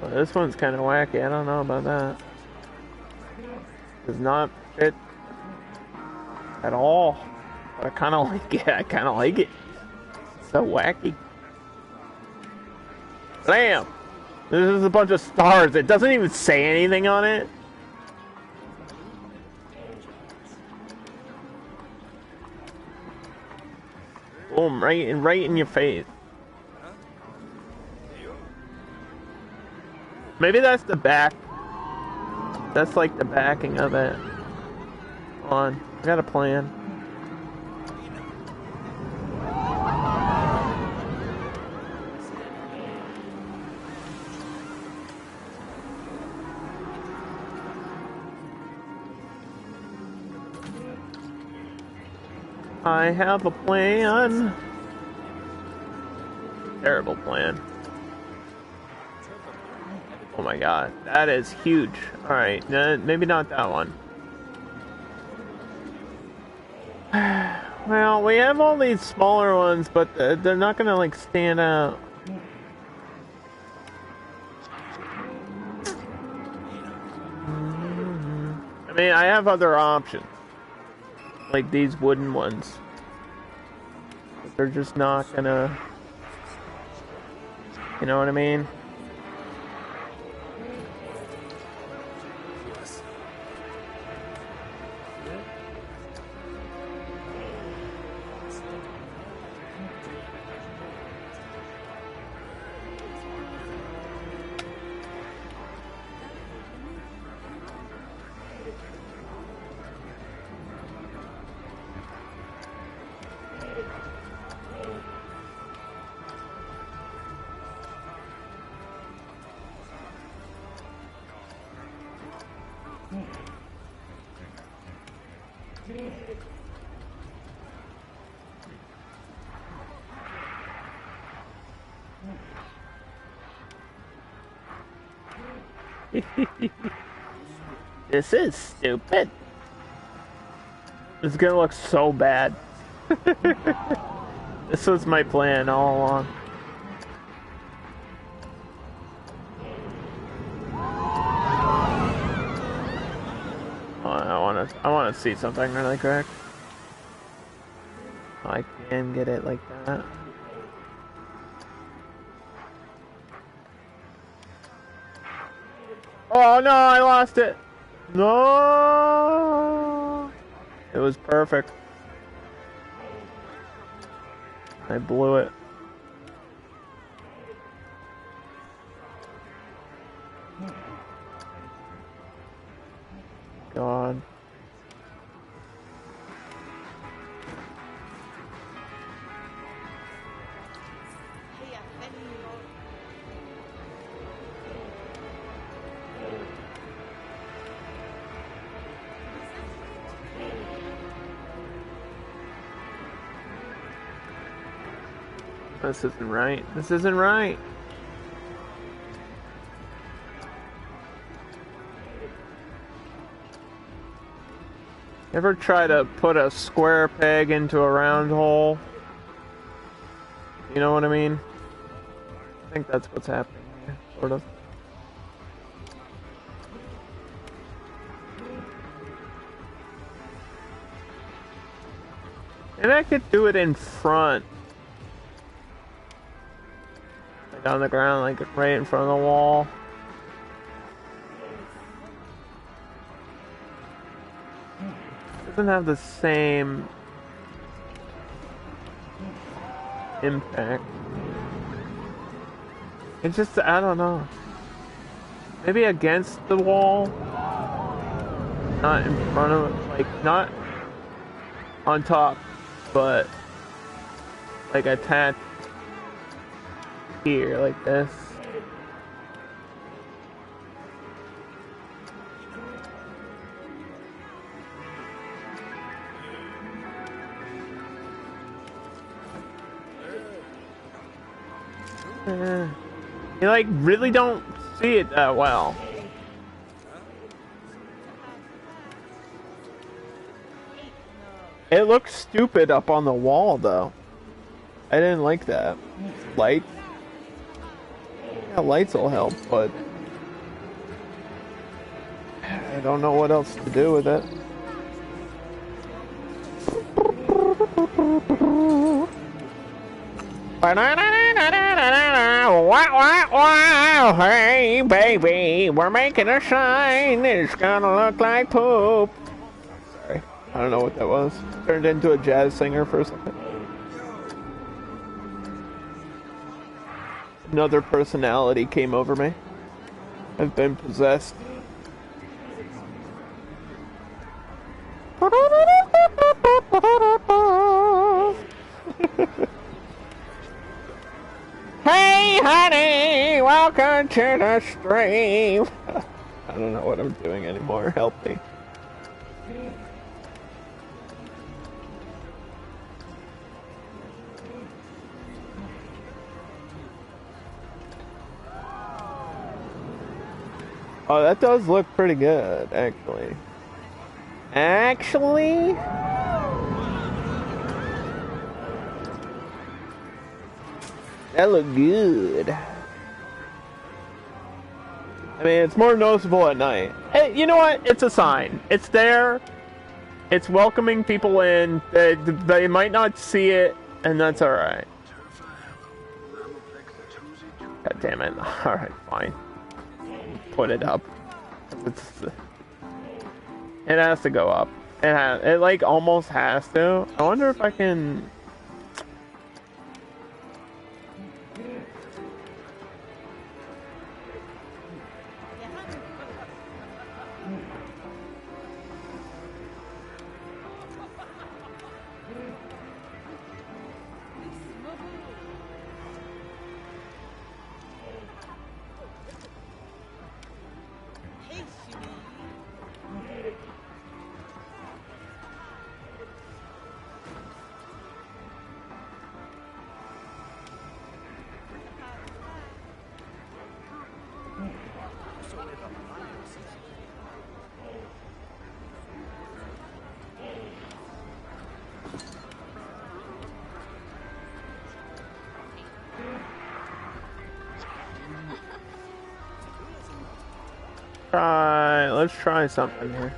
Well, this one's kind of wacky. I don't know about that. Does not fit at all. But I kind of like it. I kind of like it. So wacky. Bam! This is a bunch of stars. It doesn't even say anything on it. Boom! Right in your face. Maybe that's the back. That's like the backing of it. Hold on. I got a plan. I have a plan. Terrible plan. Oh my god, that is huge. Alright, maybe not that one. Well, we have all these smaller ones, but they're not gonna like stand out. I mean, I have other options. Like these wooden ones. But they're just not gonna... You know what I mean? This is stupid. It's gonna look so bad. This was my plan all along. Oh, I wanna see something really quick. I can get it like that. Oh no, I lost it. No. It was perfect. I blew it. God. This isn't right. This isn't right. Ever try to put a square peg into a round hole? You know what I mean? I think that's what's happening here, sort of. And I could do it in front. Like on the ground, like right in front of the wall. Doesn't have the same impact. It's just, I don't know. Maybe against the wall? Not in front of it, like not on top, but like attached here, like this. You like really don't see it that well. It looks stupid up on the wall though. I didn't like that. Light. Yeah, lights will help, but I don't know what else to do with it. Wow, hey baby, we're making a sign. It's gonna look like poop. Sorry, I don't know what that was. Turned into a jazz singer for a second. Another personality came over me. I've been possessed. Hey honey, welcome to the stream. I don't know what I'm doing anymore. Help me. Oh, that does look pretty good, actually. Actually? That looked good. I mean, it's more noticeable at night. Hey, you know what? It's a sign. It's there. It's welcoming people in. They might not see it, and that's alright. God damn it. Alright, fine. Put it up. It has to go up. It like almost has to. I wonder if I can... Let's try something here.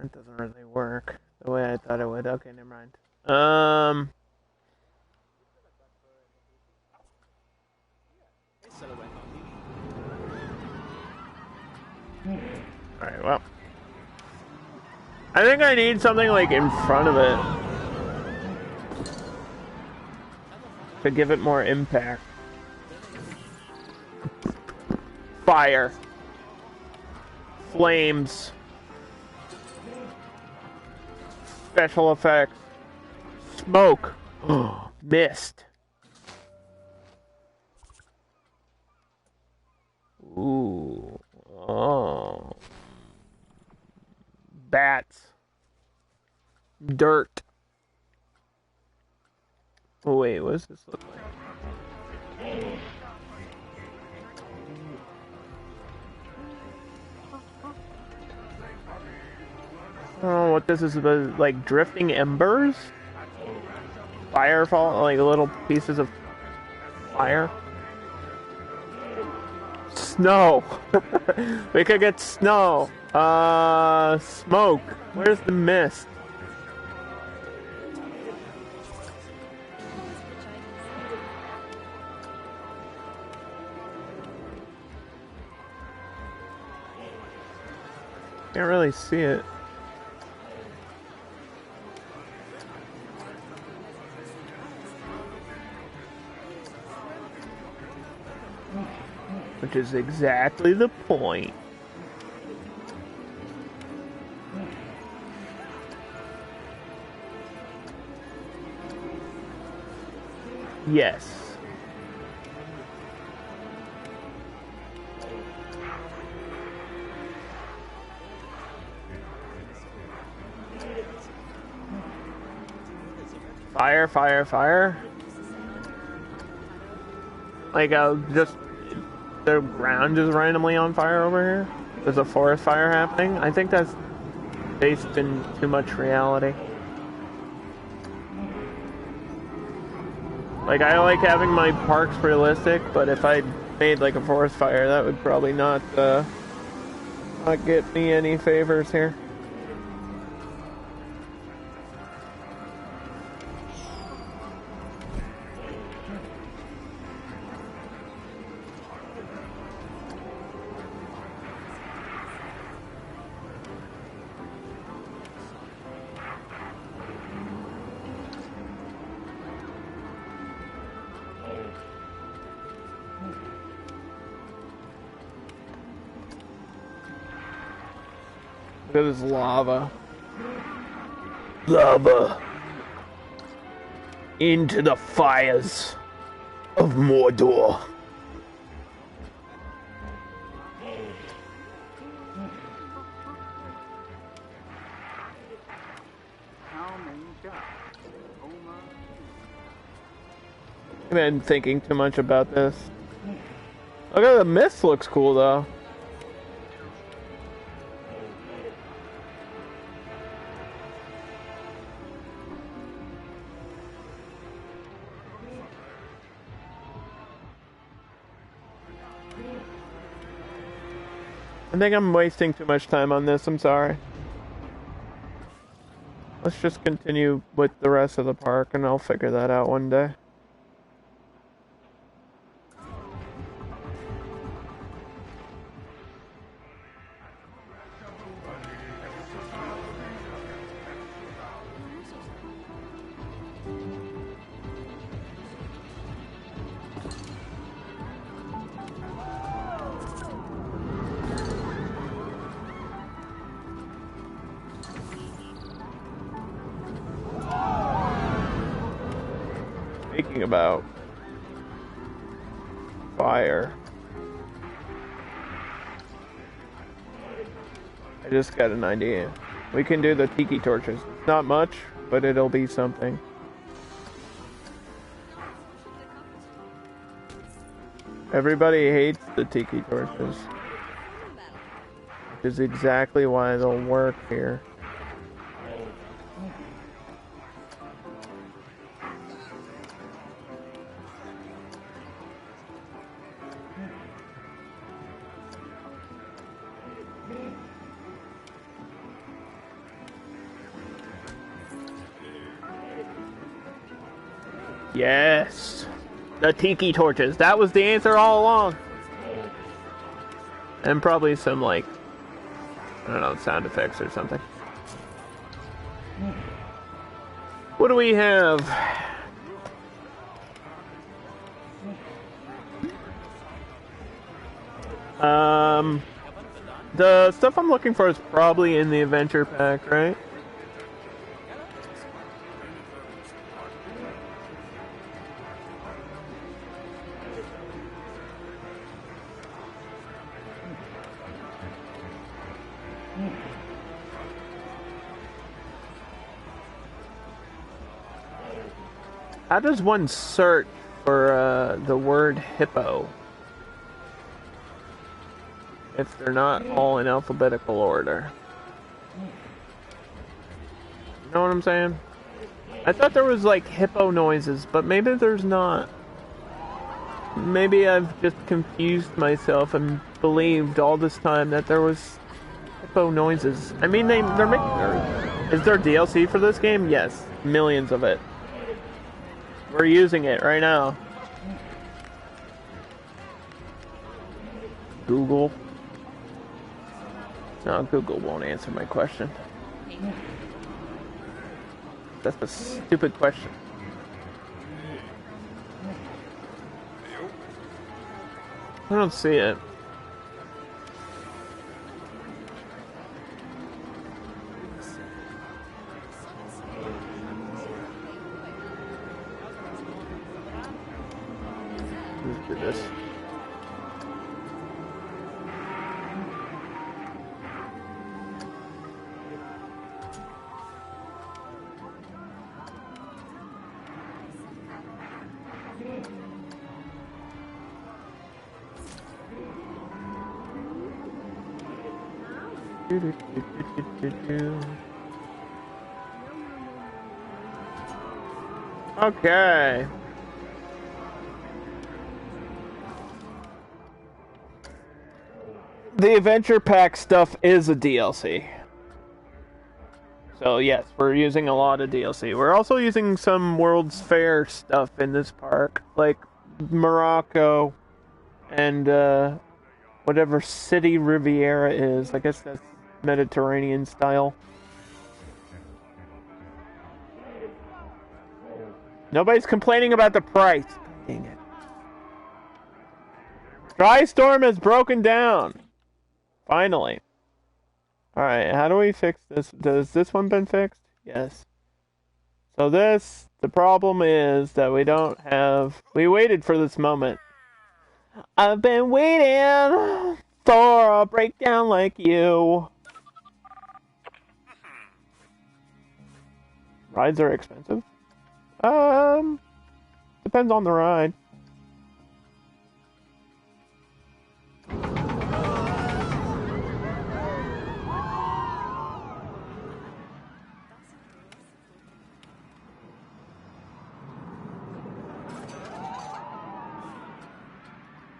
That doesn't really work the way I thought it would. Okay, never mind. Alright, well. I think I need something like in front of it to give it more impact. Fire. Flames. Special effects. Smoke. Mist. Ooh. Oh. Bats. Dirt. Oh, wait, what does this look like? I don't know what this is, but like drifting embers? Firefall, like little pieces of fire? Snow! We could get snow. Smoke. Where's the mist? Can't really see it. Which is exactly the point. Yes. Fire, fire, fire. Like, just the ground is randomly on fire over here. There's a forest fire happening. I think that's based in too much reality. Like, I like having my parks realistic, but if I made like a forest fire, that would probably not get me any favors here. Look at this lava. Lava. Into the fires of Mordor. I've been thinking too much about this. Look at the mist, looks cool though. I think I'm wasting too much time on this, I'm sorry. Let's just continue with the rest of the park and I'll figure that out one day. Speaking about fire, I just got an idea. We can do the Tiki Torches. Not much, but it'll be something. Everybody hates the Tiki Torches, which is exactly why they'll work here. Yes. The Tiki Torches. That was the answer all along. And probably some, like, I don't know, sound effects or something. What do we have? The stuff I'm looking for is probably in the adventure pack, right? How does one search for the word hippo if they're not all in alphabetical order? You know what I'm saying? I thought there was like hippo noises, but maybe there's not. Maybe I've just confused myself and believed all this time that there was hippo noises. I mean, they're making... Is there DLC for this game? Yes. Millions of it. We're using it right now. Google. No, Google won't answer my question. That's a stupid question. I don't see it. Let's do this. Okay. The adventure pack stuff is a DLC. So yes, we're using a lot of DLC. We're also using some World's Fair stuff in this park, like Morocco and whatever city Riviera is. I guess that's Mediterranean style. Nobody's complaining about the price. Dang it. Dry storm has broken down. Finally. Alright, how do we fix this? Does this one been fixed? Yes. So this, the problem is that we don't have... We waited for this moment. I've been waiting for a breakdown like you. Rides are expensive. Depends on the ride.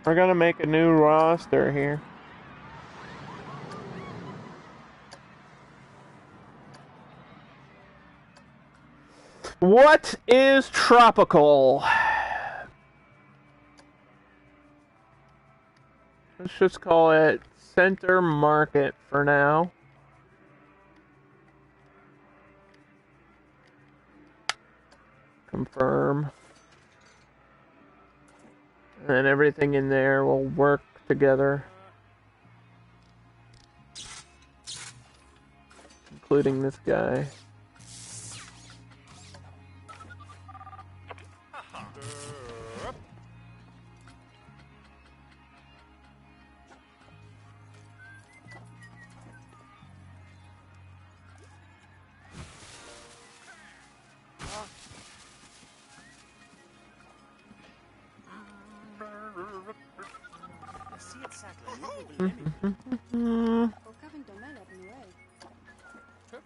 We're gonna make a new roster here. What is tropical? Let's just call it Center Market for now. Confirm. And everything in there will work together. Including this guy.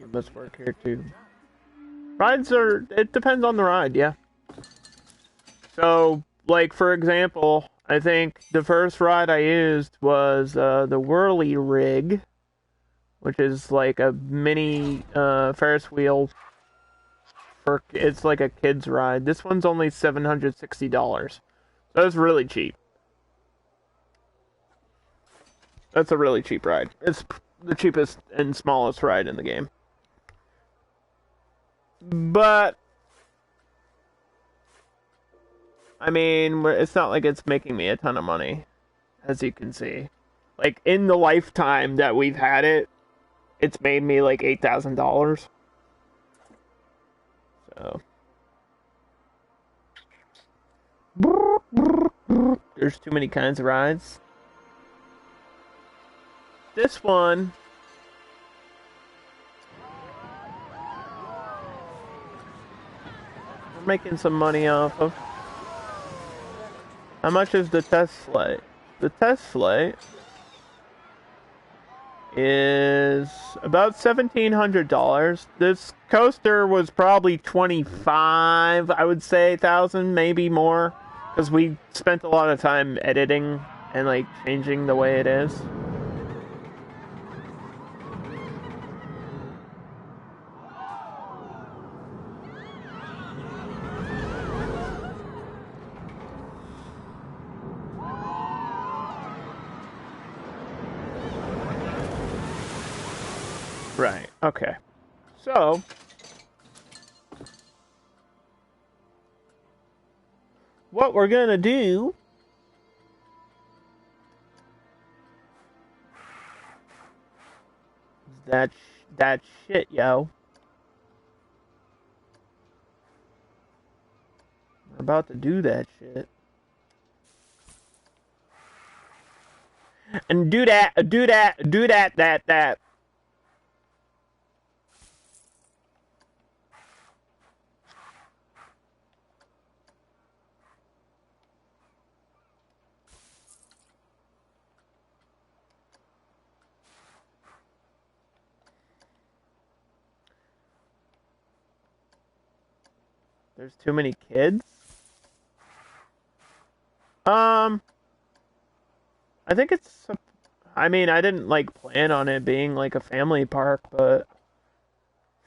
It must work here too. Rides are, it depends on the ride, yeah. So, like for example, I think the first ride I used was the Whirly Rig, which is like a mini Ferris wheel it's like a kid's ride. This one's only $760. So that's really cheap. That's a really cheap ride. It's the cheapest and smallest ride in the game. But I mean, it's not like it's making me a ton of money, as you can see. Like, in the lifetime that we've had it, it's made me like $8,000. So. There's too many kinds of rides. This one. We're making some money off of. How much is the test flight? The test flight is about $1,700. This coaster was probably 25, I would say, thousand, maybe more, because we spent a lot of time editing and like changing the way it is. Right, okay. So, what we're gonna do is that shit, yo. We're about to do that shit. And do that. There's too many kids? I think it's... I mean, I didn't, like, plan on it being, like, a family park, but...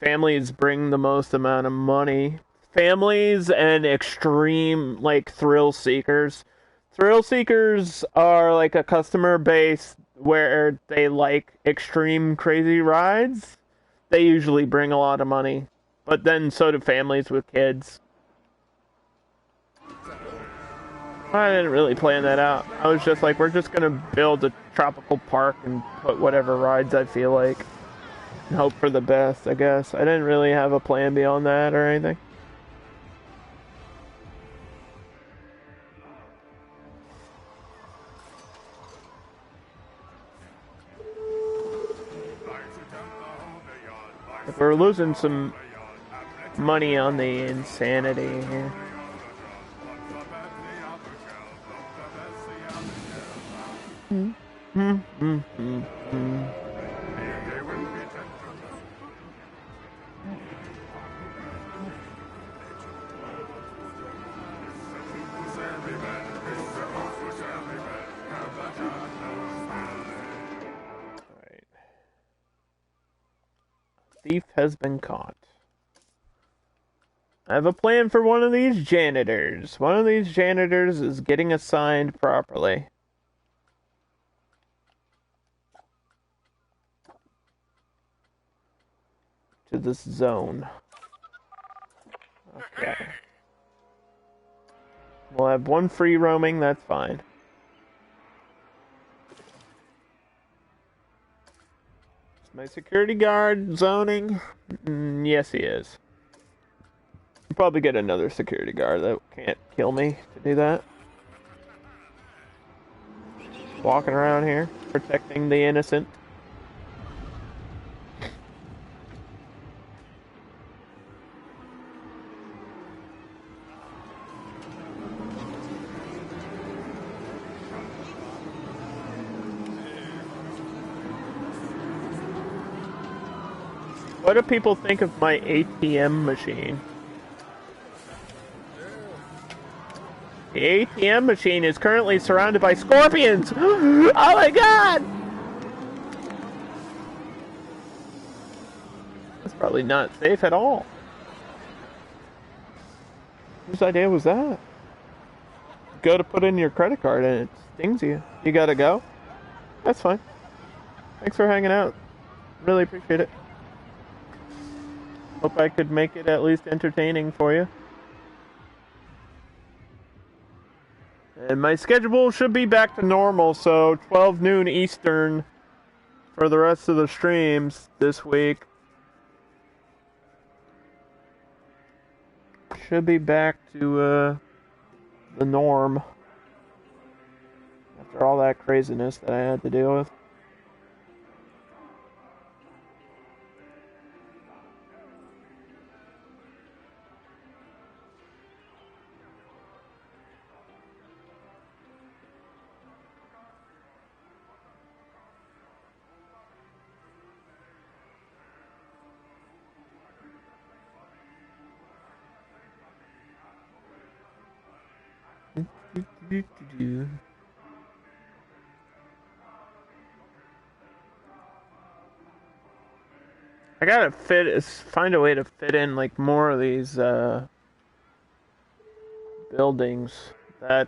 families bring the most amount of money. Families and extreme, like, thrill seekers. Thrill seekers are, like, a customer base where they like extreme, crazy rides. They usually bring a lot of money. But then so do families with kids. I didn't really plan that out. I was just like, we're just gonna build a tropical park and put whatever rides I feel like. And hope for the best, I guess. I didn't really have a plan beyond that or anything. We're losing some money on the insanity here. Thief has been caught. I have a plan for one of these janitors. One of these janitors is getting assigned properly. To this zone. Okay. We'll have one free roaming, that's fine. Is my security guard zoning? Yes, he is. I'll probably get another security guard that can't kill me to do that. Walking around here, protecting the innocent. What do people think of my ATM machine? The ATM machine is currently surrounded by scorpions! Oh my god! That's probably not safe at all. Whose idea was that? Go to put in your credit card and it stings you. You gotta go? That's fine. Thanks for hanging out. Really appreciate it. Hope I could make it at least entertaining for you. And my schedule should be back to normal, so 12 noon Eastern for the rest of the streams this week. Should be back to the norm after all that craziness that I had to deal with. I gotta find a way to fit in like more of these buildings that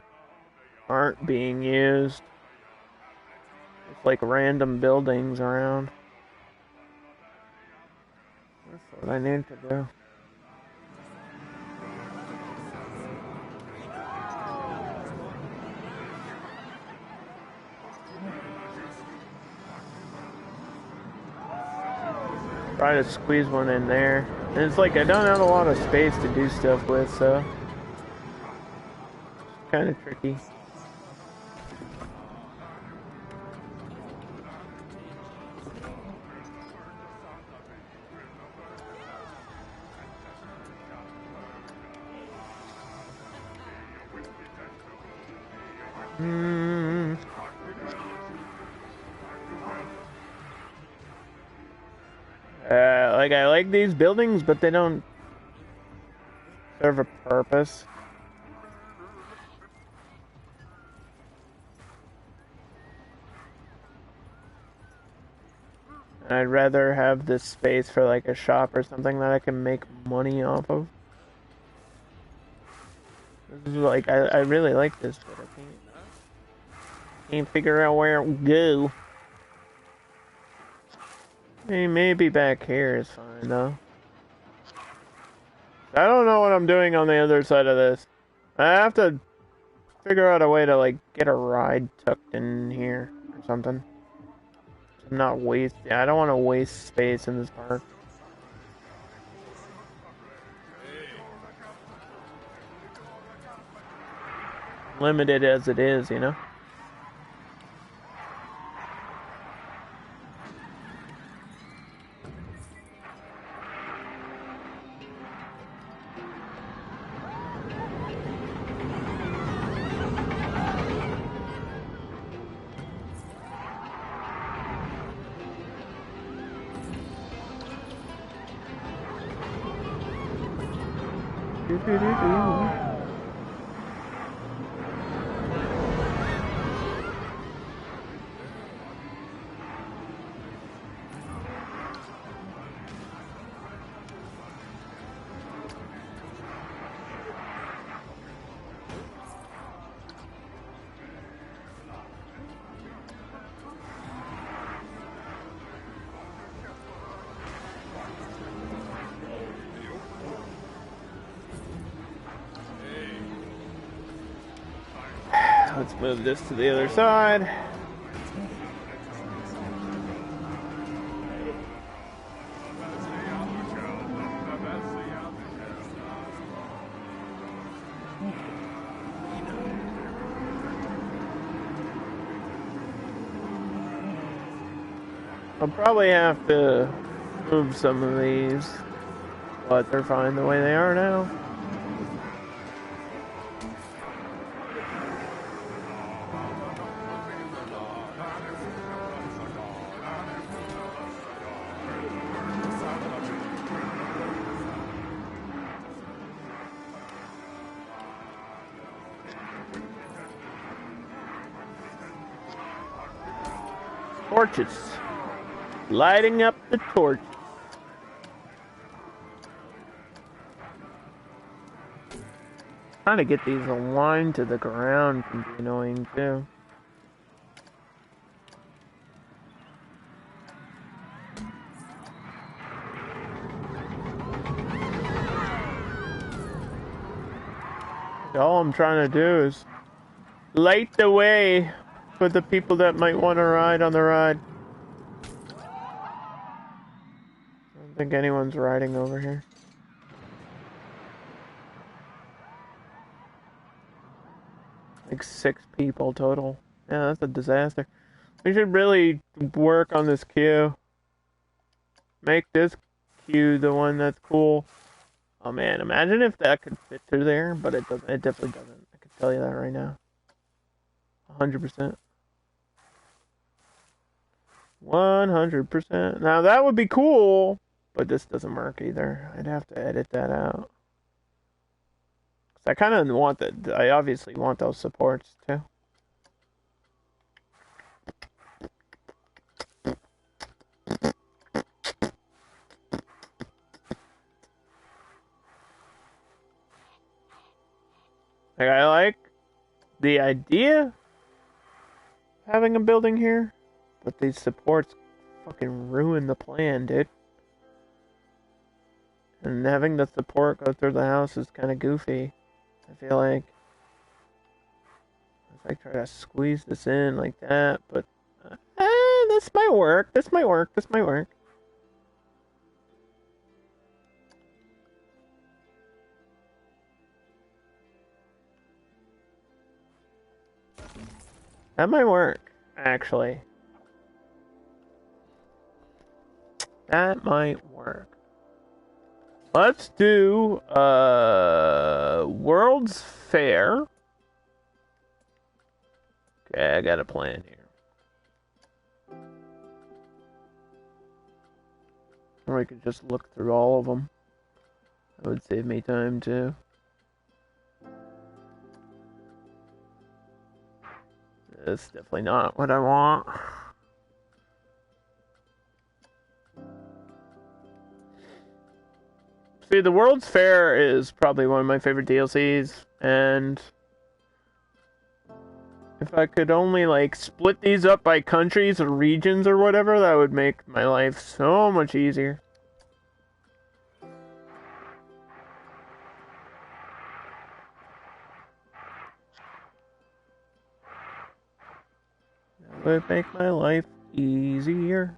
aren't being used. It's like random buildings around. That's what I need to do. Try to squeeze one in there. And it's like I don't have a lot of space to do stuff with, so it's kind of tricky. Like, I like these buildings, but they don't serve a purpose. I'd rather have this space for, like, a shop or something that I can make money off of. This is, like, I really like this, but I can't figure out where it would go. Hey, maybe back here is fine, though. I don't know what I'm doing on the other side of this. I have to figure out a way to, like, get a ride tucked in here or something. I'm not wasting. I don't want to waste space in this park. Limited as it is, you know? Let's move this to the other side. I'll probably have to move some of these, but they're fine the way they are now. Torches. Lighting up the torches. Trying to get these aligned to the ground can be annoying too. All I'm trying to do is light the way for the people that might want to ride on the ride. I don't think anyone's riding over here. Like 6 people total. Yeah, that's a disaster. We should really work on this queue. Make this queue the one that's cool. Oh man, imagine if that could fit through there, but it doesn't. It definitely doesn't. I can tell you that right now. 100%. 100%. Now that would be cool, but this doesn't work either. I'd have to edit that out. I kind of want that. I obviously want those supports too. Like, I like the idea of having a building here, but these supports fucking ruin the plan, dude. And having the support go through the house is kind of goofy. I feel like if I try to squeeze this in like that, but this might work. This might work. This might work. That might work, actually. That might work. Let's do World's Fair. Okay, I got a plan here. Or I could just look through all of them. That would save me time too. That's definitely not what I want. See, the World's Fair is probably one of my favorite DLCs, and if I could only, like, split these up by countries or regions or whatever, that would make my life so much easier. That would make my life easier.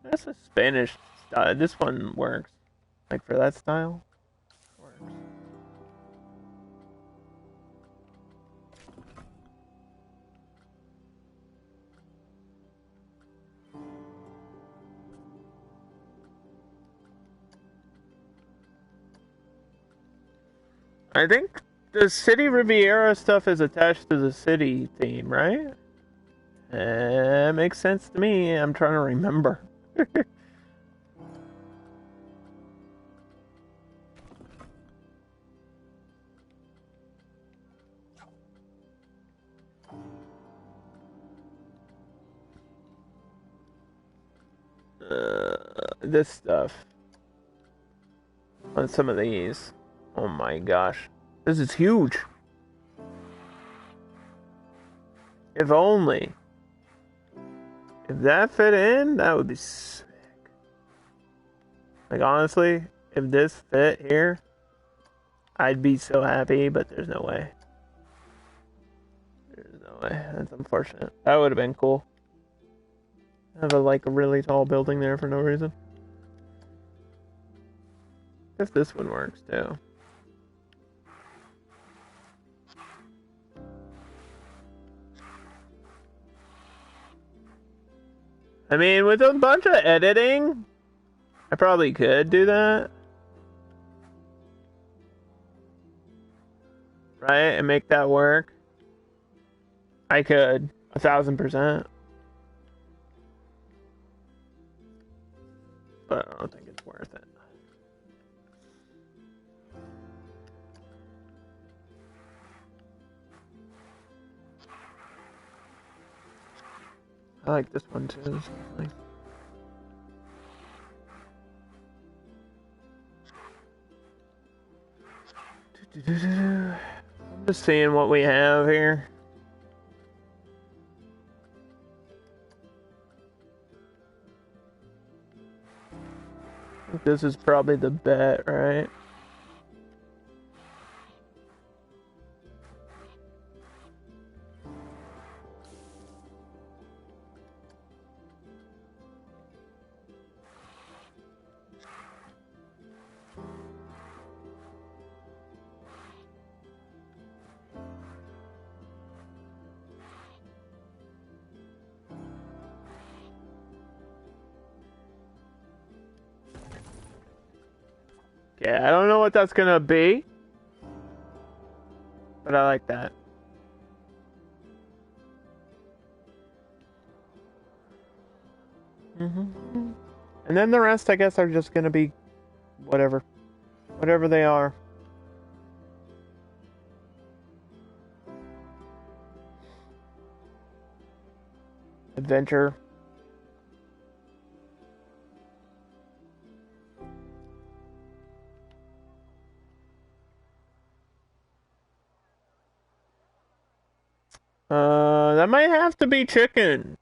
That's a Spanish style. This one works. Like, for that style, works. I think the City Riviera stuff is attached to the city theme, right? Makes sense to me. I'm trying to remember. This stuff on some of these. Oh my gosh. This is huge. If only. If that fit in, that would be sick. Like, honestly, if this fit here, I'd be so happy, but there's no way. There's no way. That's unfortunate. That would have been cool. Have a really tall building there for no reason. If this one works too. I mean, with a bunch of editing, I probably could do that. Right? And make that work. I could. 1,000%. But I don't think it's worth it. I like this one too. This one's nice. I'm just seeing what we have here. I think this is probably the bet, right? Yeah, I don't know what that's gonna be, but I like that. And then the rest, I guess, are just gonna be whatever they are. Adventure. That might have to be chicken.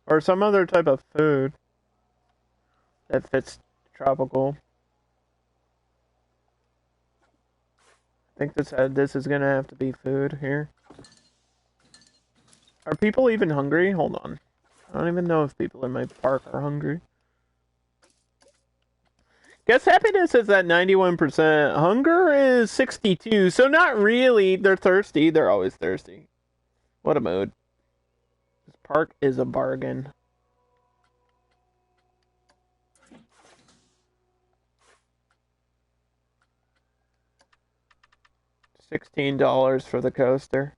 Or some other type of food that fits tropical. I think this is gonna have to be food here. Are people even hungry? Hold on. I don't even know if people in my park are hungry. Guess happiness is at 91%. Hunger is 62. So not really. They're thirsty. They're always thirsty. What a mood. This park is a bargain. $16 for the coaster.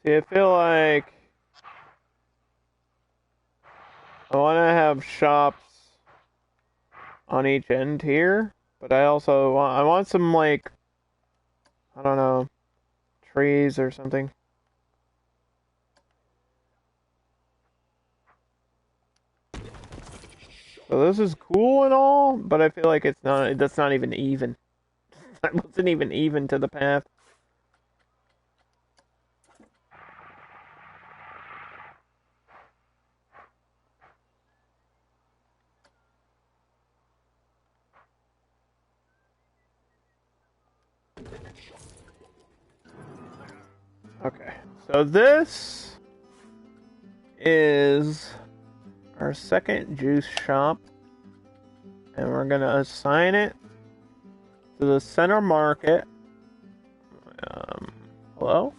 See, I feel like I want to have shops on each end here, but I also want some, like, I don't know, trees or something. So this is cool and all, but I feel like that's not even even. That wasn't even even to the path. Okay, so this is our second juice shop, and we're gonna assign it to the center market. Hello?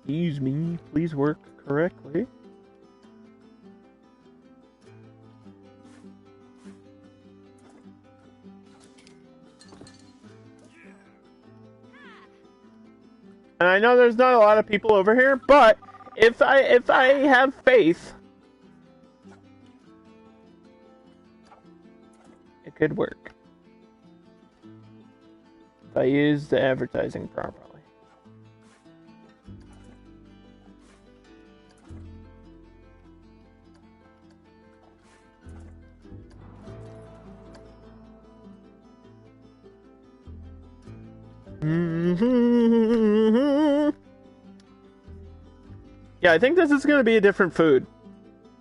Excuse me, please work correctly. And I know there's not a lot of people over here, but if I have faith, it could work. If I use the advertising properly. Yeah, I think this is going to be a different food.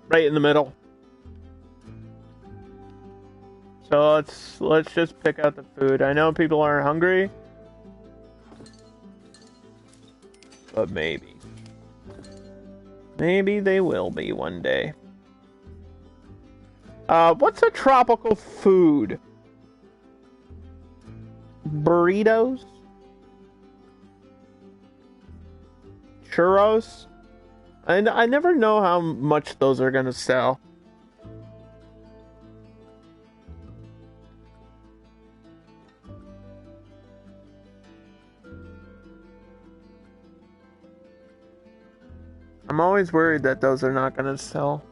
Right in the middle. So let's just pick out the food. I know people aren't hungry. But maybe. Maybe they will be one day. What's a tropical food? Burritos? Churros? I never know how much those are gonna sell. I'm always worried that those are not gonna sell.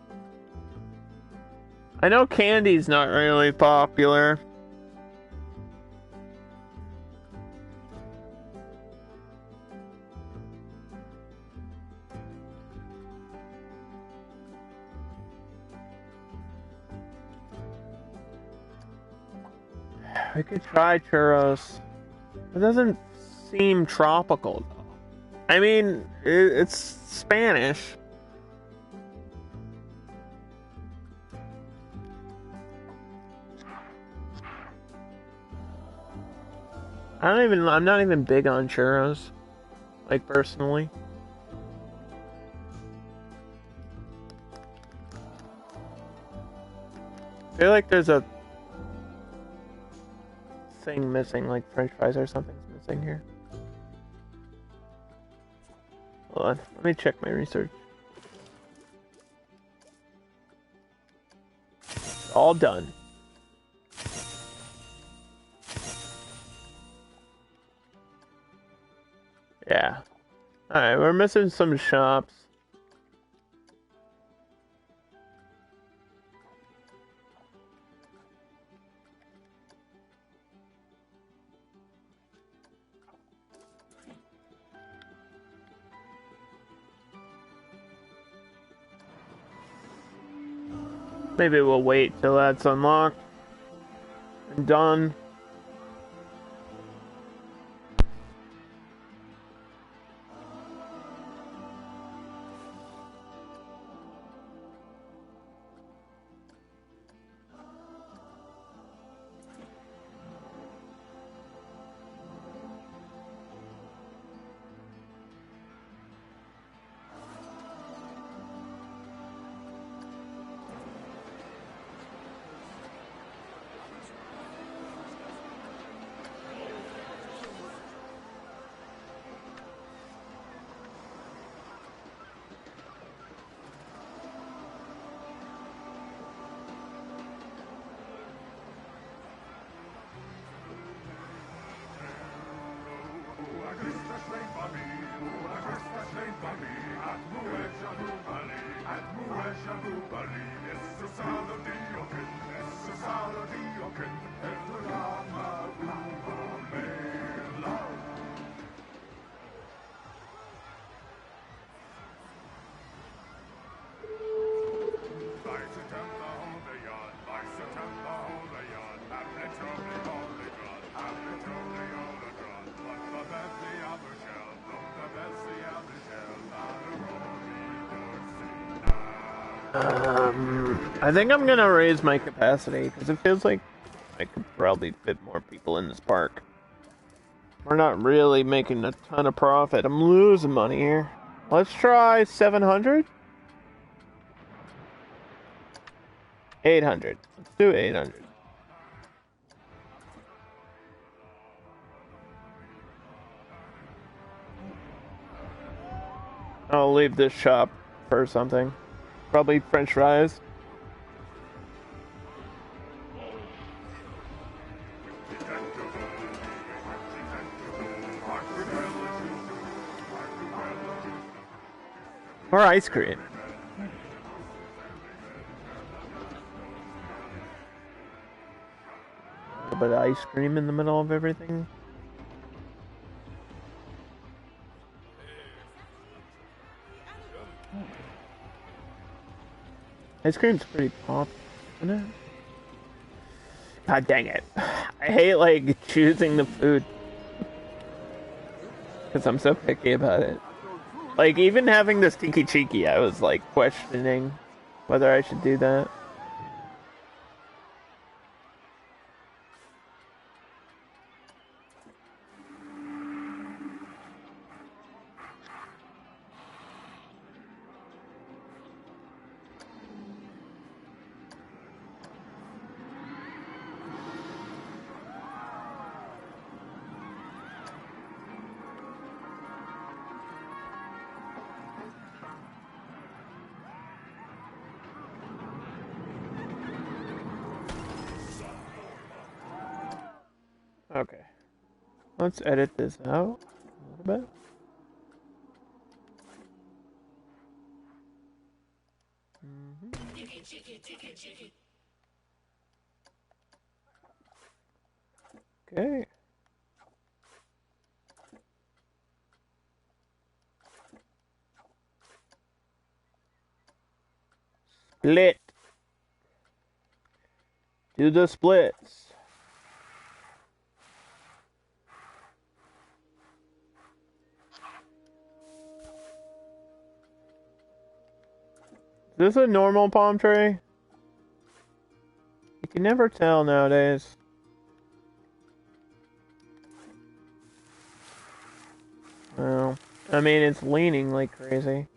I know candy's not really popular. I could try churros. It doesn't seem tropical, though. I mean, it's Spanish. I'm not even big on churros. Like, personally. I feel like there's a thing missing, like french fries or something's missing here. Hold on, let me check my research. All done. Yeah. Alright, we're missing some shops. Maybe we'll wait till that's unlocked and done. I think I'm gonna raise my capacity because it feels like I could probably fit more people in this park. We're not really making a ton of profit. I'm losing money here. Let's try 700? 800. Let's do 800. I'll leave this shop for something. Probably french fries. Or ice cream. A little bit of ice cream in the middle of everything. Ice cream's pretty pop, isn't it? God dang it. I hate, like, choosing the food. Because I'm so picky about it. Like, even having this Tiki Cheeky, I was, like, questioning whether I should do that. Okay. Let's edit this out a little bit. Okay. Split. Do the splits. Is this a normal palm tree? You can never tell nowadays. Well, I mean, it's leaning like crazy.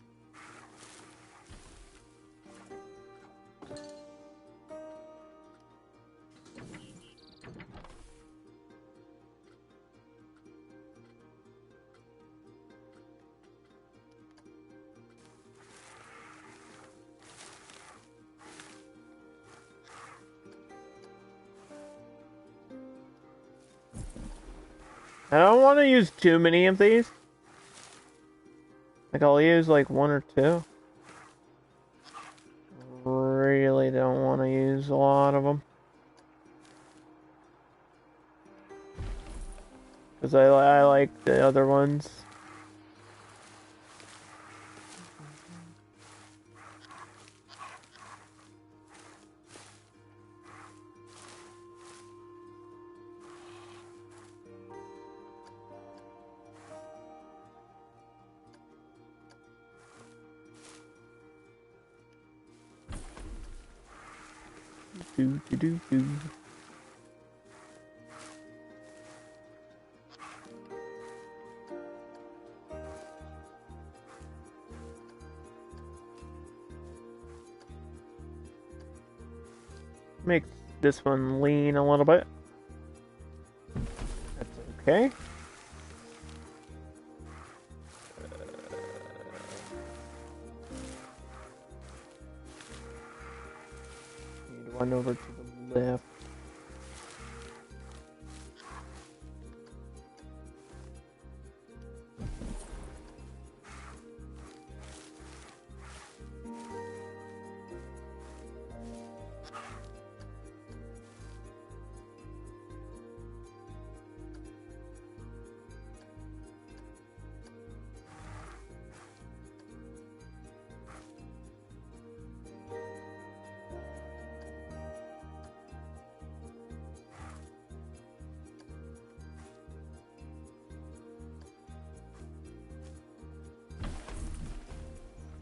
I don't want to use too many of these. Like, I'll use like one or two. Really don't want to use a lot of them. Because I like the other ones. Do do do do. Make this one lean a little bit. That's okay. Need one over to the left.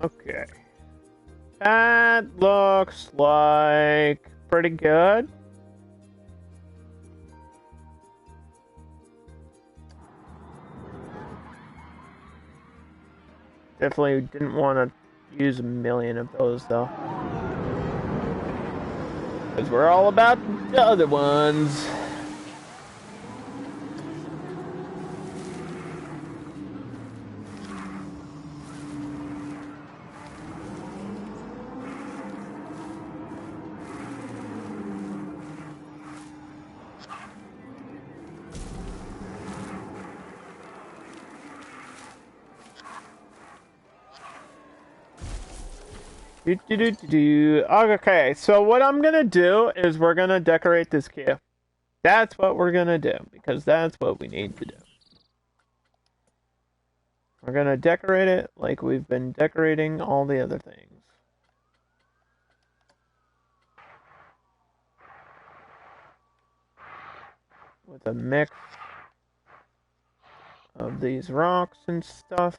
Okay. That looks like pretty good. Definitely didn't want to use a million of those though. Because we're all about the other ones. Okay, so what I'm gonna do is we're gonna decorate this queue. That's what we're gonna do, because that's what we need to do. We're gonna decorate it like we've been decorating all the other things. With a mix of these rocks and stuff.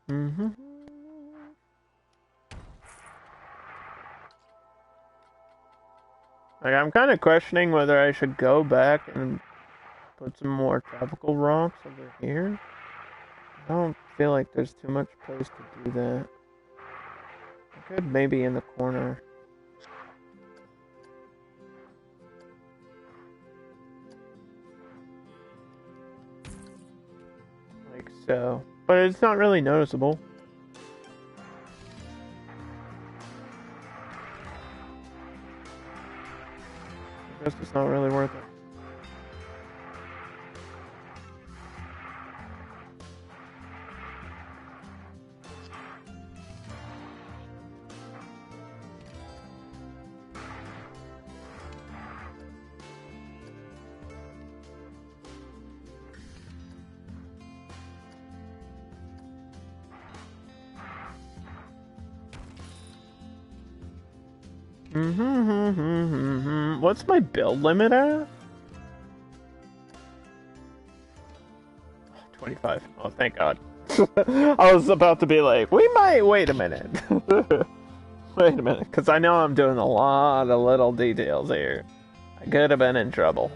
Mm-hmm. Like, I'm kind of questioning whether I should go back and put some more tropical rocks over here. I don't feel like there's too much place to do that. I could maybe in the corner. so. But it's not really noticeable. I guess it's not really worth it. What's my build limit at? 25. Oh, thank God. I was about to be like, we might wait a minute. Wait a minute, because I know I'm doing a lot of little details here. I could have been in trouble.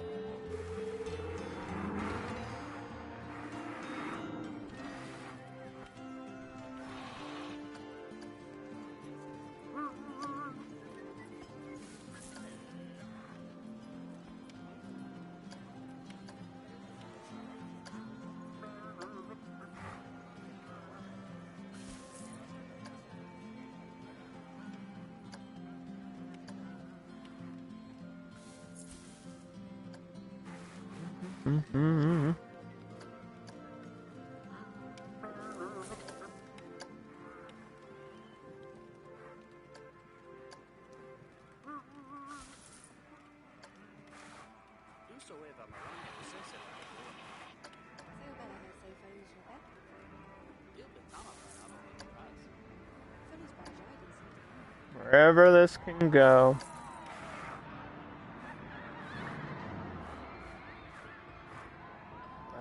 Wherever this can go.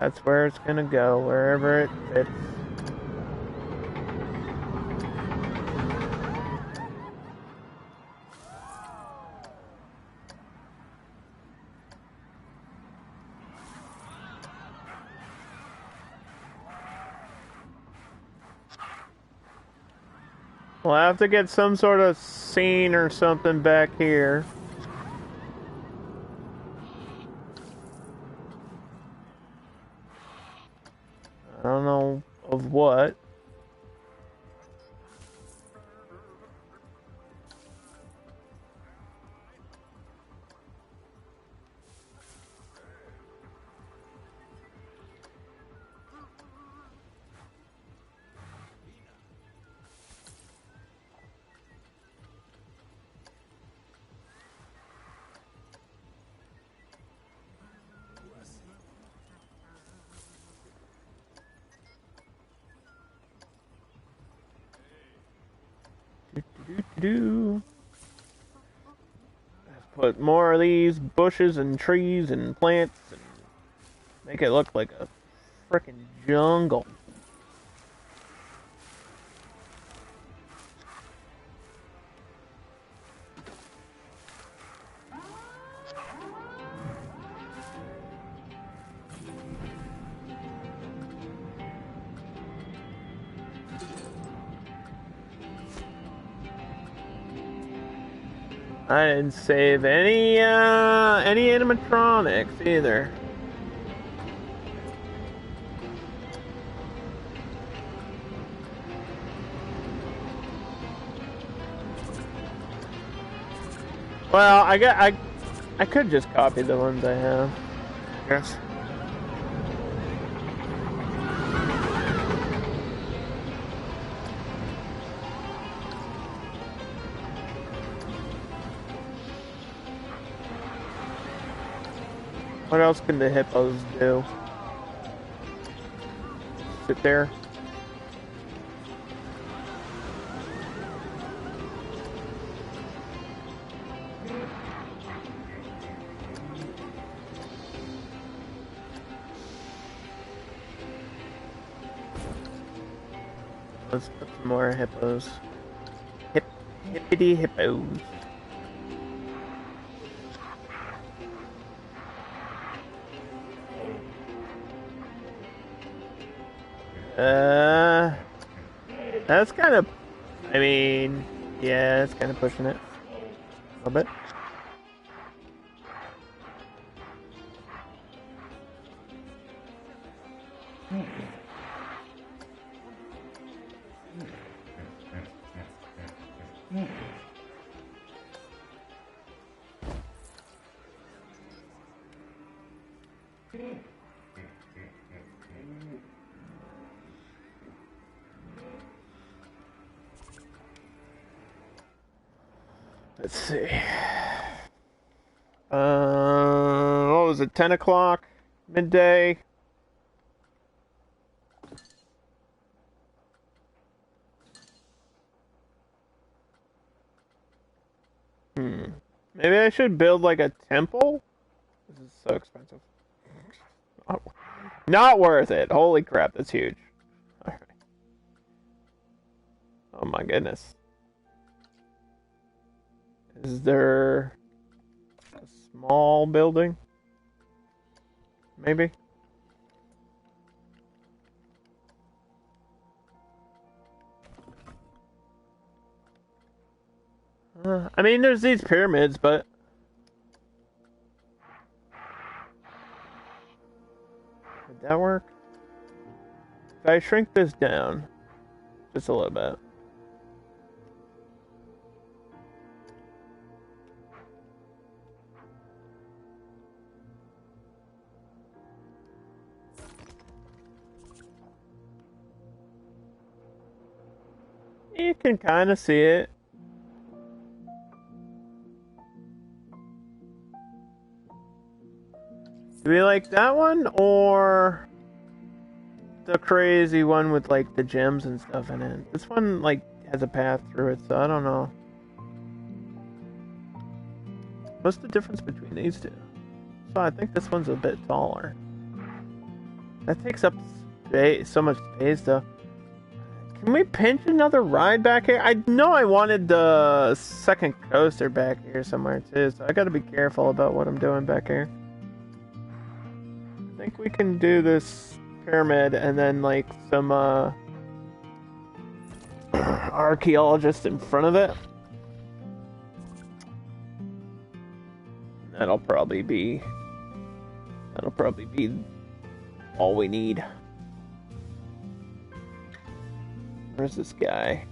That's where it's gonna go, wherever it fits. We'll have to get some sort of scene or something back here. I don't know of what. Let's put more of these bushes and trees and plants and make it look like a frickin' jungle. I didn't save any animatronics either. Well, I could just copy the ones I have, I guess. What else can the hippos do? Sit there. Let's put some more hippos. Hippity hippos. That's kind of, I mean, yeah, it's kind of pushing it a little bit. Let's see. What was it? 10 o'clock? Midday? Maybe I should build like a temple? This is so expensive. Not worth it. Holy crap, that's huge. Alright. Oh my goodness. Is there a small building? Maybe? I mean, there's these pyramids, but... Would that work? If I shrink this down, just a little bit. You can kind of see it. Do we like that one, or the crazy one with like the gems and stuff in it? This one like has a path through it, so I don't know. What's the difference between these two? So I think this one's a bit taller. That takes up space, so much space though. Can we pinch another ride back here? I know I wanted the second coaster back here somewhere too, so I gotta be careful about what I'm doing back here. I think we can do this pyramid and then like some archaeologists in front of it. That'll probably be all we need. Where's this guy?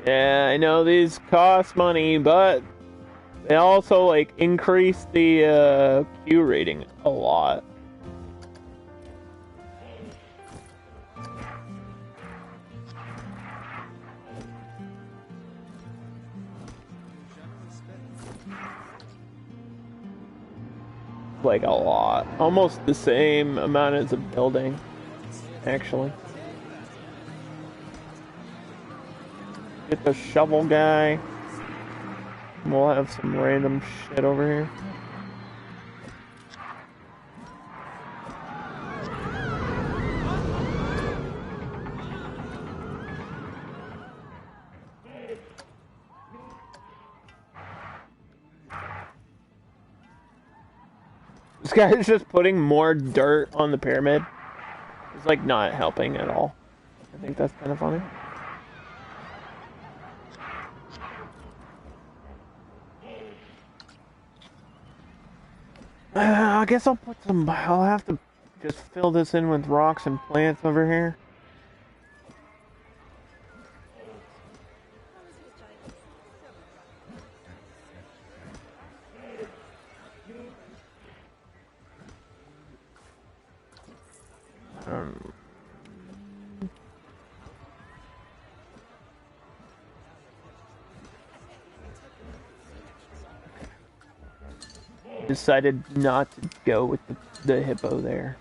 Yeah, I know these cost money, but they also like increase the Q rating a lot. Like a lot. Almost the same amount as a building, actually. Get the shovel guy. We'll have some random shit over here. This guy is just putting more dirt on the pyramid. It's like not helping at all. I think that's kind of funny. I guess I'll put some. I'll have to just fill this in with rocks and plants over here. Decided not to go with the hippo there.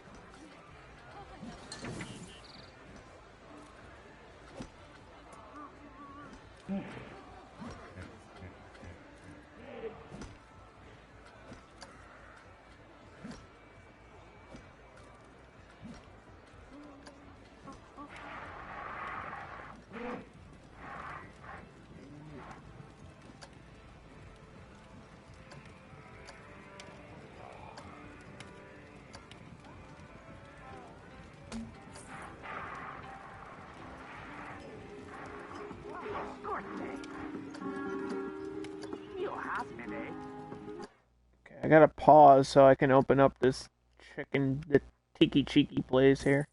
Okay, I gotta pause so I can open up this the Tiki Cheeky place here.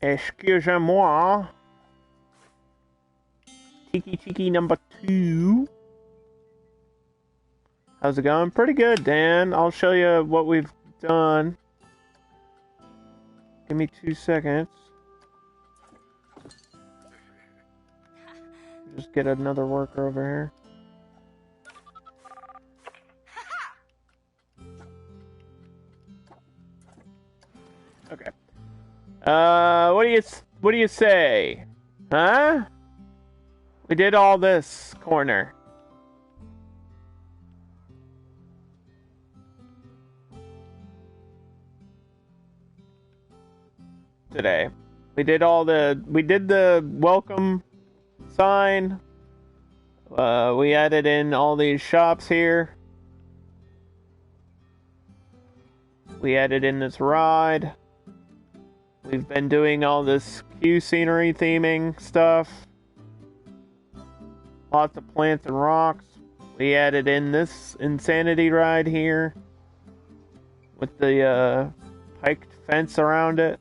Excusez-moi. Tiki Tiki number 2. How's it going? Pretty good, Dan. I'll show you what we've done. Give me 2 seconds. Just get another worker over here. Okay. What do you say? Huh? We did all this corner. Today. We did the welcome sign. We added in all these shops here. We added in this ride. We've been doing all this queue scenery theming stuff. Lots of plants and rocks. We added in this insanity ride here with the piked fence around it,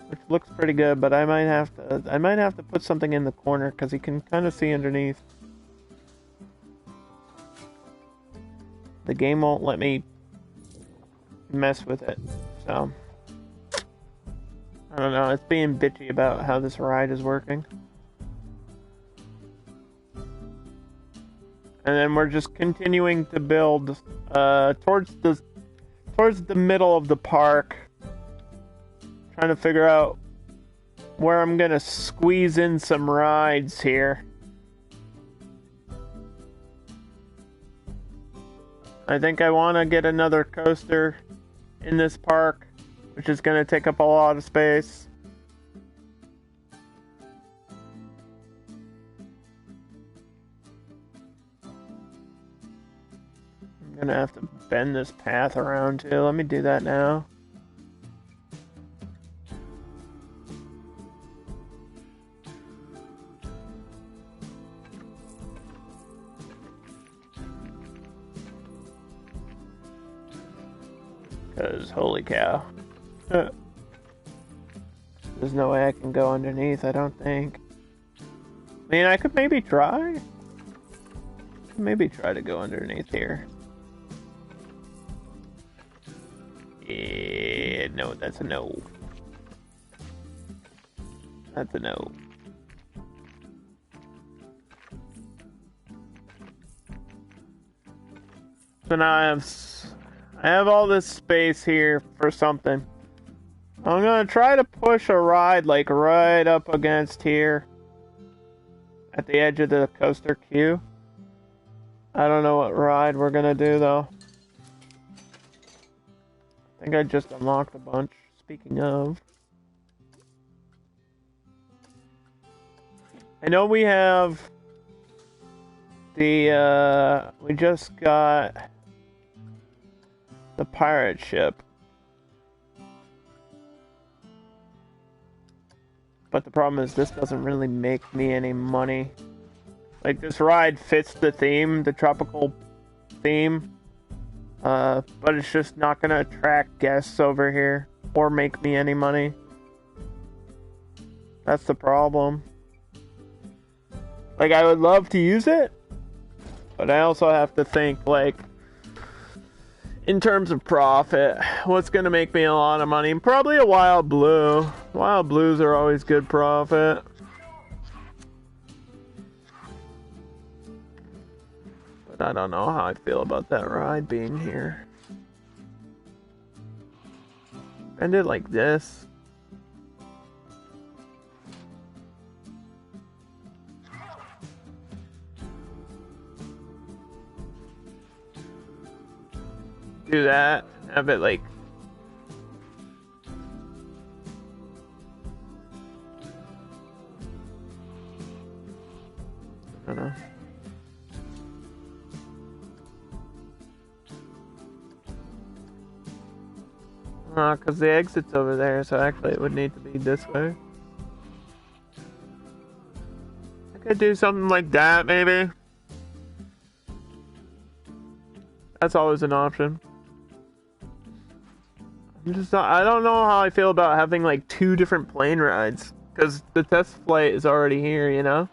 which looks pretty good. But I might have to put something in the corner because you can kind of see underneath. The game won't let me mess with it, so I don't know. It's being bitchy about how this ride is working. And then we're just continuing to build towards the middle of the park. Trying to figure out where I'm gonna squeeze in some rides here. I think I want to get another coaster in this park, which is gonna take up a lot of space. I'm gonna have to bend this path around too. Let me do that now. Because holy cow. There's no way I can go underneath, I don't think. I mean, I could maybe try. Maybe try to go underneath here. Yeah, no, that's a no. That's a no. So now I have all this space here for something. I'm gonna try to push a ride like right up against here at the edge of the coaster queue. I don't know what ride we're gonna do though. I think I just unlocked a bunch. Speaking of, I know we have the we just got the pirate ship. But the problem is this doesn't really make me any money. Like, this ride fits the theme, the tropical theme. But it's just not gonna attract guests over here or make me any money. That's the problem. Like, I would love to use it, but I also have to think, like, in terms of profit, what's gonna make me a lot of money? Probably a Wild Blue. Wild Blues are always good profit. But I don't know how I feel about that ride being here. End it like this. Do that. Have it like... I don't know. Because the exit's over there, so actually it would need to be this way. I could do something like that, maybe. That's always an option. I don't know how I feel about having like 2 different plane rides. Because the test flight is already here, you know?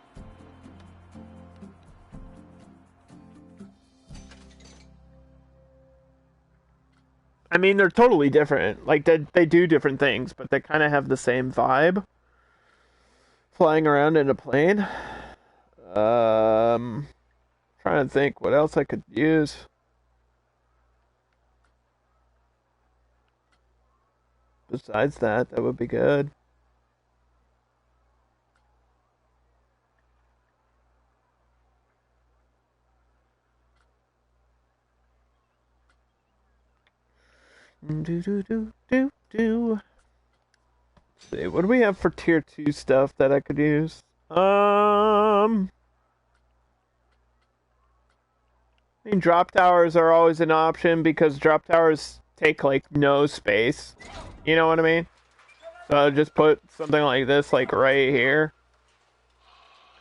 I mean, they're totally different. Like, they do different things, but they kind of have the same vibe. Flying around in a plane. Trying to think what else I could use. Besides that, that would be good. Do. Let's see, what do we have for tier 2 stuff that I could use? I mean, drop towers are always an option because drop towers take like no space. You know what I mean? So I'll just put something like this, like right here,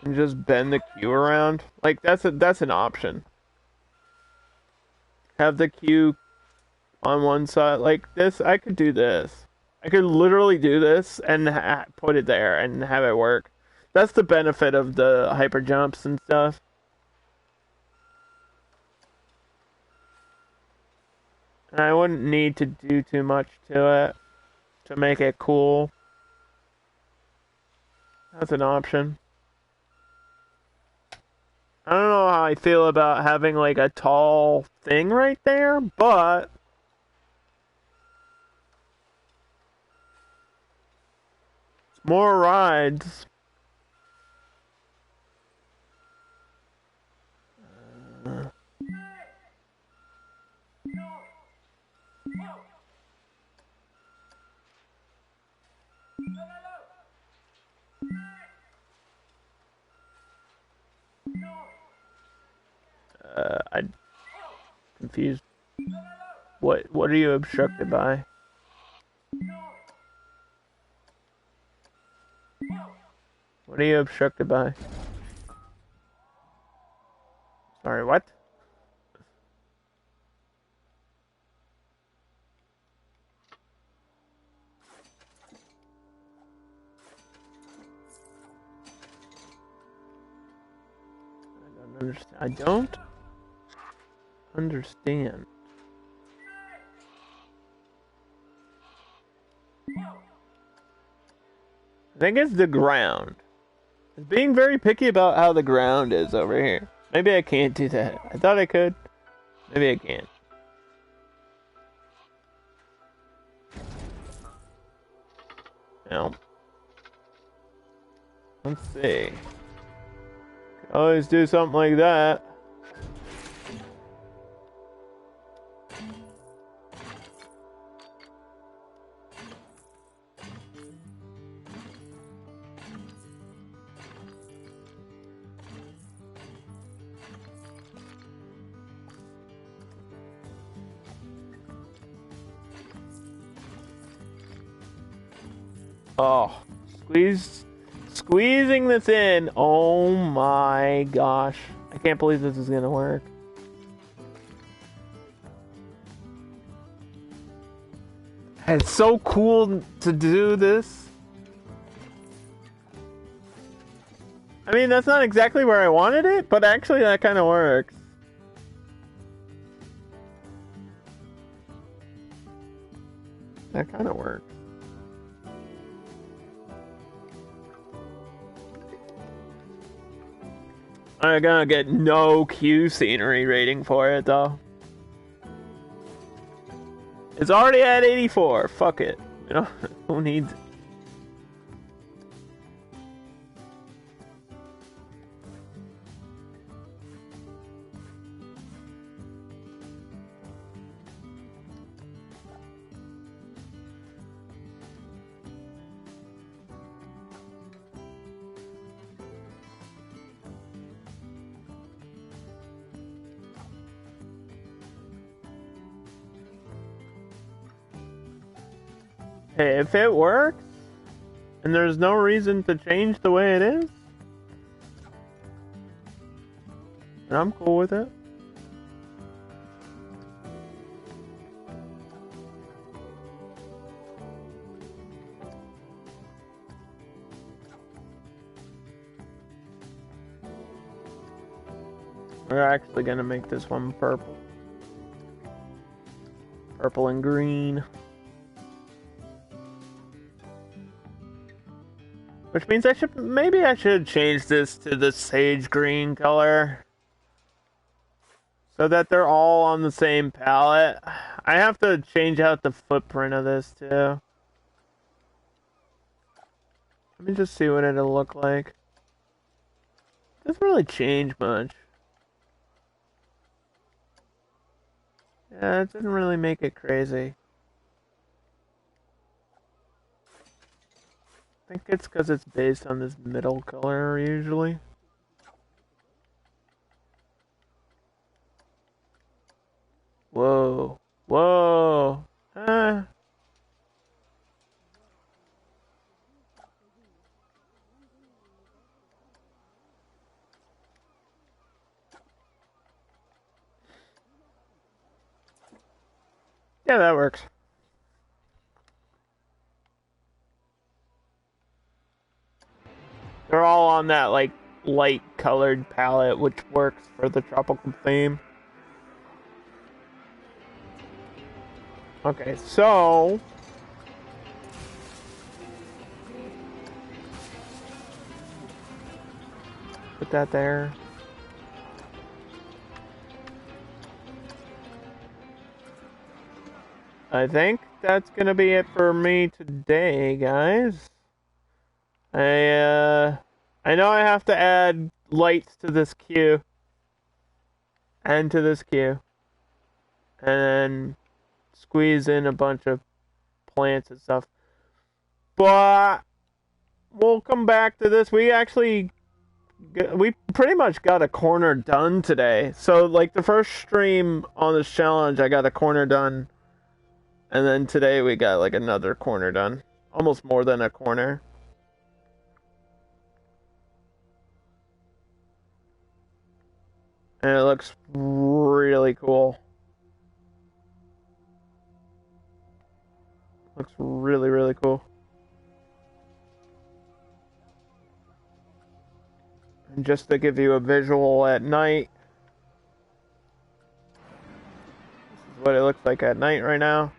and just bend the queue around. Like that's an option. Have the queue on one side like this. I could do this. I could literally do this and put it there and have it work. That's the benefit of the hyper jumps and stuff. And I wouldn't need to do too much to it to make it cool. That's an option. I don't know how I feel about having like a tall thing right there, but more rides. I'm confused. What are you obstructed by? What are you obstructed by? Sorry, what? I don't understand. I think it's the ground. It's being very picky about how the ground is over here. Maybe I can't do that. I thought I could. Maybe I can't. No. Let's see. Could always do something like that. Oh, squeezing this in. Oh my gosh. I can't believe this is gonna work. It's so cool to do this. I mean, that's not exactly where I wanted it, but actually that kind of works. That kind of works. I'm gonna get no Q scenery rating for it though. It's already at 84. Fuck it. You know, who needs it? Hey, if it works, and there's no reason to change the way it is, then I'm cool with it. We're actually gonna make this one purple. Purple and green. Which means maybe I should change this to the sage green color. So that they're all on the same palette. I have to change out the footprint of this too. Let me just see what it'll look like. Doesn't really change much. Yeah, it didn't really make it crazy. I think it's because it's based on this middle color usually. Whoa. Whoa. Ah. Yeah, that works. They're all on that, like, light colored palette, which works for the tropical theme. Okay, so... put that there. I think that's gonna be it for me today, guys. I know I have to add lights to this queue. And to this queue. And then squeeze in a bunch of plants and stuff. But we'll come back to this. We pretty much got a corner done today. So, like, the first stream on this challenge, I got a corner done. And then today we got, like, another corner done. Almost more than a corner. And it looks really cool. Looks really, really cool. And just to give you a visual at night, this is what it looks like at night right now.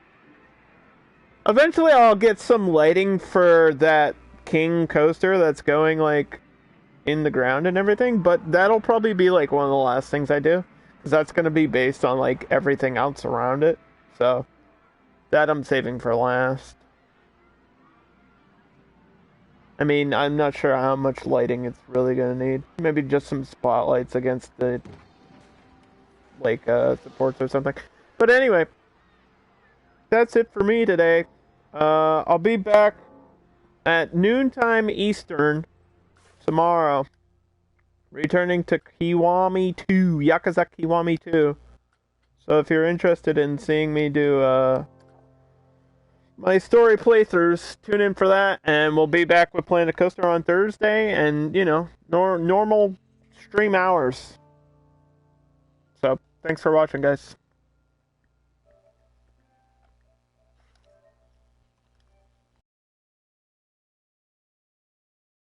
Eventually I'll get some lighting for that king coaster that's going, like, in the ground and everything, but that'll probably be, like, one of the last things I do, because that's going to be based on, like, everything else around it. So that I'm saving for last. I mean, I'm not sure how much lighting it's really going to need. Maybe just some spotlights against the, like, supports or something. But anyway, that's it for me today. I'll be back at noontime Eastern tomorrow. Returning to Kiwami 2, Yakuza Kiwami 2. So if you're interested in seeing me do, my story playthroughs, tune in for that, and we'll be back with Planet Coaster on Thursday, and, you know, normal stream hours. So, thanks for watching, guys.